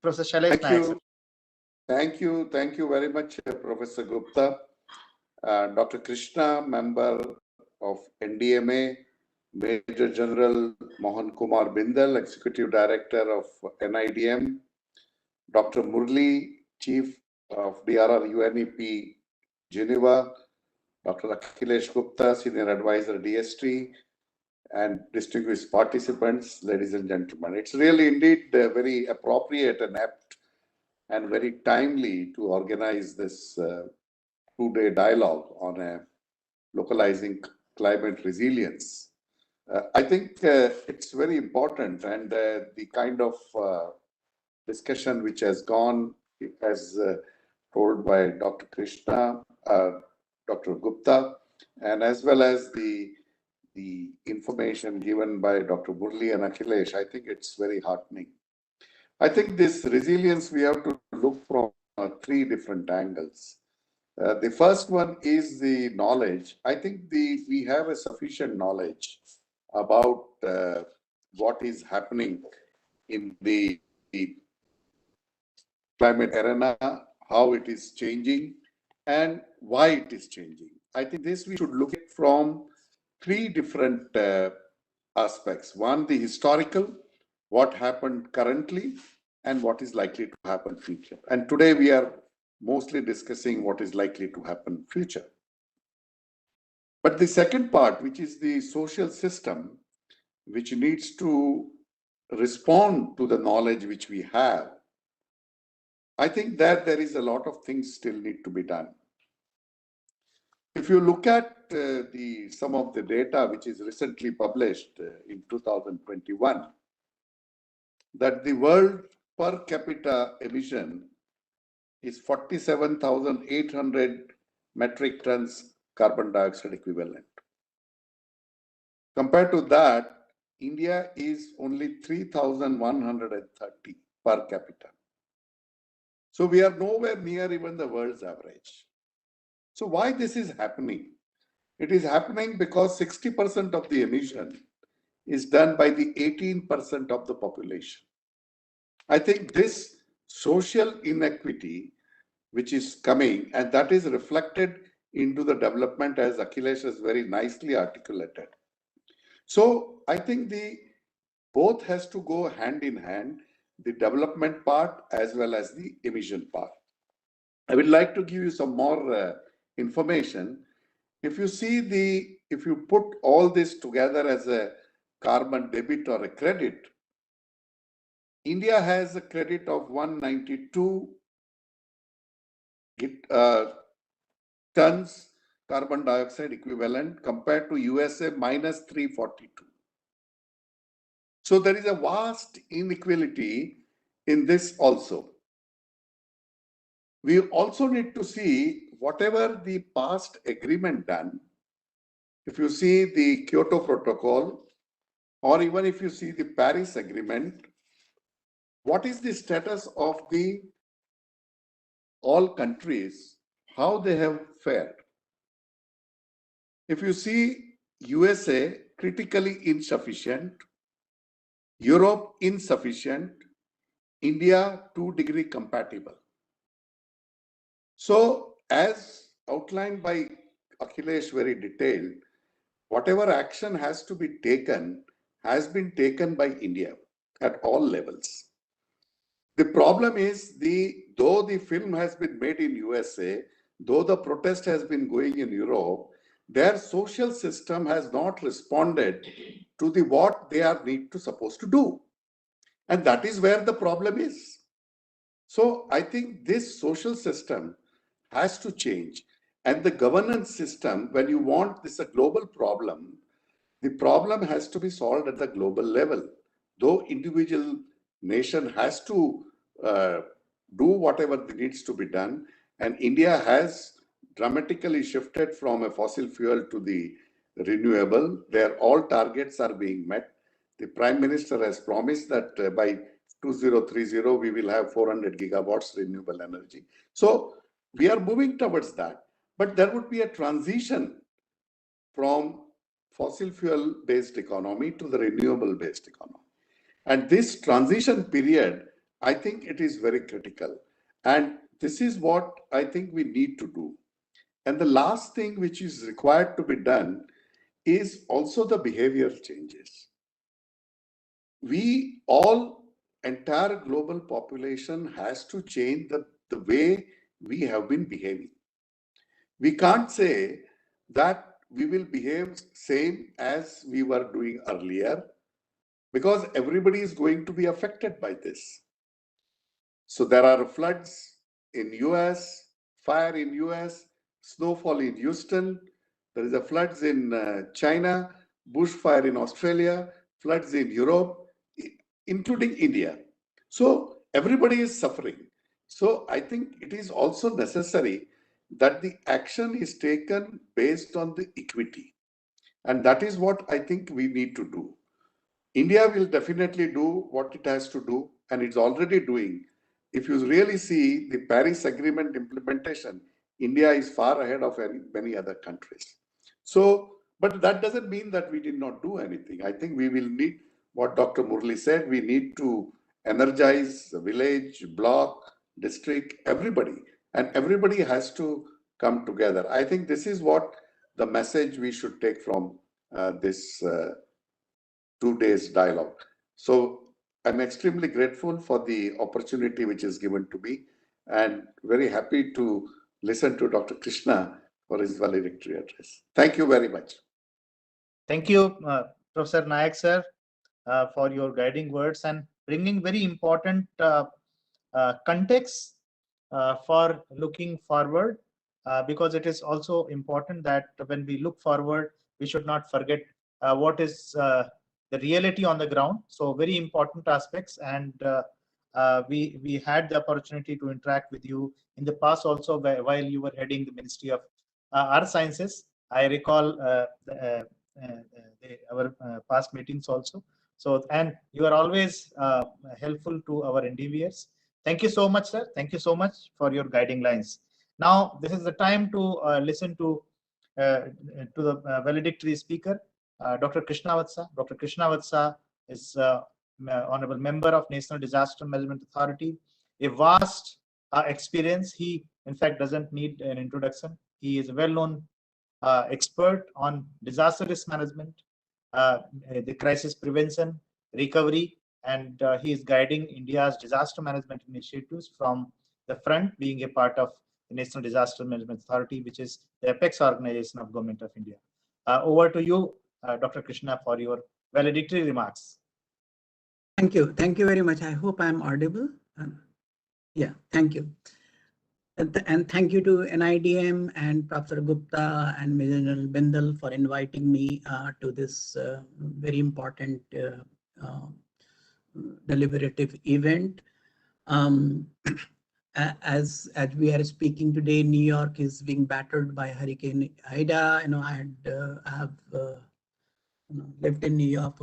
Professor Shailesh Nayak. Thank you very much, Professor Gupta. Dr. Krishna, member of NDMA, Major General Mohan Kumar Bindal, Executive Director of NIDM, Dr. Murli, Chief of DRR UNEP Geneva, Dr. Akhilesh Gupta, Senior Advisor DST, and distinguished participants, ladies and gentlemen. It's really indeed very appropriate and apt and very timely to organize this two-day dialogue on localizing climate resilience. I think it's very important, and the kind of discussion which has gone, as told by Dr. Krishna, Dr. Gupta, and as well as the information given by Dr. Murli and Akhilesh, I think it's very heartening. I think this resilience we have to look from three different angles. The first one is the knowledge. I think we have a sufficient knowledge about what is happening in the climate arena, how it is changing, and why it is changing. I think this we should look at from three different aspects. One, the historical, what happened currently, and what is likely to happen future. And today we are mostly discussing what is likely to happen future. But the second part, which is the social system, which needs to respond to the knowledge which we have, I think that there is a lot of things still need to be done. If you look at some of the data which is recently published in 2021, that the world per capita emission is 47,800 metric tons carbon dioxide equivalent. Compared to that, India is only 3,130 per capita. So we are nowhere near even the world's average. So why this is happening? It is happening because 60% of the emission is done by the 18% of the population. I think this social inequity which is coming, and that is reflected into the development, as Akhilesh has very nicely articulated. So I think the both has to go hand in hand, the development part as well as the emission part. I would like to give you some more information. If you put all this together as a carbon debit or a credit, India has a credit of 192 tons carbon dioxide equivalent compared to USA minus 342. So there is a vast inequality in this also. We also need to see whatever the past agreement done. If you see the Kyoto Protocol, or even if you see the Paris Agreement, what is the status of the all countries, how they have fared? If you see USA critically insufficient, Europe insufficient, India 2-degree compatible. So as outlined by Akhilesh very detailed, whatever action has to be taken has been taken by India at all levels. The problem is though the film has been made in USA, though the protest has been going in Europe, their social system has not responded to what they are supposed to do. And that is where the problem is. So I think this social system has to change. And the governance system, when you want this a global problem, the problem has to be solved at the global level. Though individual nation has to do whatever needs to be done, and India has dramatically shifted from a fossil fuel to the renewable. Their all targets are being met. The Prime Minister has promised that by 2030 we will have 400 gigawatts renewable energy. So we are moving towards that, but there would be a transition from fossil fuel based economy to the renewable based economy. And this transition period, I think it is very critical. And this is what I think we need to do. And the last thing which is required to be done is also the behavioral changes. We all, entire global population has to change the way we have been behaving. We can't say that we will behave same as we were doing earlier, because everybody is going to be affected by this. So there are floods in US, fire in US, snowfall in Houston. There is a floods in China, bushfire in Australia, floods in Europe, including India. So everybody is suffering. So I think it is also necessary that the action is taken based on the equity. And that is what I think we need to do. India will definitely do what it has to do, and it's already doing. If you really see the Paris Agreement implementation, India is far ahead of many other countries. So, but that doesn't mean that we did not do anything. I think we will need what Dr. Murli said. We need to energize the village, block, district, everybody, and everybody has to come together. I think this is what the message we should take from this 2 days dialogue. So I'm extremely grateful for the opportunity which is given to me, and very happy to listen to Dr. Krishna for his valedictory address. Thank you very much. Thank you, Professor Nayak sir, for your guiding words and bringing very important context for looking forward, because it is also important that when we look forward, we should not forget what is the reality on the ground. So very important aspects, and we had the opportunity to interact with you in the past also while you were heading the Ministry of Earth Sciences. I recall our past meetings also. So, and you are always helpful to our endeavors. Thank you so much, sir. Thank you so much for your guiding lines. Now, this is the time to listen to the valedictory speaker, Dr. Krishna Vatsa. Dr. Krishna Vatsa is honorable member of National Disaster Management Authority, a vast experience. He, in fact, doesn't need an introduction. He is a well-known expert on disaster risk management, the crisis prevention, recovery, and he is guiding India's disaster management initiatives from the front, being a part of the National Disaster Management Authority, which is the apex organization of Government of India. Over to you, Dr. Krishna, for your valedictory remarks. Thank you. Thank you very much. I hope I'm audible. Yeah, thank you. And thank you to NIDM and Professor Gupta and Major General Bindal for inviting me to this very important deliberative event. As we are speaking today, New York is being battered by Hurricane Ida. I have lived in New York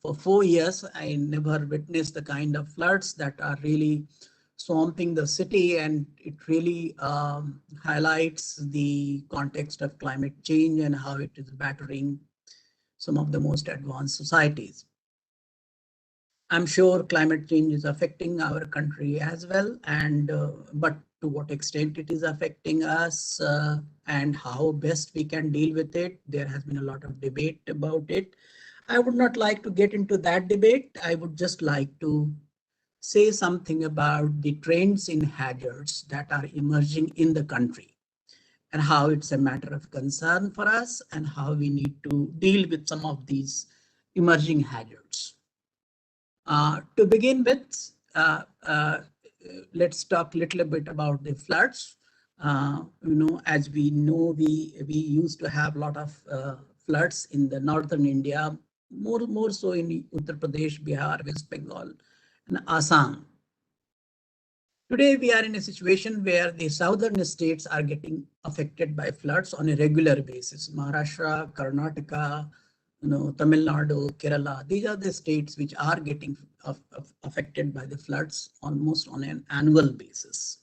for 4 years. I never witnessed the kind of floods that are really swamping the city, and it really highlights the context of climate change and how it is battering some of the most advanced societies. I'm sure climate change is affecting our country as well, and but to what extent it is affecting us and how best we can deal with it, there has been a lot of debate about it. I would not like to get into that debate. I would just like to say something about the trends in hazards that are emerging in the country and how it's a matter of concern for us and how we need to deal with some of these emerging hazards. To begin with, let's talk a little bit about the floods. As we know, we used to have a lot of floods in the northern India, more so in Uttar Pradesh, Bihar, West Bengal, and Assam. Today, we are in a situation where the southern states are getting affected by floods on a regular basis. Maharashtra, Karnataka, Tamil Nadu, Kerala, these are the states which are getting affected by the floods almost on an annual basis.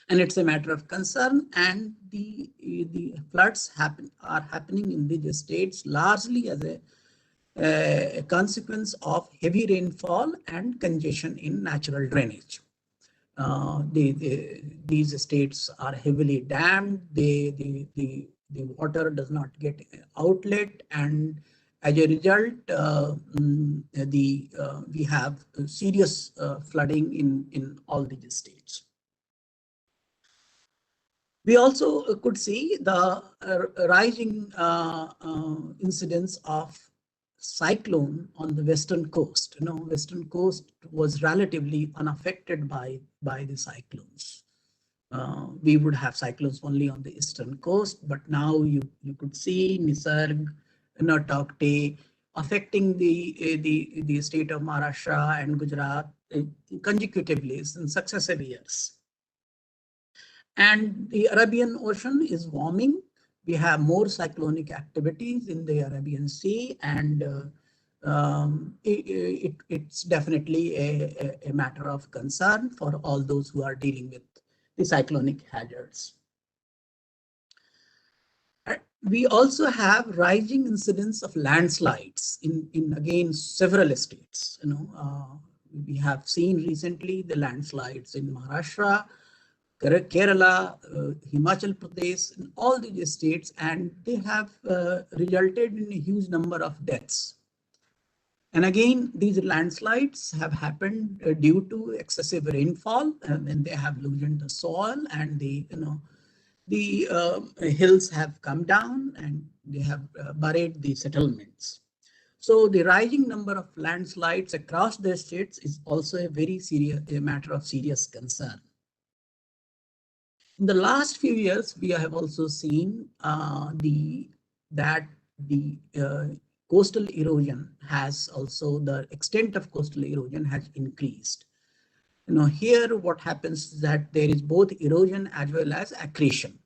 And it's a matter of concern, and the floods are happening in these states largely as a consequence of heavy rainfall and congestion in natural drainage. These states are heavily dammed. The water does not get outlet, and as a result, we have serious flooding in all these states. We also could see the rising incidence of cyclone on the western coast. Western coast was relatively unaffected by the cyclones. We would have cyclones only on the eastern coast, but now you could see Nisarg, Taukte affecting the state of Maharashtra and Gujarat consecutively in successive years. And the Arabian Ocean is warming. We have more cyclonic activities in the Arabian Sea, and it's definitely a matter of concern for all those who are dealing with the cyclonic hazards. We also have rising incidence of landslides in again several states. We have seen recently the landslides in Maharashtra, Kerala, Himachal Pradesh, in all these states, and they have resulted in a huge number of deaths. And again, these landslides have happened due to excessive rainfall, when they have loosened the soil, and the hills have come down and they have buried the settlements. So the rising number of landslides across the states is also a matter of serious concern. In the last few years, we have also seen that the coastal erosion has also, the extent of coastal erosion has increased. Here what happens is that there is both erosion as well as accretion.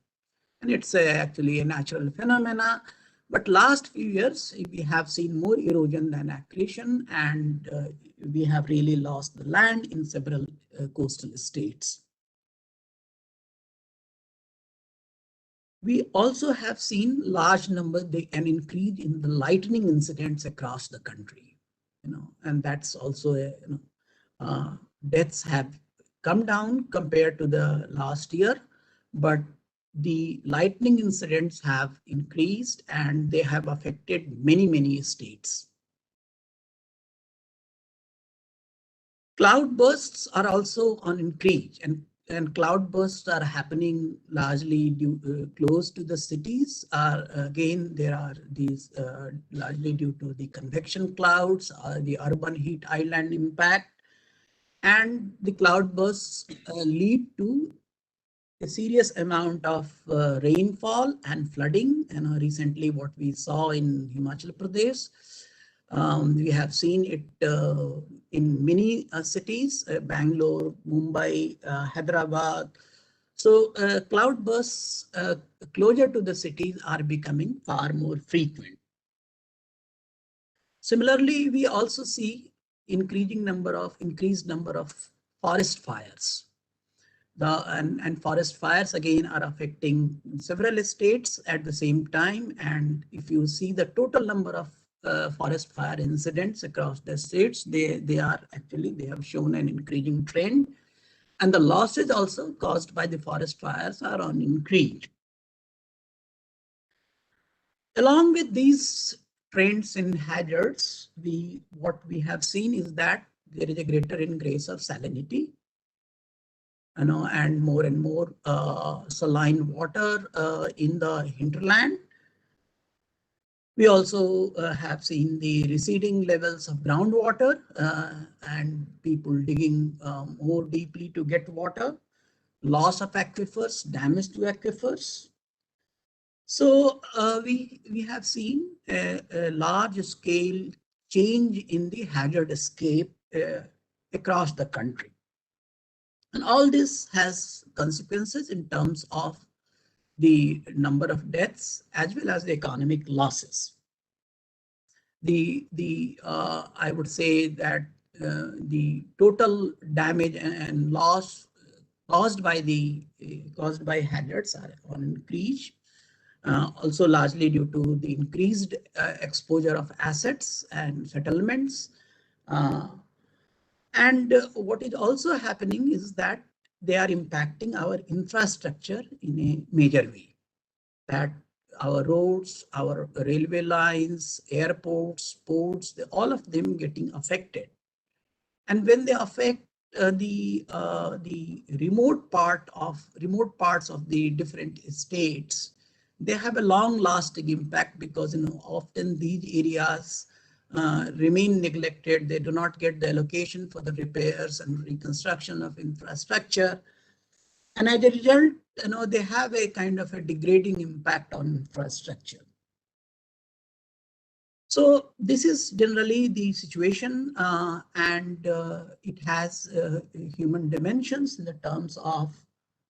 And it's actually a natural phenomena. But last few years, we have seen more erosion than accretion, and we have really lost the land in several coastal states. We also have seen large numbers, an increase in the lightning incidents across the country, and that's also deaths have come down compared to the last year, but the lightning incidents have increased and they have affected many states. Cloud bursts are also on increase, and cloud bursts are happening largely close to the cities. Again, there are these largely due to the convection clouds, the urban heat island impact, and the cloud bursts lead to a serious amount of rainfall and flooding. And recently, what we saw in Himachal Pradesh, we have seen it in many cities, Bangalore, Mumbai, Hyderabad. So cloud bursts closer to the cities are becoming far more frequent. Similarly, we also see increased number of forest fires. And forest fires again are affecting several states at the same time. And if you see the total number of forest fire incidents across the states, they have shown an increasing trend, and the losses also caused by the forest fires are on increase. Along with these trends in hazards, what we have seen is that there is a greater ingress of salinity, and more saline water in the hinterland. We also have seen the receding levels of groundwater and people digging more deeply to get water, loss of aquifers, damage to aquifers. So we have seen a large scale change in the hazard escape across the country. And all this has consequences in terms of the number of deaths as well as the economic losses. I would say that the total damage and loss caused by hazards are on increase. Also largely due to the increased exposure of assets and settlements. And what is also happening is that they are impacting our infrastructure in a major way. That our roads, our railway lines, airports, ports, all of them getting affected. And when they affect the remote parts of the different states, they have a long-lasting impact because often these areas remain neglected. They do not get the allocation for the repairs and reconstruction of infrastructure. And as a result, they have a kind of a degrading impact on infrastructure. So this is generally the situation, and it has human dimensions in the terms of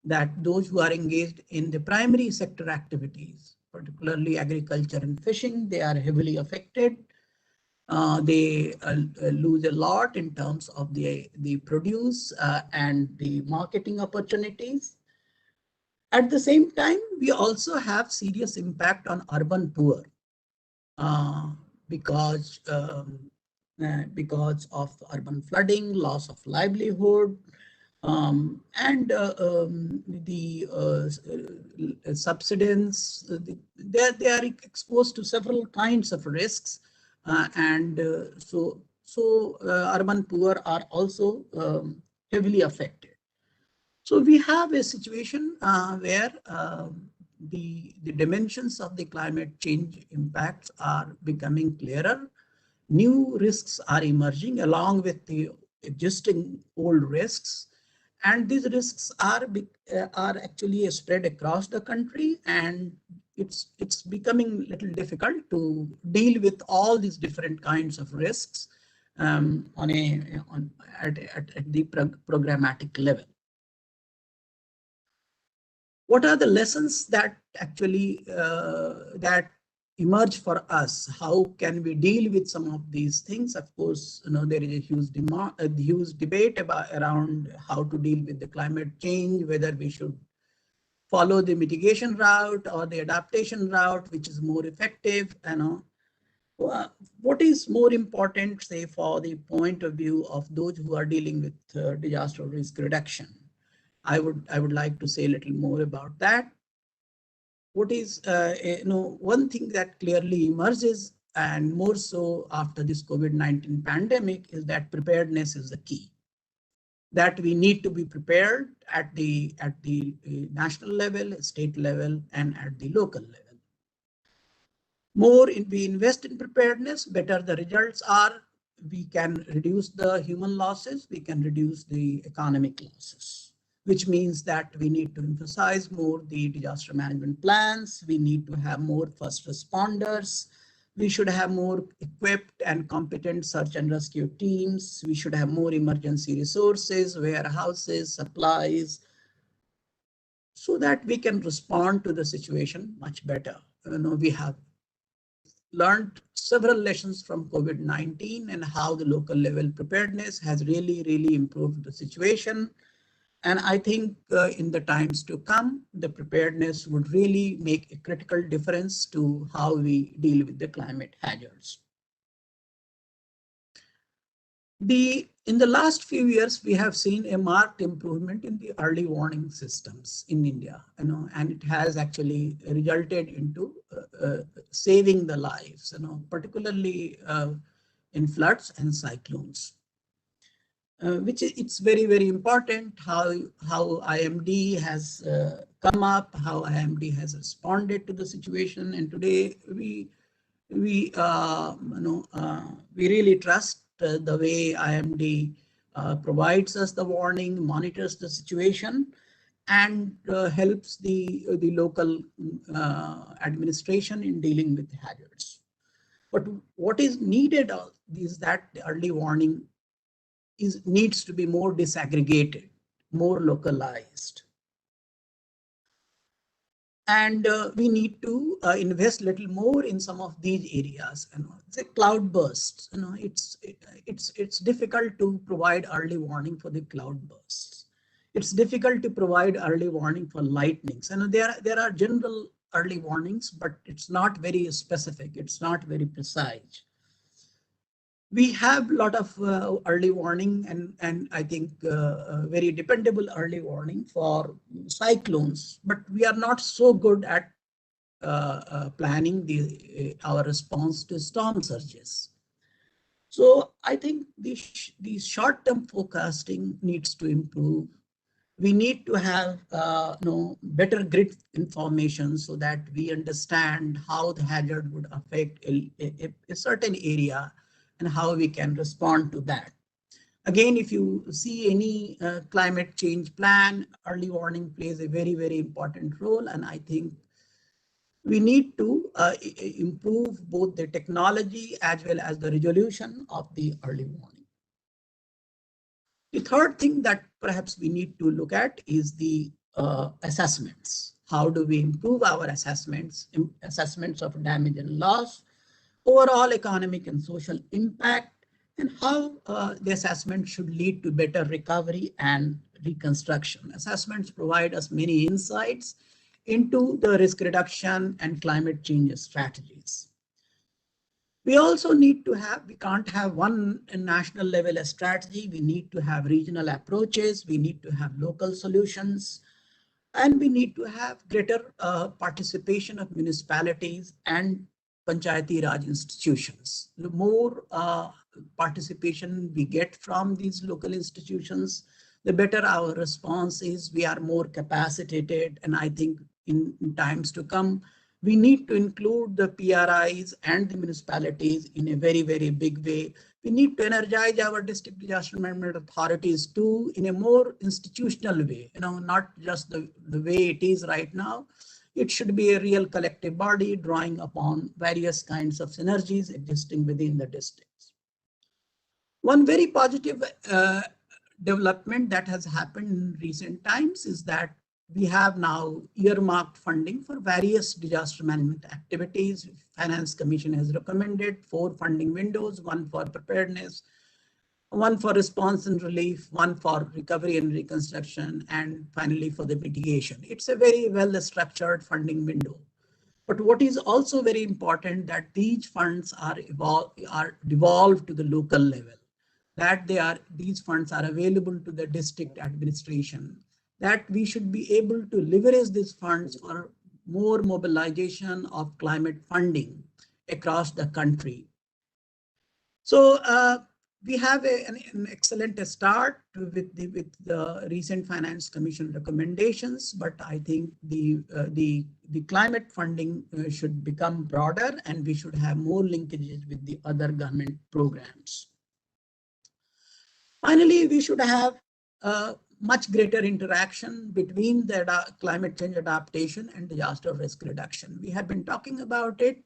that those who are engaged in the primary sector activities, particularly agriculture and fishing, they are heavily affected. They lose a lot in terms of the produce and the marketing opportunities. At the same time, we also have serious impact on urban poor because of urban flooding, loss of livelihood, and the subsidence. They are exposed to several kinds of risks, and so urban poor are also heavily affected. So we have a situation where the dimensions of the climate change impacts are becoming clearer. New risks are emerging along with the existing old risks. And these risks are actually spread across the country, and it's becoming a little difficult to deal with all these different kinds of risks at the programmatic level. What are the lessons that actually that emerge for us? How can we deal with some of these things? Of course, there is a huge debate around how to deal with the climate change, whether we should follow the mitigation route or the adaptation route, which is more effective. What is more important, say, for the point of view of those who are dealing with disaster risk reduction? I would like to say a little more about that. What is, one thing that clearly emerges, and more so after this COVID-19 pandemic, is that preparedness is the key. That we need to be prepared at the national level, state level, and at the local level. More we invest in preparedness, better the results are. We can reduce the human losses, we can reduce the economic losses, which means that we need to emphasize more the disaster management plans. We need to have more first responders. We should have more equipped and competent search and rescue teams. We should have more emergency resources, warehouses, supplies, so that we can respond to the situation much better. We have learned several lessons from COVID-19 and how the local level preparedness has really improved the situation. And I think in the times to come, the preparedness would really make a critical difference to how we deal with the climate hazards. In the last few years, we have seen a marked improvement in the early warning systems in India, and it has actually resulted into saving the lives, particularly in floods and cyclones. Which it's very important how IMD has come up, how IMD has responded to the situation, and today we really trust the way IMD provides us the warning, monitors the situation, and helps the local administration in dealing with hazards. But what is needed is that the early warning needs to be more disaggregated, more localized. And we need to invest a little more in some of these areas. Say cloud bursts. It's difficult to provide early warning for the cloud bursts. It's difficult to provide early warning for lightnings. And there are general early warnings, but it's not very specific. It's not very precise. We have a lot of early warning and I think very dependable early warning for cyclones, but we are not so good at planning our response to storm surges. So I think the short-term forecasting needs to improve. We need to have better grid information so that we understand how the hazard would affect a certain area and how we can respond to that. Again, if you see any climate change plan, early warning plays a very important role, and I think we need to improve both the technology as well as the resolution of the early warning. The third thing that perhaps we need to look at is the assessments. How do we improve our assessments of damage and loss, overall economic and social impact, and how the assessment should lead to better recovery and reconstruction. Assessments provide us many insights into the risk reduction and climate change strategies. We also need to have, we can't have one national level strategy. We need to have regional approaches. We need to have local solutions. And we need to have greater participation of municipalities and Panchayati Raj institutions. The more participation we get from these local institutions, the better our response is. We are more capacitated, and I think in times to come, we need to include the PRIs and the municipalities in a very big way. We need to energize our district disaster management authorities too in a more institutional way, not just the way it is right now. It should be a real collective body drawing upon various kinds of synergies existing within the districts. One very positive development that has happened in recent times is that we have now earmarked funding for various disaster management activities. Finance Commission has recommended 4 funding windows, 1 for preparedness, 1 for response and relief, 1 for recovery and reconstruction, and finally for the mitigation. It's a very well structured funding window. But what is also very important that these funds are devolved to the local level, that these funds are available to the district administration, that we should be able to leverage these funds for more mobilization of climate funding across the country. So we have an excellent start with the recent Finance Commission recommendations, but I think the climate funding should become broader, and we should have more linkages with the other government programs. Finally, we should have much greater interaction between the climate change adaptation and disaster risk reduction. We have been talking about it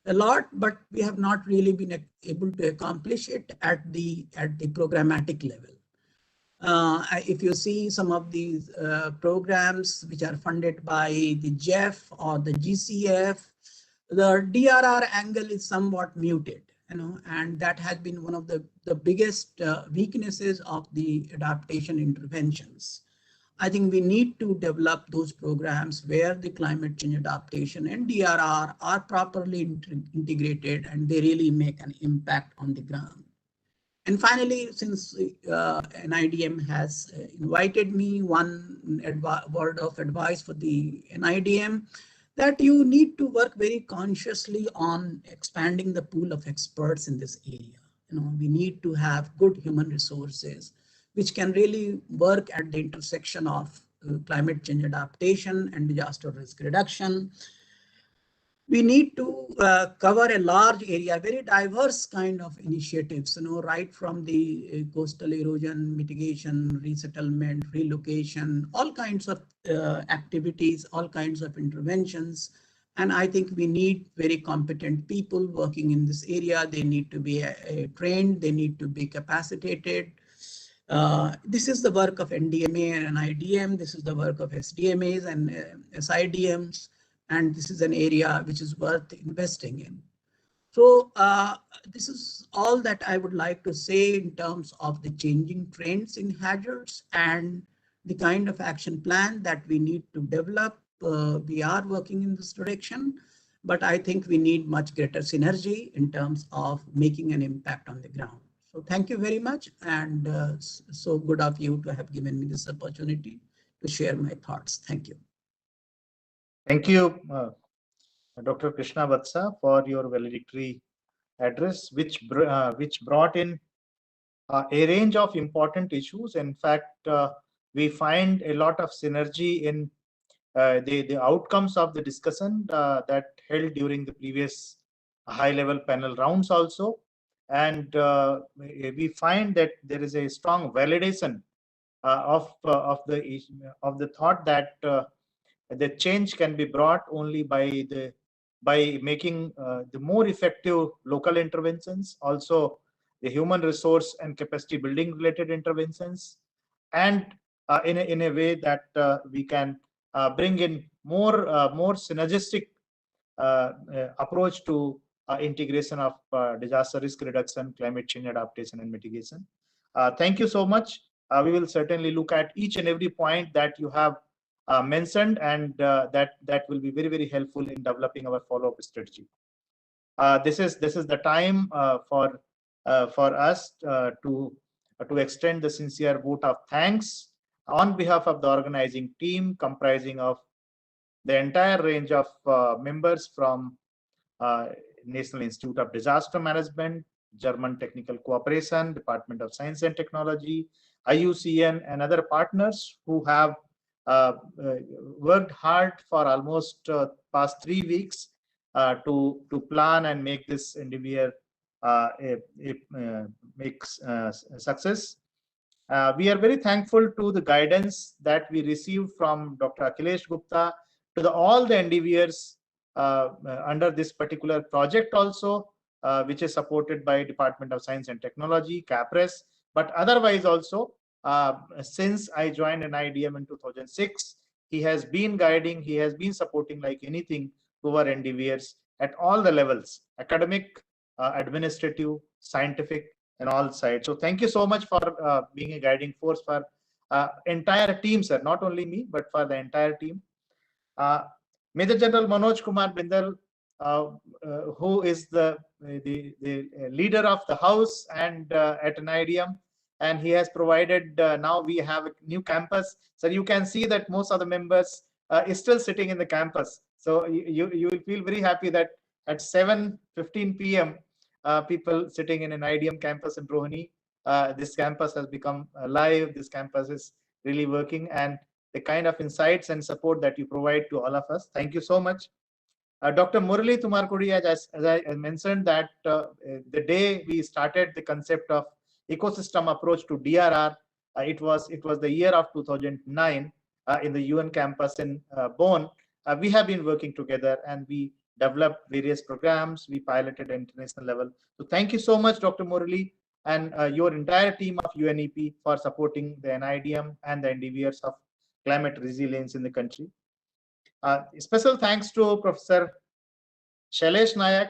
a lot, but we have not really been able to accomplish it at the programmatic level. If you see some of these programs which are funded by the GEF or the GCF, the DRR angle is somewhat muted, and that has been one of the biggest weaknesses of the adaptation interventions. I think we need to develop those programs where the climate change adaptation and DRR are properly integrated and they really make an impact on the ground. And finally, since NIDM has invited me, one word of advice for the NIDM, that you need to work very consciously on expanding the pool of experts in this area. We need to have good human resources which can really work at the intersection of climate change adaptation and disaster risk reduction. We need to cover a large area, very diverse kind of initiatives, right from the coastal erosion mitigation, resettlement, relocation, all kinds of activities, all kinds of interventions. And I think we need very competent people working in this area. They need to be trained, they need to be capacitated. This is the work of NDMA and NIDM. This is the work of SDMAs and SIDMs. And this is an area which is worth investing in. So this is all that I would like to say in terms of the changing trends in hazards and the kind of action plan that we need to develop. We are working in this direction, but I think we need much greater synergy in terms of making an impact on the ground. So thank you very much, and so good of you to have given me this opportunity to share my thoughts. Thank you. Thank you, Dr. Krishna Vatsa, for your valedictory address, which brought in a range of important issues. In fact, we find a lot of synergy in the outcomes of the discussion that held during the previous high-level panel rounds also. And we find that there is a strong validation of the thought that the change can be brought only by making the more effective local interventions, also the human resource and capacity building related interventions, and in a way that we can bring in more synergistic approach to integration of disaster risk reduction, climate change adaptation, and mitigation. Thank you so much. We will certainly look at each and every point that you have mentioned, and that will be very, very helpful in developing our follow-up strategy. This is the time for us to extend the sincere vote of thanks on behalf of the organizing team, comprising of the entire range of members from National Institute of Disaster Management, German Technical Cooperation, Department of Science and Technology, IUCN, and other partners who have worked hard for almost past 3 weeks to plan and make this endeavor success. We are very thankful to the guidance that we received from Dr. Akhilesh Gupta, to all the endeavors under this particular project also, which is supported by Department of Science and Technology, CAPRES, but otherwise also, since I joined NIDM in 2006, he has been guiding, he has been supporting like anything to our endeavors at all the levels, academic, administrative, scientific, and all sides. So thank you so much for being a guiding force for entire team, sir, not only me, but for the entire team. Major General Manoj Kumar Bindal, who is the leader of the house and at NIDM, and he has provided, now we have a new campus. So you can see that most of the members is still sitting in the campus. So you will feel very happy that at 7:15 p.m. People sitting in an NIDM campus in Rohini. This campus has become alive. This campus is really working, and the kind of insights and support that you provide to all of us. Thank you so much. Dr. Murali Tumarkudi, as I mentioned, that the day we started the concept of ecosystem approach to DRR, it was the year of 2009 in the UN campus in Bonn. We have been working together, and we developed various programs. We piloted at international level. So thank you so much, Dr. Murali, and your entire team of UNEP for supporting the NIDM and the endeavors of climate resilience in the country. Special thanks to Professor Shailesh Nayak.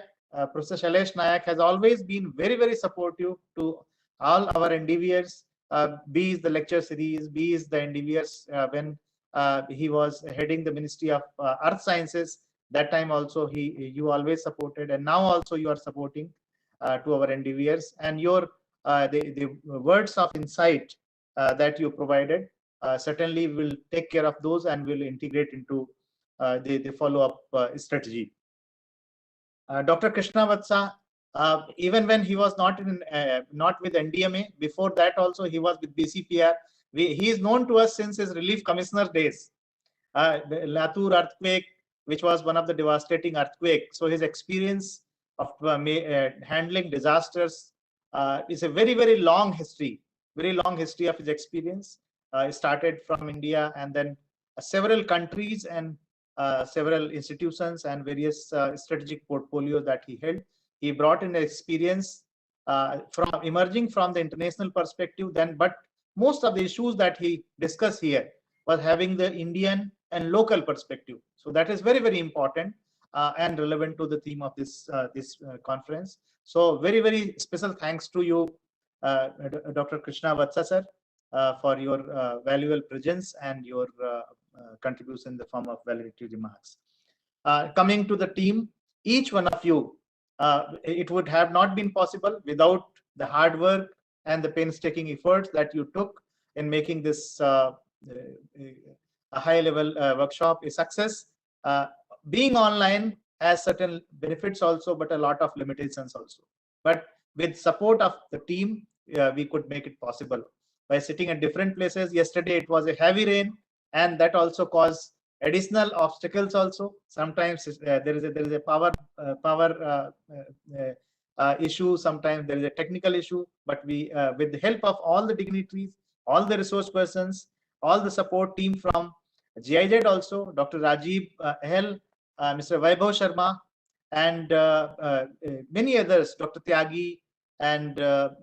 Professor Shailesh Nayak has always been very, very supportive to all our endeavors, be it the lecture series, be it the endeavors when he was heading the Ministry of Earth Sciences. That time also you always supported, and now also you are supporting to our endeavors, and your the words of insight that you provided certainly will take care of those and will integrate into the follow-up strategy. Dr. Krishna Vatsa, even when he was not with NDMA, before that also he was with BCPR. He is known to us since his relief commissioner days. The Latur earthquake, which was one of the devastating earthquakes. So his experience of handling disasters is a very, very long history of his experience. He started from India, and then several countries and several institutions and various strategic portfolios that he held. He brought in experience from emerging from the international perspective then, but most of the issues that he discussed here was having the Indian and local perspective. So that is very, very important and relevant to the theme of this conference. So very, very special thanks to you, Dr. Krishna Vatsa sir, for your valuable presence and your contribution in the form of valedictory remarks. Coming to the team, each one of you, it would have not been possible without the hard work and the painstaking efforts that you took in making this a high-level workshop a success. Being online has certain benefits also, but a lot of limitations also. But with support of the team, we could make it possible by sitting at different places. Yesterday it was a heavy rain, and that also caused additional obstacles also. Sometimes there is a power issue, sometimes there is a technical issue, but we with the help of all the dignitaries, all the resource persons, all the support team from GIZ also, Dr. Rajiv Hel, Mr. Vaibhav Sharma, and many others, Dr. Tyagi, and a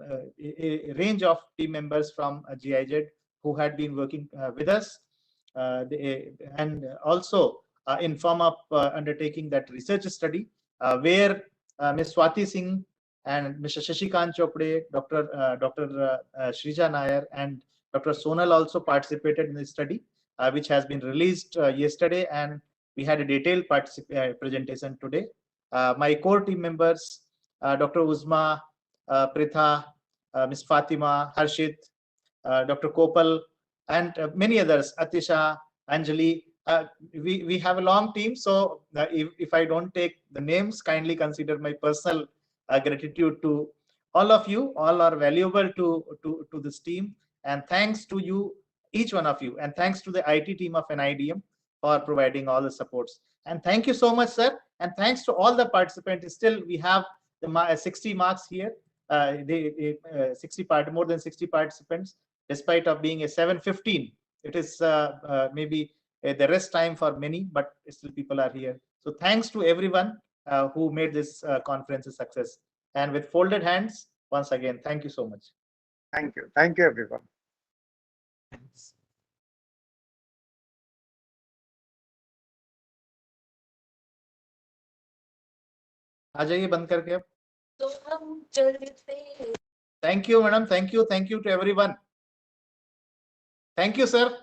range of team members from GIZ who had been working with us, and also in form of undertaking that research study where Ms. Swati Singh and Mr. Shashikant Chopde, Dr. Shrija Nair, and Dr. Sonal also participated in the study, which has been released yesterday, and we had a detailed presentation today. My core team members, Dr. Uzma, Pritha, Ms. Fatima, Harshit, Dr. Kopal, and many others, Atisha, Anjali. We have a long team, so if I don't take the names, kindly consider my personal gratitude to all of you. All are valuable to this team, and thanks to you, each one of you, and thanks to the IT team of NIDM for providing all the supports. And thank you so much, sir, and thanks to all the participants. Still, we have the 60 marks here. More than 60 participants, despite of being a 7:15. It is maybe the rest time for many, but still people are here. So thanks to everyone who made this conference a success. And with folded hands, once again, thank you so much. Thank you. Thank you, everyone. Thanks. आ जाइए बंद करके अब. Thank you, madam. Thank you to everyone. Thank you, sir.